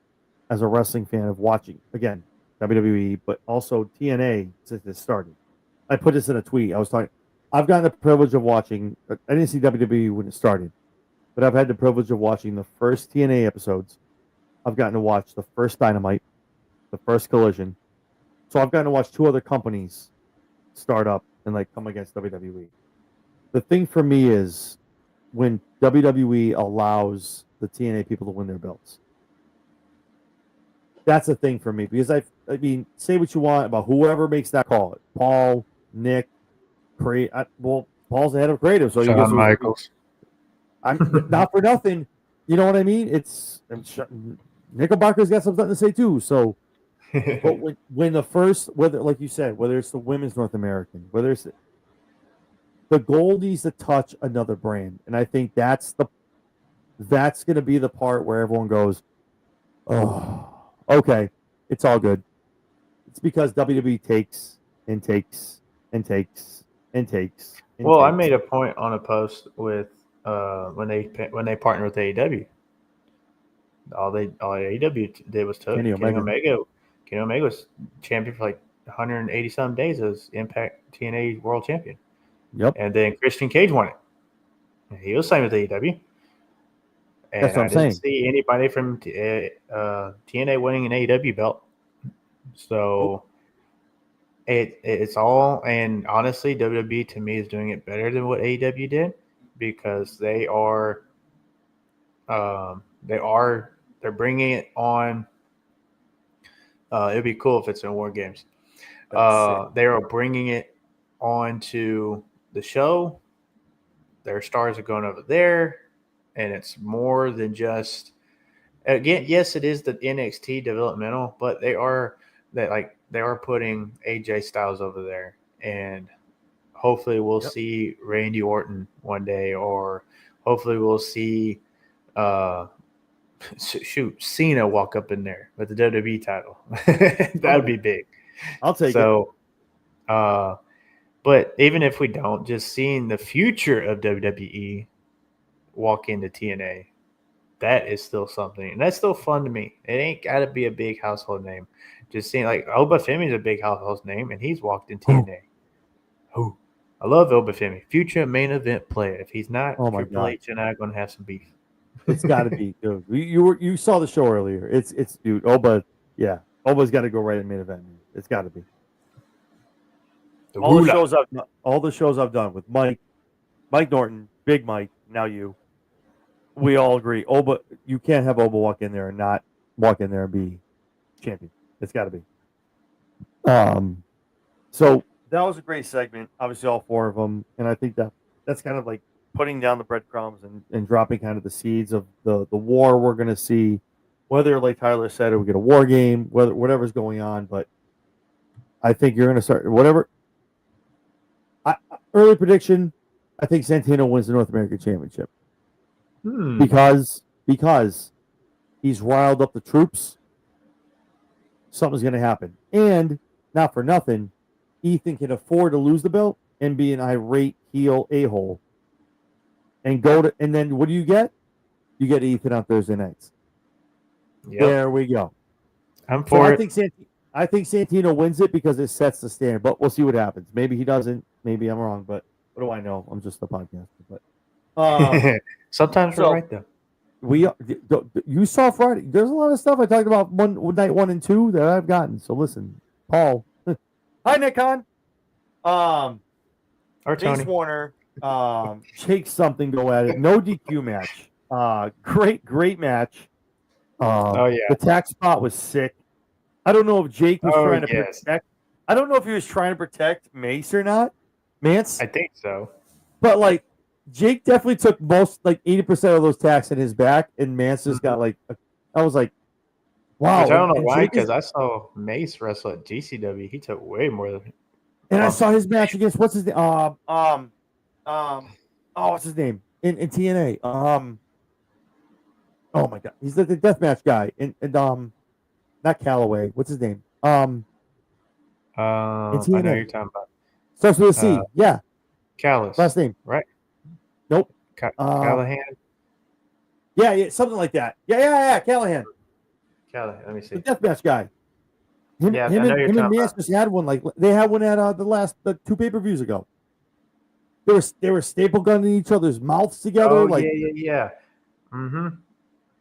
as a wrestling fan of watching again WWE, but also TNA since it started. I put this in a tweet. I was talking. I've gotten the privilege of watching. I didn't see WWE when it started, but I've had the privilege of watching the first TNA episodes. I've gotten to watch the first Dynamite, the first Collision. So I've gotten to watch two other companies start up and like come against WWE. The thing for me is when WWE allows the TNA people to win their belts. That's a thing for me because I mean, say what you want about whoever makes that call. Paul, Nick, well, Paul's the head of creative, so you guess Shawn Michaels. I'm not for nothing. You know what I mean? Nickelbacker's got something to say too. So, but when the first, whether like you said, whether it's the women's North American, whether it's the goal needs to touch another brand, and I think that's going to be the part where everyone goes, oh, okay, it's all good. It's because WWE takes and takes and takes and takes and Well, I takes. made a point on a post with when they partnered with AEW. All AEW did was took Kenny Kenny Omega. Omega. Kenny Omega was champion for like 180 some days as Impact TNA World Champion. Yep, And then Christian Cage won it. He was signed with AEW. that's And what I I'm didn't saying. see anybody from TNA winning an AEW belt. Nope. So it's all, and honestly, WWE to me is doing it better than what AEW did because they're bringing it on. It'd be cool if it's in War Games. They are bringing it onto the show. Their stars are going over there, and it's more than just. Again, yes, it is the NXT developmental, but they are putting AJ Styles over there, and hopefully we'll see Randy Orton one day, or hopefully we'll see Cena walk up in there with the WWE title. That would be big. I'll take it. So, but even if we don't, just seeing the future of WWE walk into TNA, that is still something, and that's still fun to me. It ain't got to be a big household name. Just seeing like Obafemi is a big household name, and he's walked in TNA. Oh, I love Obafemi, future main event player. If he's not, Triple H and I are gonna have some beef. It's got to be, dude. You saw the show earlier. It's dude. Oba's got to go right in main event. Man. It's got to be. All the shows I've done with Mike Norton, Big Mike, now you. We all agree. You can't have Oba walk in there and not walk in there and be champion. It's got to be. So that was a great segment. Obviously, all four of them, and I think that's kind of like putting down the breadcrumbs and dropping kind of the seeds of the war we're going to see. Whether, like Tyler said, we get a war game, whatever's going on, but I think you're going to start whatever. Early prediction: I think Santino wins the North American Championship because he's riled up the troops. Something's going to happen, and not for nothing, Ethan can afford to lose the belt and be an irate heel a-hole, and then what do you get? You get Ethan on Thursday nights. Yep. There we go. I'm for it. I think Santino wins it because it sets the standard, but we'll see what happens. Maybe he doesn't. Maybe I'm wrong, but what do I know? I'm just a podcaster. But Sometimes we're so right though. you saw Friday. There's a lot of stuff I talked about night 1 and 2 that I've gotten. So listen, Paul. Hi, Nikon. Or Mace Tony. Warner, Jake something go at it. No DQ match. Great match. Oh yeah. The tax spot was sick. I don't know if Jake was trying to protect. I don't know if he was trying to protect Mace or not, Mance. I think so. But like, Jake definitely took most, like 80% of those tacks in his back, and Mance just got like. I was like, wow. Which I don't know why, because I saw Mace wrestle at GCW. He took way more than. And I saw his match against what's his name? What's his name in TNA? Oh my god, he's the deathmatch guy. And not Calloway. What's his name? I know who you're talking about. Starts with a C. Yeah. Callis. Last name. Right. Nope. Callahan. Yeah, something like that. Yeah, Callahan. Callahan. Let me see. The deathmatch guy. Him and Mance just had one. Like they had one at the 2 pay-per-views ago. They were staple gunning each other's mouths together. Oh, like yeah. Mm-hmm.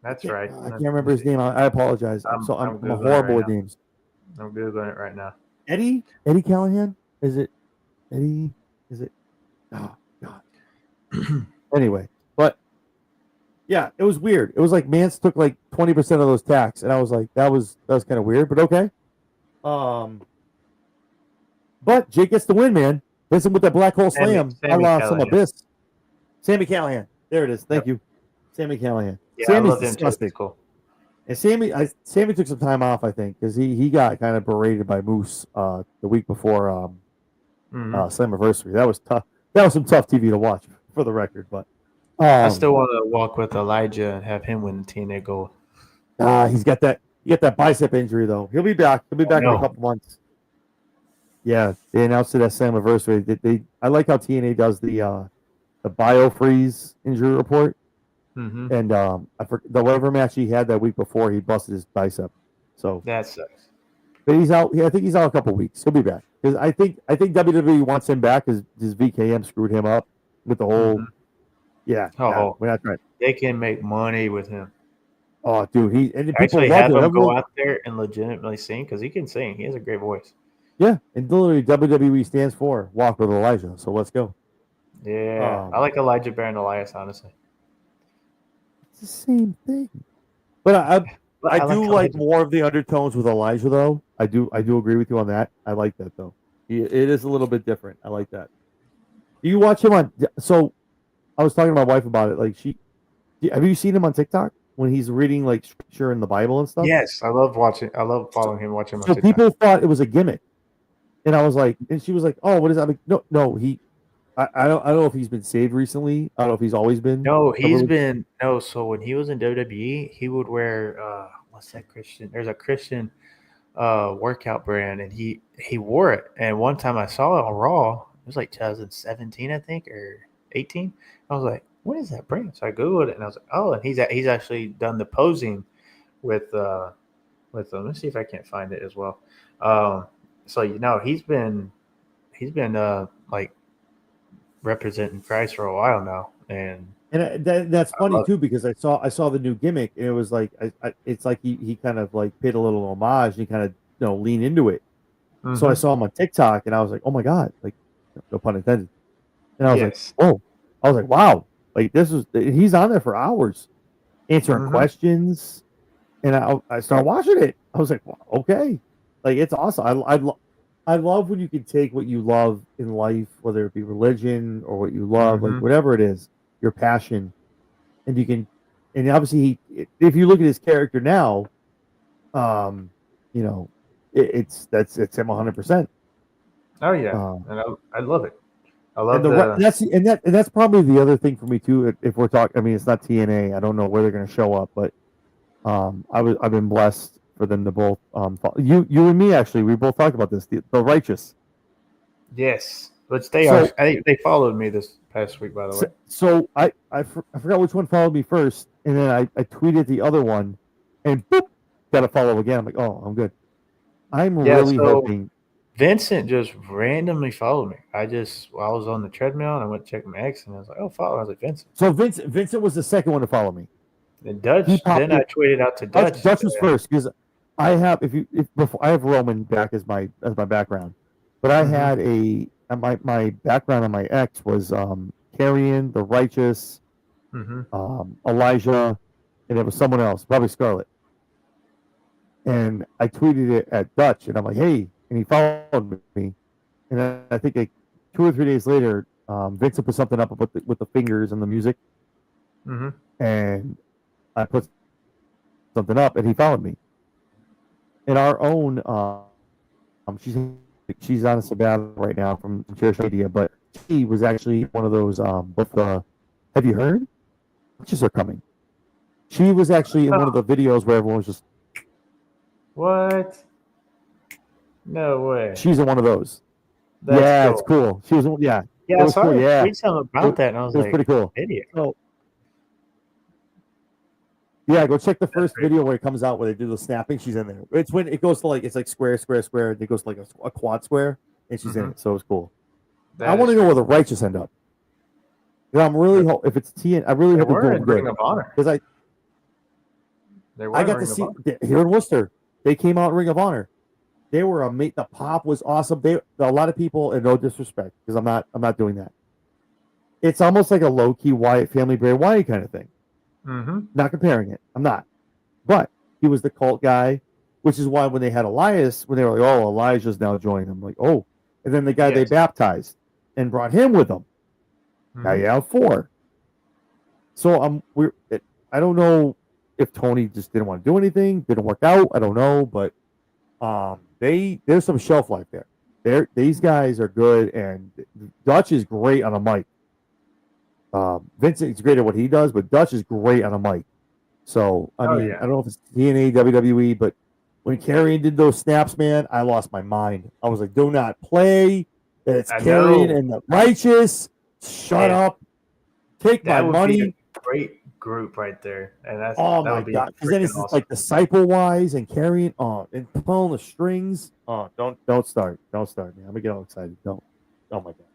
That's right. I can't remember his name. I apologize. I'm horrible with names. I'm googling it right now. Eddie Callahan? Is it Eddie? Is it? Oh God. Anyway, but yeah, it was weird. It was like Mance took like 20% of those tacks, and I was like, that was kind of weird, but okay. But Jake gets the win, man. Hits him with that black hole slam. Sammy some abyss. Sammy Callahan. There it is. Thank you, Sammy Callahan. Yeah, Sammy's I love him disgusting. too. Cool. And Sammy took some time off, I think, because he got kind of berated by Moose the week before Slammiversary. That was tough. That was some tough TV to watch, for the record. But I still want to walk with Elijah and have him win the TNA gold. He's got that. He got that bicep injury though. He'll be back. He'll be back in a couple months. Yeah, they announced it at Slammiversary. I like how TNA does the BioFreeze injury report. Mm-hmm. And I forget the whatever match he had that week before, he busted his bicep. So that sucks. But he's out. I think he's out a couple weeks. He'll be back because I think WWE wants him back because his VKM screwed him up with the whole. Mm-hmm. Yeah. We're not trying. They can make money with him. Oh, dude, people actually have him go out there and legitimately sing because he can sing. He has a great voice. Yeah, and literally WWE stands for Walk with Elijah. So let's go. Yeah, I like Elijah Bear and Elias, honestly. It's the same thing, but I do like more of the undertones with Elijah, though. I do agree with you on that. I like that though. It is a little bit different. I like that. Do you watch him on? So, I was talking to my wife about it. Like, have you seen him on TikTok when he's reading like scripture in the Bible and stuff? Yes, I love following him, watching him. So people thought it was a gimmick, and I was like, and she was like, "Oh, what is that?" I'm like, no, I don't know if he's been saved recently. I don't know if he's always been. No, he's been. No, so when he was in WWE, he would wear what's that Christian? There's a Christian workout brand, and he wore it. And one time I saw it on Raw. It was like 2017, I think, or 18. I was like, what is that brand? So I googled it, and I was like, oh, and he's actually done the posing with them. Let's see if I can't find it as well. So he's been like representing Christ for a while now, and that's funny too because I saw the new gimmick, and it was like it's like he kind of like paid a little homage, and he kind of lean into it. Mm-hmm. So I saw him on TikTok, and I was like, oh my god, like no pun intended. And I was like, oh, I was like, wow, like he's on there for hours answering questions, and I started watching it. I was like, wow, okay, like it's awesome. I love when you can take what you love in life, whether it be religion or what you love, like whatever it is, your passion, and you can, and obviously if you look at his character now, it's him 100%. Oh yeah, and I love it. I love that's probably the other thing for me too. If we're talking, I mean, it's not TNA. I don't know where they're going to show up, but I've been blessed for them to both you and me actually. We both talked about this. The Righteous. Yes, which they followed me this past week, by the way. So I forgot which one followed me first, and then I tweeted the other one, and boop, got to follow again. I'm like, oh, I'm good. I'm Yeah, really so hoping. Vincent just randomly followed me. I was on the treadmill and I went to check my X and I was like, oh, follow. I was like, Vincent. So Vincent was the second one to follow me. And He Dutch, popped then I it. tweeted out to Dutch. Dutch was first because I have if before I have Roman back as my background, but I Mhm. had my background on my X was Carrion, the Righteous, Mm-hmm. Elijah, and it was someone else, probably Scarlet. And I tweeted it at Dutch, and I'm like, hey, and he followed me. And I think like 2 or 3 days later, Vincent put something up with the fingers and the music, Mm-hmm. and I put something up, and he followed me. And our own, she's on a sabbatical right now from social media, but she was actually one of those. With have you heard? Witches are coming. She was actually in one of the videos where everyone was just. What? No way. She's in one of those. That's Yeah, cool. it's cool. She was. Yeah, Yeah, it I was saw cool. her Yeah, tweet something about that, and I was it was like, pretty cool. idiot. So yeah, go check the That's first pretty video where it comes out where they do the snapping. She's in there. It's when it goes to like it's like square, square, square. And it goes to like a quad square, and she's in Mhm. it. So it's cool. I That want is to know where pretty the righteous end up. Yeah, I'm really hope if it's TN. I really They hope they're were doing in Ring good of Honor. because They were I in got to Ring of see Honor. here in Worcester. They came out in Ring of Honor. They were amazing. The pop was awesome. A lot of people, and no disrespect, because I'm not doing that. It's almost like a low key Wyatt family Bray Wyatt kind of thing. Mm-hmm. Not comparing it. I'm not. But he was the cult guy, which is why when they had Elias, when they were like, "Oh, Elijah's now joining," I'm like, "Oh," and then the guy they Yes. baptized and brought him with them. Now Mhm. you have four. So I don't know if Tony just didn't want to do anything, didn't work out. I don't know, but there's some shelf life there. These guys are good, and Dutch is great on a mic. Vincent's great at what he does, but Dutch is great on a mic. So I Oh mean, yeah. I don't know if it's TNA, WWE, but when Carrion did those snaps, man, I lost my mind. I was like, "Do not play. That it's I Carrion know. and the Righteous. Shut And up. Take my that would be money." a great group right there, and Oh that my would be god! Because then freaking it's just awesome. like disciple wise and carrying on and pulling the strings. Oh, don't start, man. I'm gonna get all excited. Don't. Oh my god.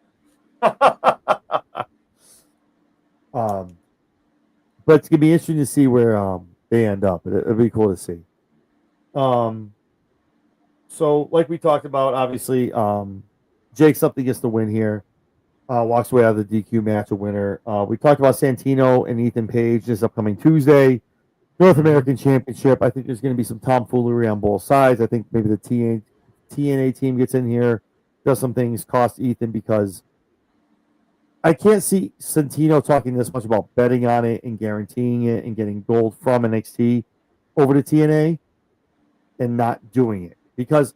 But it's gonna be interesting to see where they end up. It'll be cool to see. Um, so like we talked about, obviously, Jake something gets the win here. Walks away out of the DQ match a winner. We talked about Santino and Ethan Page this upcoming Tuesday. North American Championship. I think there's going to be some tomfoolery on both sides. I think maybe the TNA team gets in here, does some things, cost Ethan because I can't see Santino talking this much about betting on it and guaranteeing it and getting gold from NXT over to TNA and not doing it. Because,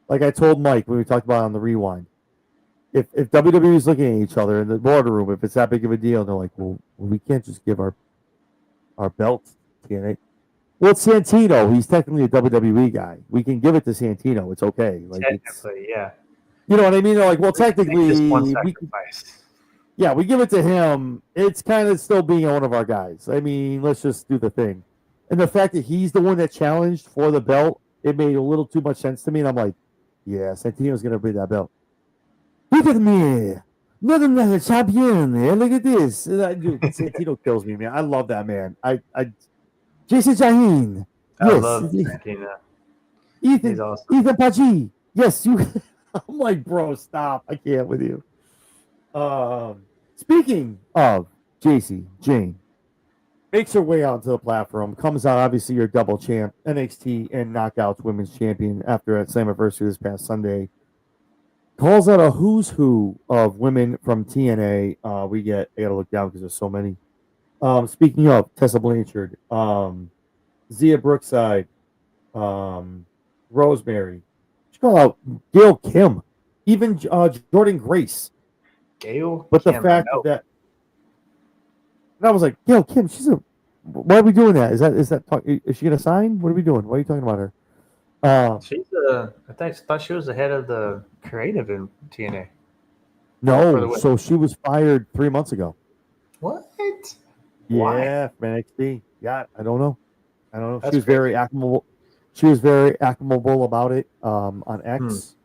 like I told Mike when we talked about it on the rewind, if WWE is looking at each other in the boardroom, if it's that big of a deal, they're like, well, we can't just give our belts to TNA. Well, it's Santino. He's technically a WWE guy. We can give it to Santino. It's okay. Like it's, Technically, yeah. you know what I mean? They're like, well, Make this one technically, sacrifice. we give it to him. It's kind of still being one of our guys. I mean, let's just do the thing. And the fact that he's the one that challenged for the belt, it made a little too much sense to me. And I'm like, yeah, Santino's gonna bring that belt. Look at me. Not another champion. Man. Look at this. Dude, Santino kills me, man. I love that man. Jason Shaheen. I Yes. love Santino. Ethan, He's awesome. Ethan Pachi. Yes, you. I'm like, bro, stop. I can't with you. Speaking of JC, Jane makes her way out to the platform, comes out, obviously, your double champ, NXT and Knockouts Women's Champion after at Slammiversary this past Sunday. Calls out a who's who of women from TNA. I gotta look down because there's so many. Speaking of Tessa Blanchard, Zia Brookside, Rosemary. She called out Gail Kim, even Jordan Grace. Gail But Kim, the fact that, and I was like, Gail Kim, why are we doing that? Is she gonna sign? What are we doing? Why are you talking about her? I thought she was the head of the creative in TNA. No, so she was fired 3 months ago. What? Yeah, from NXT. Yeah, I don't know. That's She was very admirable. She was very acclimatable about it on X.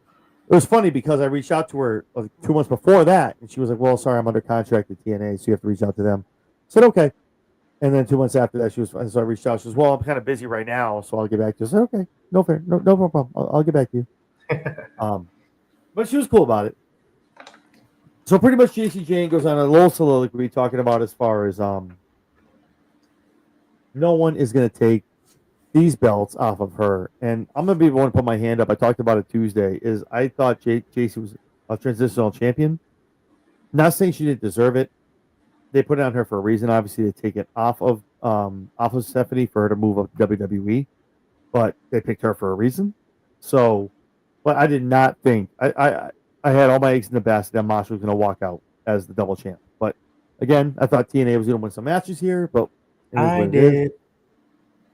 It was funny because I reached out to her 2 months before that, and she was like, "Well, sorry, I'm under contract at TNA, so you have to reach out to them." I said, "Okay." And then 2 months after that, so I reached out. She was, "Well, I'm kind of busy right now, so I'll get back to you." I said, "Okay, no fair, no problem. I'll get back to you." Um, but she was cool about it. So pretty much, JC Jane goes on a little soliloquy talking about as far as no one is going to take these belts off of her, and I'm gonna be the one to put my hand up. I talked about it Tuesday. Is I thought JC was a transitional champion. Not saying she didn't deserve it. They put it on her for a reason. Obviously, they take it off of Stephanie for her to move up to WWE, but they picked her for a reason. So, but I did not think I had all my eggs in the basket that Masha was going to walk out as the double champ. But again, I thought TNA was going to win some matches here, but it is I what it is. did.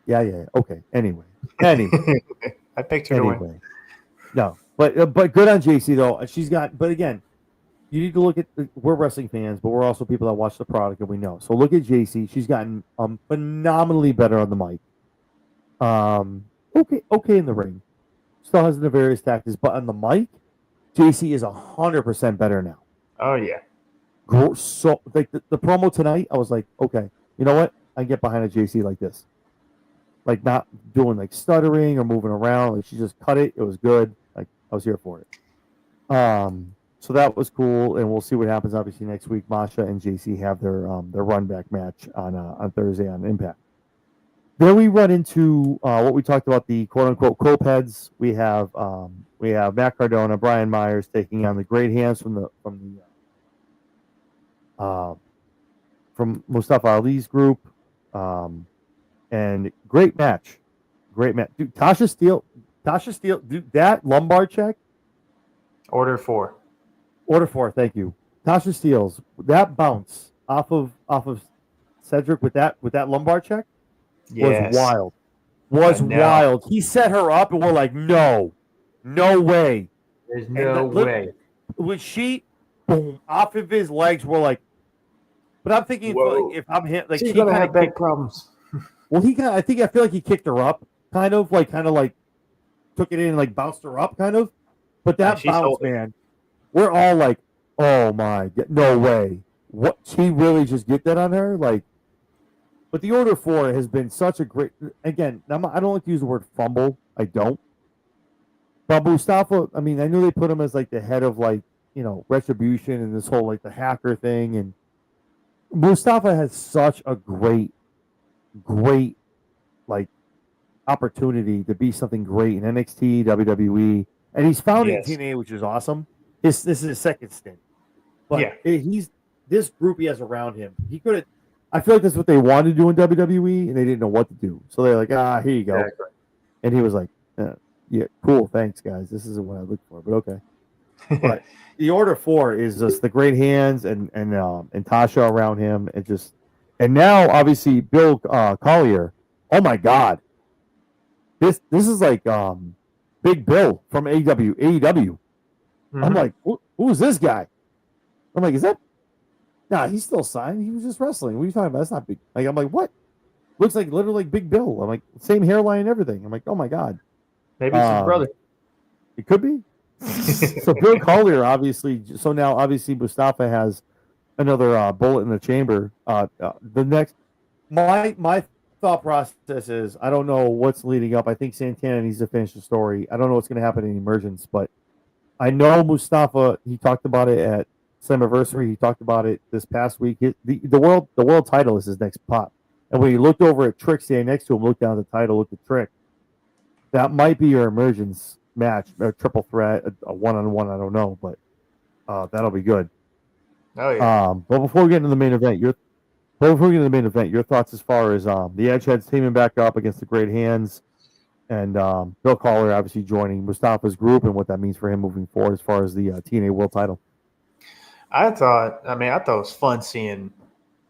Yeah. Okay. Anyway. I picked her to win. Anyway. No, but good on JC though. She's got. But again, you need to look at. We're wrestling fans, but we're also people that watch the product and we know. So look at JC. She's gotten phenomenally better on the mic. Okay in the ring. Still has the various tactics, but on the mic, JC is 100% better now. Oh yeah. So like the promo tonight, I was like, okay, you know what? I can get behind a JC like this. Like not doing like stuttering or moving around. Like she just cut it. It was good. Like I was here for it. So that was cool, and we'll see what happens. Obviously next week, Masha and JC have their run back match on Thursday on Impact. Then we run into what we talked about, the quote unquote cope heads. We have Matt Cardona, Brian Myers taking on the Great Hands from Mustafa Ali's group. And great match. Dude, Tasha Steele, dude, that lumbar check. Order 4. Thank you. Tasha Steele's that bounce off of Cedric with that lumbar check Yes. was wild. He set her up, and we're like, no way. There's no way. When she boom off of his legs, we're like, but I'm thinking if I'm hit, like she's she gonna have back problems. Well, I feel like he kicked her up, kind of like took it in and like bounced her up, kind of. But that bounce, man, we're all like, oh my, no way. What, she really just get that on her? Like, but the Order 4 has been such a great, again, I don't like to use the word fumble. I don't. But Mustafa, I mean, I knew they put him as like the head of like, Retribution and this whole like the hacker thing. And Mustafa has such a great like opportunity to be something great in NXT, WWE, and he's found it in TNA, which is awesome. This is his second stint, but he's this group he has around him. He could have. I feel like that's what they wanted to do in WWE, and they didn't know what to do. So they're like, here you go. Exactly. And he was like, yeah, cool, thanks, guys. This isn't what I looked for, but okay. But the Order 4 is just the great hands and Tasha around him, and now obviously Bill Collier. Oh my God, this is like Big Bill from AEW. Mm-hmm. I'm like, who's this guy? I'm like, is that? Nah, he's still signed. He was just wrestling. What are you talking about? That's not big. Like, I'm like, what? Looks like literally like Big Bill. I'm like, same hairline and everything. I'm like, oh my God. Maybe it's his brother. It could be. So Bill Collier, obviously. So now, obviously, Mustafa has another bullet in the chamber. The next, my thought process is, I don't know what's leading up. I think Santana needs to finish the story. I don't know what's going to happen in Emergence, but I know Mustafa. He talked about it at Slammiversary. He talked about it this past week. The world title is his next pop. And when he looked over at Trick standing next to him, looked down at the title, looked at Trick. That might be your Emergence match, a triple threat, a one-on-one. I don't know, but that'll be good. Oh yeah. But before we get into the main event, your thoughts as far as the Edgeheads teaming back up against the Great Hands, and Bill Collier obviously joining Mustafa's group, and what that means for him moving forward as far as the TNA World Title. I thought it was fun seeing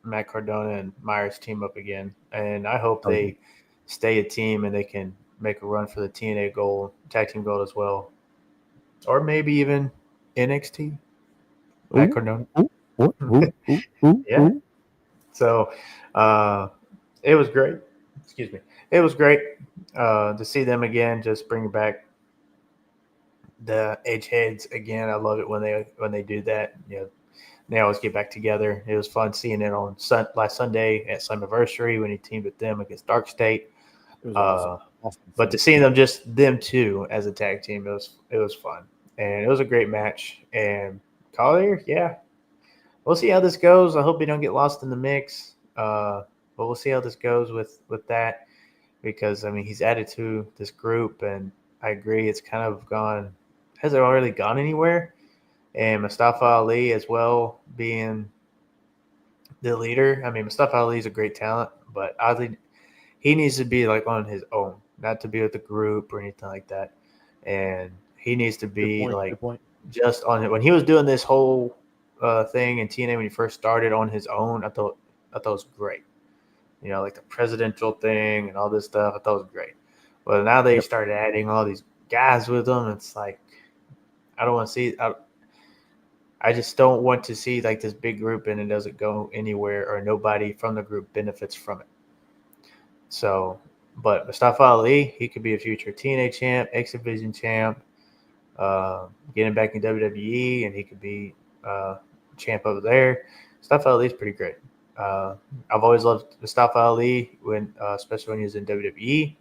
Matt Cardona and Myers team up again, and I hope they stay a team and they can make a run for the TNA gold, tag team gold as well, or maybe even NXT. Matt Cardona. Yeah. So it was great. Excuse me. it was great to see them again. Just bring back the edge heads again. I love it when they do that. They always get back together. It was fun seeing it on last Sunday at Slammiversary when he teamed with them against Dark State. It was awesome. But to see them two as a tag team, it was fun, and it was a great match. And Collier, yeah, we'll see how this goes. I hope he don't get lost in the mix. But we'll see how this goes with that, because I mean he's added to this group, and I agree it's kind of gone. Has it already gone anywhere? And Mustafa Ali as well being the leader. I mean, Mustafa Ali is a great talent, but oddly, he needs to be like on his own, not to be with the group or anything like that. And he needs to be just on it. When he was doing this whole thing in TNA when he first started on his own, I thought it was great. Like the presidential thing and all this stuff. I thought it was great. But now they started adding all these guys with them. It's like I don't want to see. I just don't want to see like this big group and it doesn't go anywhere or nobody from the group benefits from it. So, but Mustafa Ali, he could be a future TNA champ, X Division champ, getting back in WWE, and he could be champ over there. Mustafa Ali is pretty great. I've always loved Mustafa Ali especially when he was in WWE,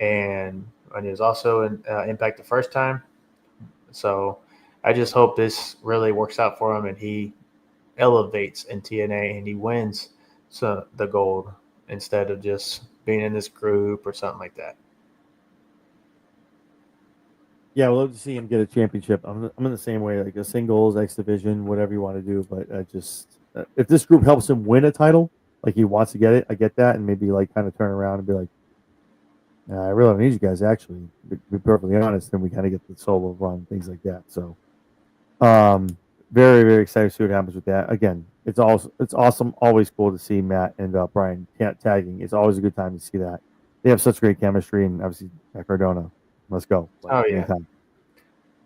and when he was also in Impact the first time. So I just hope this really works out for him and he elevates in TNA and he wins the gold instead of just being in this group or something like that. Yeah, we'll love to see him get a championship. I'm in the same way, like a singles, X Division, whatever you want to do. But if this group helps him win a title, like he wants to get it, I get that, and maybe like kind of turn around and be like, I really don't need you guys. Actually, to be perfectly honest, then we kind of get the solo run, things like that. So, very, very excited to see what happens with that. Again, it's awesome. Always cool to see Matt and Brian tagging. It's always a good time to see that. They have such great chemistry, and obviously Matt Cardona. Let's go. Anytime.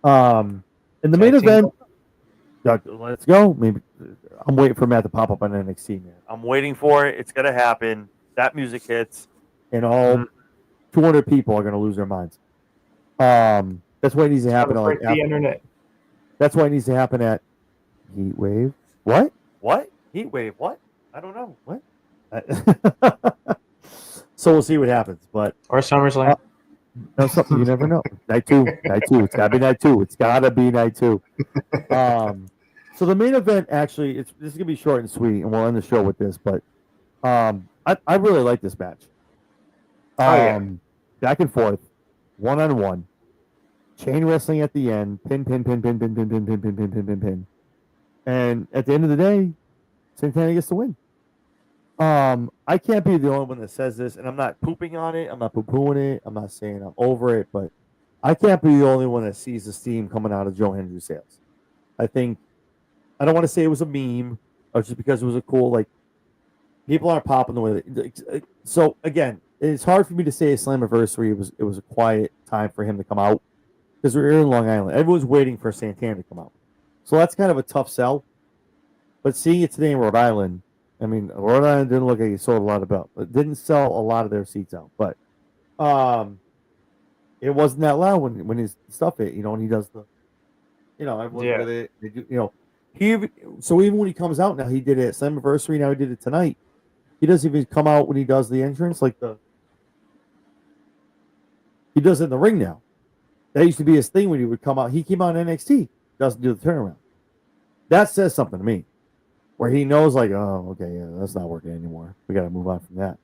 In the main event, let's go. Maybe I'm waiting for Matt to pop up on NXT, man. I'm waiting for it. It's gonna happen. That music hits, and all 200 people are gonna lose their minds. That's why it needs to happen. The internet. That's why it needs to happen at Heatwave. What? Heatwave? What? I don't know. What? So we'll see what happens. Or SummerSlam. No, something you never know. Night two. It's gotta be night two. So the main event actually, this is gonna be short and sweet, and we'll end the show with this. But I really like this match. Back and forth, 1-on-1, chain wrestling at the end, pin, and at the end of the day, Santana gets the win. I can't be the only one that says this, and I'm not pooping on it. I'm not poo-pooing it. I'm not saying I'm over it, but I can't be the only one that sees the steam coming out of Joe Hendry's sales. I don't want to say it was a meme or just because it was a cool, like, people aren't popping the way so again, it's hard for me to say a Slammiversary. It was a quiet time for him to come out because we're in Long Island. Everyone's waiting for Santana to come out. So that's kind of a tough sell. But seeing it today in Rhode Island, I mean, Rhode Island didn't look like he sold a lot of belts. It didn't sell a lot of their seats out, but it wasn't that loud when his stuff hit, and he does the, everyone's with it. They do, so even when he comes out now, he did it at Slammiversary. Now he did it tonight. He doesn't even come out when he does the entrance, he does it in the ring now. That used to be his thing when he would come out. He came out in NXT, doesn't do the turnaround. That says something to me. Where he knows, like, oh, okay, yeah, that's not working anymore. We got to move on from that.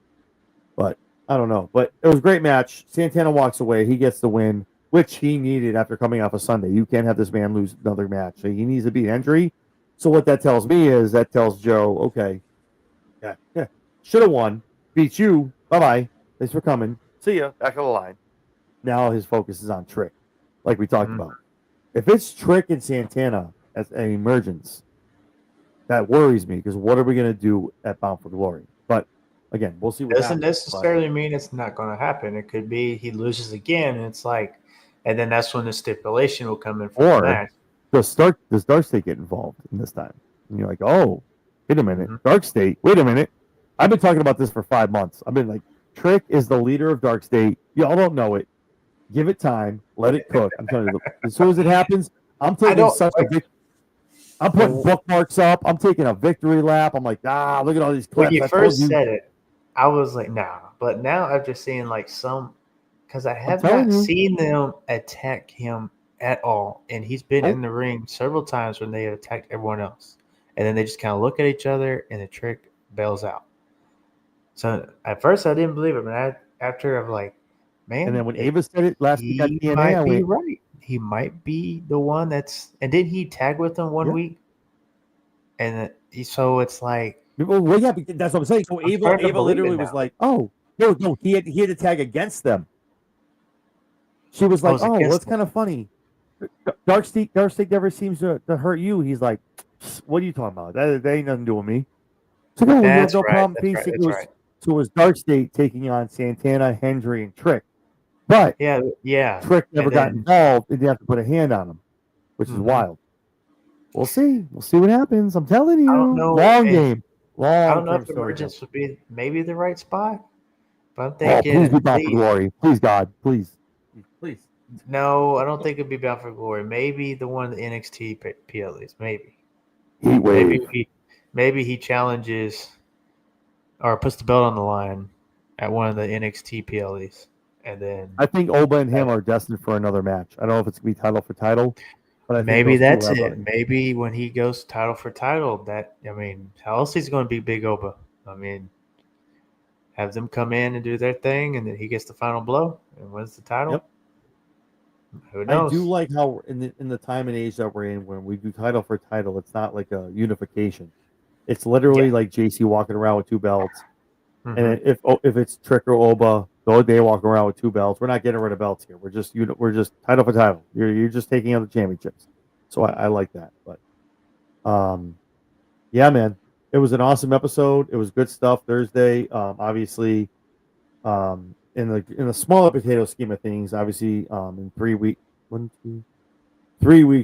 But I don't know. But it was a great match. Santana walks away. He gets the win, which he needed after coming off a Sunday. You can't have this man lose another match. So he needs to beat Hendry. So what that tells me is that tells Joe, okay, yeah, should have won. Beat you. Bye-bye. Thanks for coming. See ya. Back of the line. Now his focus is on Trick, like we talked about. If it's Trick and Santana as an emergence, that worries me because what are we going to do at Bound for Glory? But again, we'll see what doesn't necessarily mean it's not going to happen. It could be he loses again, and it's like, and then that's when the stipulation will come in for the match. Does Dark State get involved in this time? And you're like, oh, wait a minute, Dark State. Wait a minute. I've been talking about this for 5 months. I've been like Trick is the leader of Dark State. Y'all don't know it. Give it time. Let it cook. I'm telling you, as soon as it happens, I'm I taking don't such a big. I'm putting bookmarks up. I'm taking a victory lap. I'm like, look at all these when clips. you I told first you. said it, I was like, nah. But now after seeing like some, because I have telling not you. seen them attack him at all, and he's been Oh. in the ring several times when they have attacked everyone else, and then they just kind of look at each other, and the Trick bails out. So at first I didn't believe it, but after I'm like, man, And then when Ava said it last week on he TNA, I might be went, right. He might be the one that's. And didn't he tag with them one Yeah. week? And so it's like, well, yeah, that's what I'm saying. So I'm Ava starting to believe it literally was now. like, oh, no, he had to tag against them. She was I like, was oh, well, against that's kind of funny. Dark State never seems to hurt you. He's like, what are you talking about? That ain't nothing to do with me. So no, you have That's no right. problem That's right. facing. That's right. So it was Dark State taking on Santana, Hendry, and Trick. But Yeah. Trick never And got then, involved, and you have to put a hand on him, which is wild. We'll see. We'll see what happens. I'm telling you. I don't know. Long game. I don't know Long-term if story. Emergence would be maybe the right spot, but I'm Oh, thinking please be at Bound for least. Glory. Please, God. Please. Please. No, I don't think it'd be Bound for Glory. Maybe the one of the NXT PLEs. Maybe. Heat wave. Maybe he challenges or puts the belt on the line at one of the NXT PLEs, and then I think Oba and him are destined for another match. I don't know if it's gonna be title for title, but I think maybe those two that's have it. Maybe when he goes title for title, how else he's going to be Big Oba? I mean, have them come in and do their thing, and then he gets the final blow and wins the title. Yep. Who knows? I do like how in the time and age that we're in, when we do title for title, it's not like a unification. It's literally like JC walking around with two belts. And if it's Trick or Oba, they walk around with two belts. We're not getting rid of belts here. We're just title for title. You're just taking out the championships. So I like that. But yeah, man, it was an awesome episode. It was good stuff. Thursday, obviously, in the smaller potato scheme of things, obviously, in 3 weeks,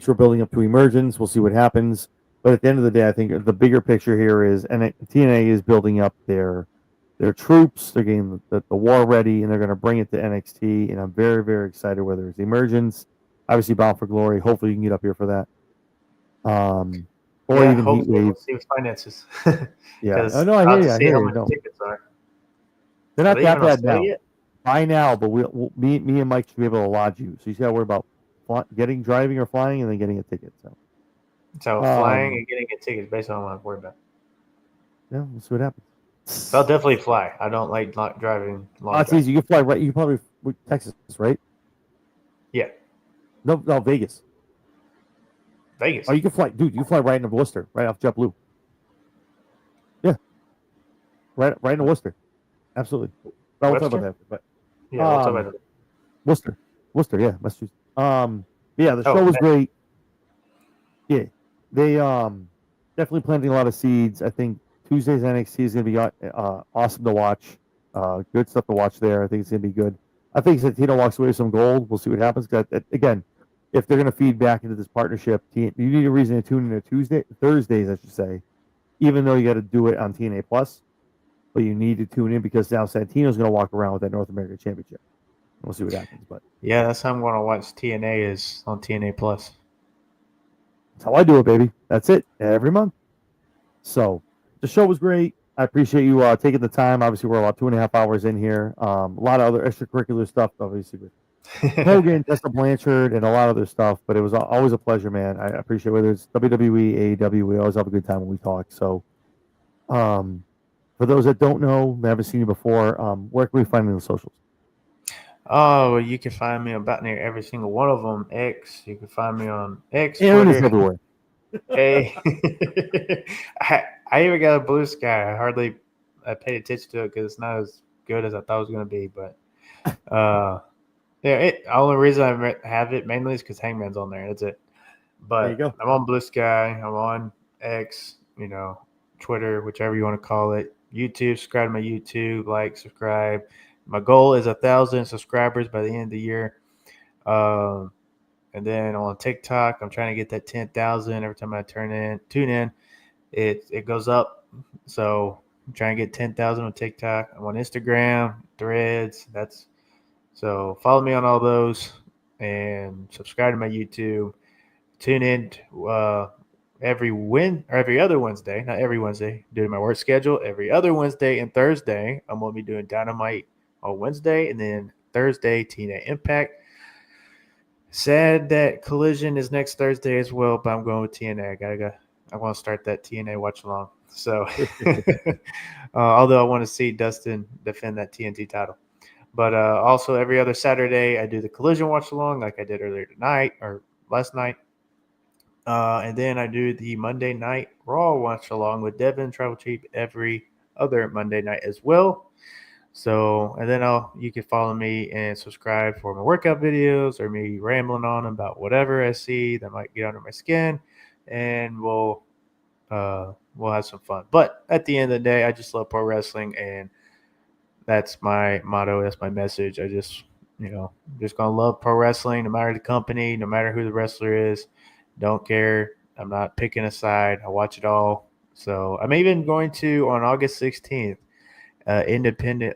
we're building up to Emergence. We'll see what happens. But at the end of the day, I think the bigger picture here is, and TNA is building up their troops. They're getting the war ready, and they're going to bring it to NXT. And I'm very, very excited. Whether it's Emergence, obviously Bound for Glory. Hopefully, you can get up here for that. Or even Heat Wave. We'll see with finances. Yeah. Oh no, I hear you. I hear you. No, tickets are. they're not that bad now. Yet? Buy now, but me and Mike should be able to lodge you. So you got to worry about driving or flying, and then getting a ticket. So flying and getting a ticket is based on what I'm worried about. Yeah, we'll see what happens. So I'll definitely fly. I don't like not driving long. It's easy. You can fly right. You can probably Texas, right? Yeah. No, Vegas. Vegas. Oh, you can fly, dude. You fly right into Worcester, right off JetBlue. Yeah, right into Worcester. Absolutely. We'll talk about that. But yeah, we'll talk about that. Worcester, yeah, Massachusetts. Yeah, the show was great. Yeah, they definitely planting a lot of seeds. I think Tuesday's NXT is going to be awesome to watch. Good stuff to watch there. I think it's going to be good. I think Santino walks away with some gold. We'll see what happens. Again, if they're going to feed back into this partnership, you need a reason to tune in Thursdays, I should say, even though you got to do it on TNA Plus. But you need to tune in because now Santino's going to walk around with that North American Championship. We'll see what happens. But yeah, that's how I'm going to watch TNA is on TNA Plus. That's how I do it, baby. That's it every month. So the show was great. I appreciate you taking the time. Obviously, we're about 2.5 hours in here. A lot of other extracurricular stuff, obviously, with Hogan, Tessa Blanchard, and a lot of other stuff. But it was always a pleasure, man. I appreciate whether it's WWE, AEW. We always have a good time when we talk. So, for those that don't know, they haven't seen you before, where can we find you on the socials? Oh, well, you can find me about near every single one of them. X. You can find me on X. Aaron Twitter. is everywhere. Hey, I even got a Blue Sky. I paid attention to it because it's not as good as I thought it was going to be. But the only reason I have it mainly is because Hangman's on there. That's it. But There you go. I'm on Blue Sky. I'm on X. Twitter, whichever you want to call it. YouTube. Subscribe to my YouTube. Like, subscribe. My goal is 1,000 subscribers by the end of the year. And then on TikTok, I'm trying to get that 10,000 every time I tune in. It goes up. So I'm trying to get 10,000 on TikTok. I'm on Instagram, Threads. So follow me on all those and subscribe to my YouTube. Tune in every other Wednesday, not every Wednesday, due to my work schedule. Every other Wednesday and Thursday, I'm going to be doing Dynamite on Wednesday, and then Thursday, TNA Impact. Sad that Collision is next Thursday as well, but I'm going with TNA. I want to start that TNA watch along. So, although I want to see Dustin defend that TNT title, but also every other Saturday I do the Collision watch along, like I did earlier tonight or last night, and then I do the Monday night Raw watch along with Devin Travel Cheap every other Monday night as well. So, and then you can follow me and subscribe for my workout videos or me rambling on about whatever I see that might get under my skin, and we'll have some fun. But at the end of the day, I just love pro wrestling, and that's my motto. That's my message. I just gonna love pro wrestling, no matter the company, no matter who the wrestler is. Don't care. I'm not picking a side. I watch it all. So I'm even going to on August 16th.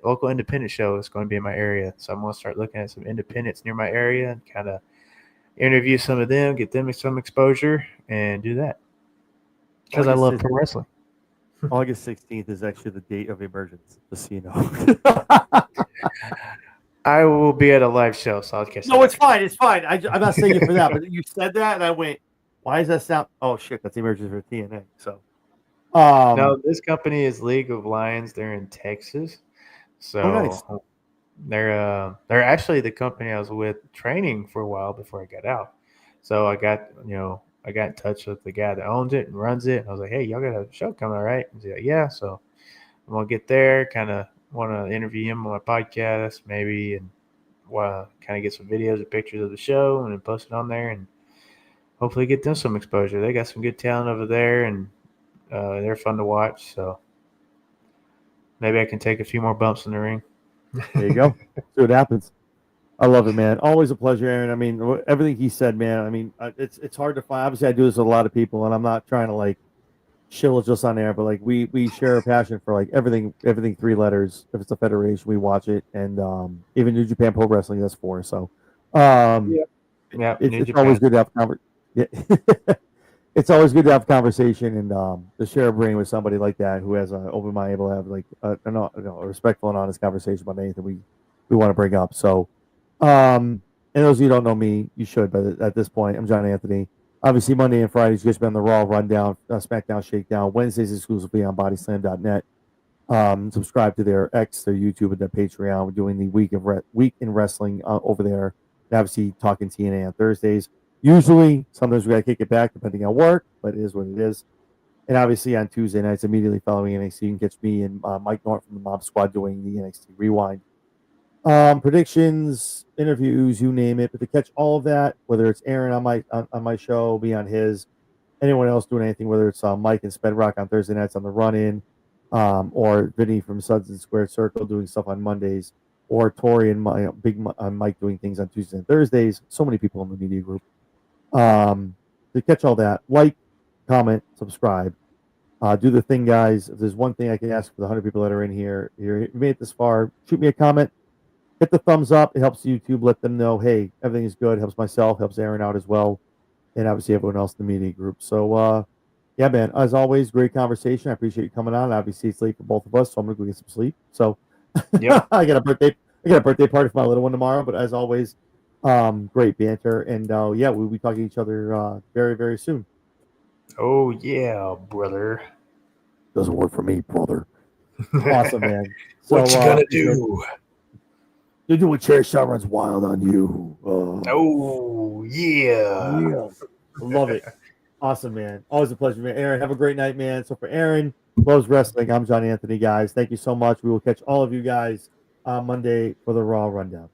Local independent show is going to be in my area. So I'm going to start looking at some independents near my area and kind of interview some of them, get them some exposure, and do that. Because I love pro wrestling. August 16th is actually the date of emergence, just so you know. I will be at a live show, so I'll catch No, it's fine. It's fine. I'm not saying it for that, but you said that, and I went, why does that sound? Oh, shit, that's emergence for TNA. So, no, this company is League of Lions. They're in Texas. So nice. They're actually the company I was with training for a while before I got out. So I got in touch with the guy that owns it and runs it. And I was like, hey, y'all got a show coming, all right? And he's like, yeah. So I'm gonna get there, kind of want to interview him on my podcast, maybe, and kind of get some videos and pictures of the show and then post it on there and hopefully get them some exposure. They got some good talent over there, and they're fun to watch. So maybe I can take a few more bumps in the ring. There you go. See what happens. I love it, man. Always a pleasure, Aaron. I mean, everything he said, man. I mean, it's hard to find. Obviously, I do this with a lot of people, and I'm not trying to like shill just on air, but like we share a passion for like everything 3 letters. If it's a federation, we watch it, and even New Japan Pro Wrestling, that's 4. So, it's always good to have it's always good to have conversation and to share a brain with somebody like that who has an open mind, able to have like a respectful and honest conversation about anything we want to bring up. So, and those of you who don't know me, you should, but at this point, I'm John Anthony. Obviously, Monday and Fridays, just been on the Raw Rundown, SmackDown Shakedown. Wednesdays exclusively on BodySlam.net. Subscribe to their X, their YouTube, and their Patreon. We're doing the week in wrestling over there. And obviously, Talkin TNA on Thursdays. Usually, sometimes we got to kick it back depending on work, but it is what it is. And obviously, on Tuesday nights, immediately following NXT, you can catch me and Mike Norton from the Mob Squad doing the NXT Rewind. Predictions, interviews, you name it. But to catch all of that, whether it's Aaron on my show, me on his, anyone else doing anything, whether it's Mike and Spedrock on Thursday nights on the run-in, or Vinny from Suds and Squared Circle doing stuff on Mondays, or Tori and Mike doing things on Tuesdays and Thursdays. So many people in the media group. To catch all that, like, comment, subscribe. Do the thing, guys. If there's one thing I can ask for the 100 people that are in here, you made it this far, shoot me a comment. Hit the thumbs up. It helps YouTube let them know, hey, everything is good. Helps myself, helps Aaron out as well, and obviously everyone else in the media group. So, yeah, man, as always, great conversation. I appreciate you coming on. Obviously, it's late for both of us, so I'm going to go get some sleep. So, yep. I got a birthday party for my little one tomorrow, but as always, great banter. And, yeah, we'll be talking to each other very, very soon. Oh, yeah, brother. Doesn't work for me, brother. Awesome, man. So, what you gonna do? You're doing chair shot runs wild on you. Oh, yeah. Love it. Awesome, man. Always a pleasure, man. Aaron, have a great night, man. So for Aaron, loves wrestling, I'm John Anthony, guys. Thank you so much. We will catch all of you guys on Monday for the Raw Rundown.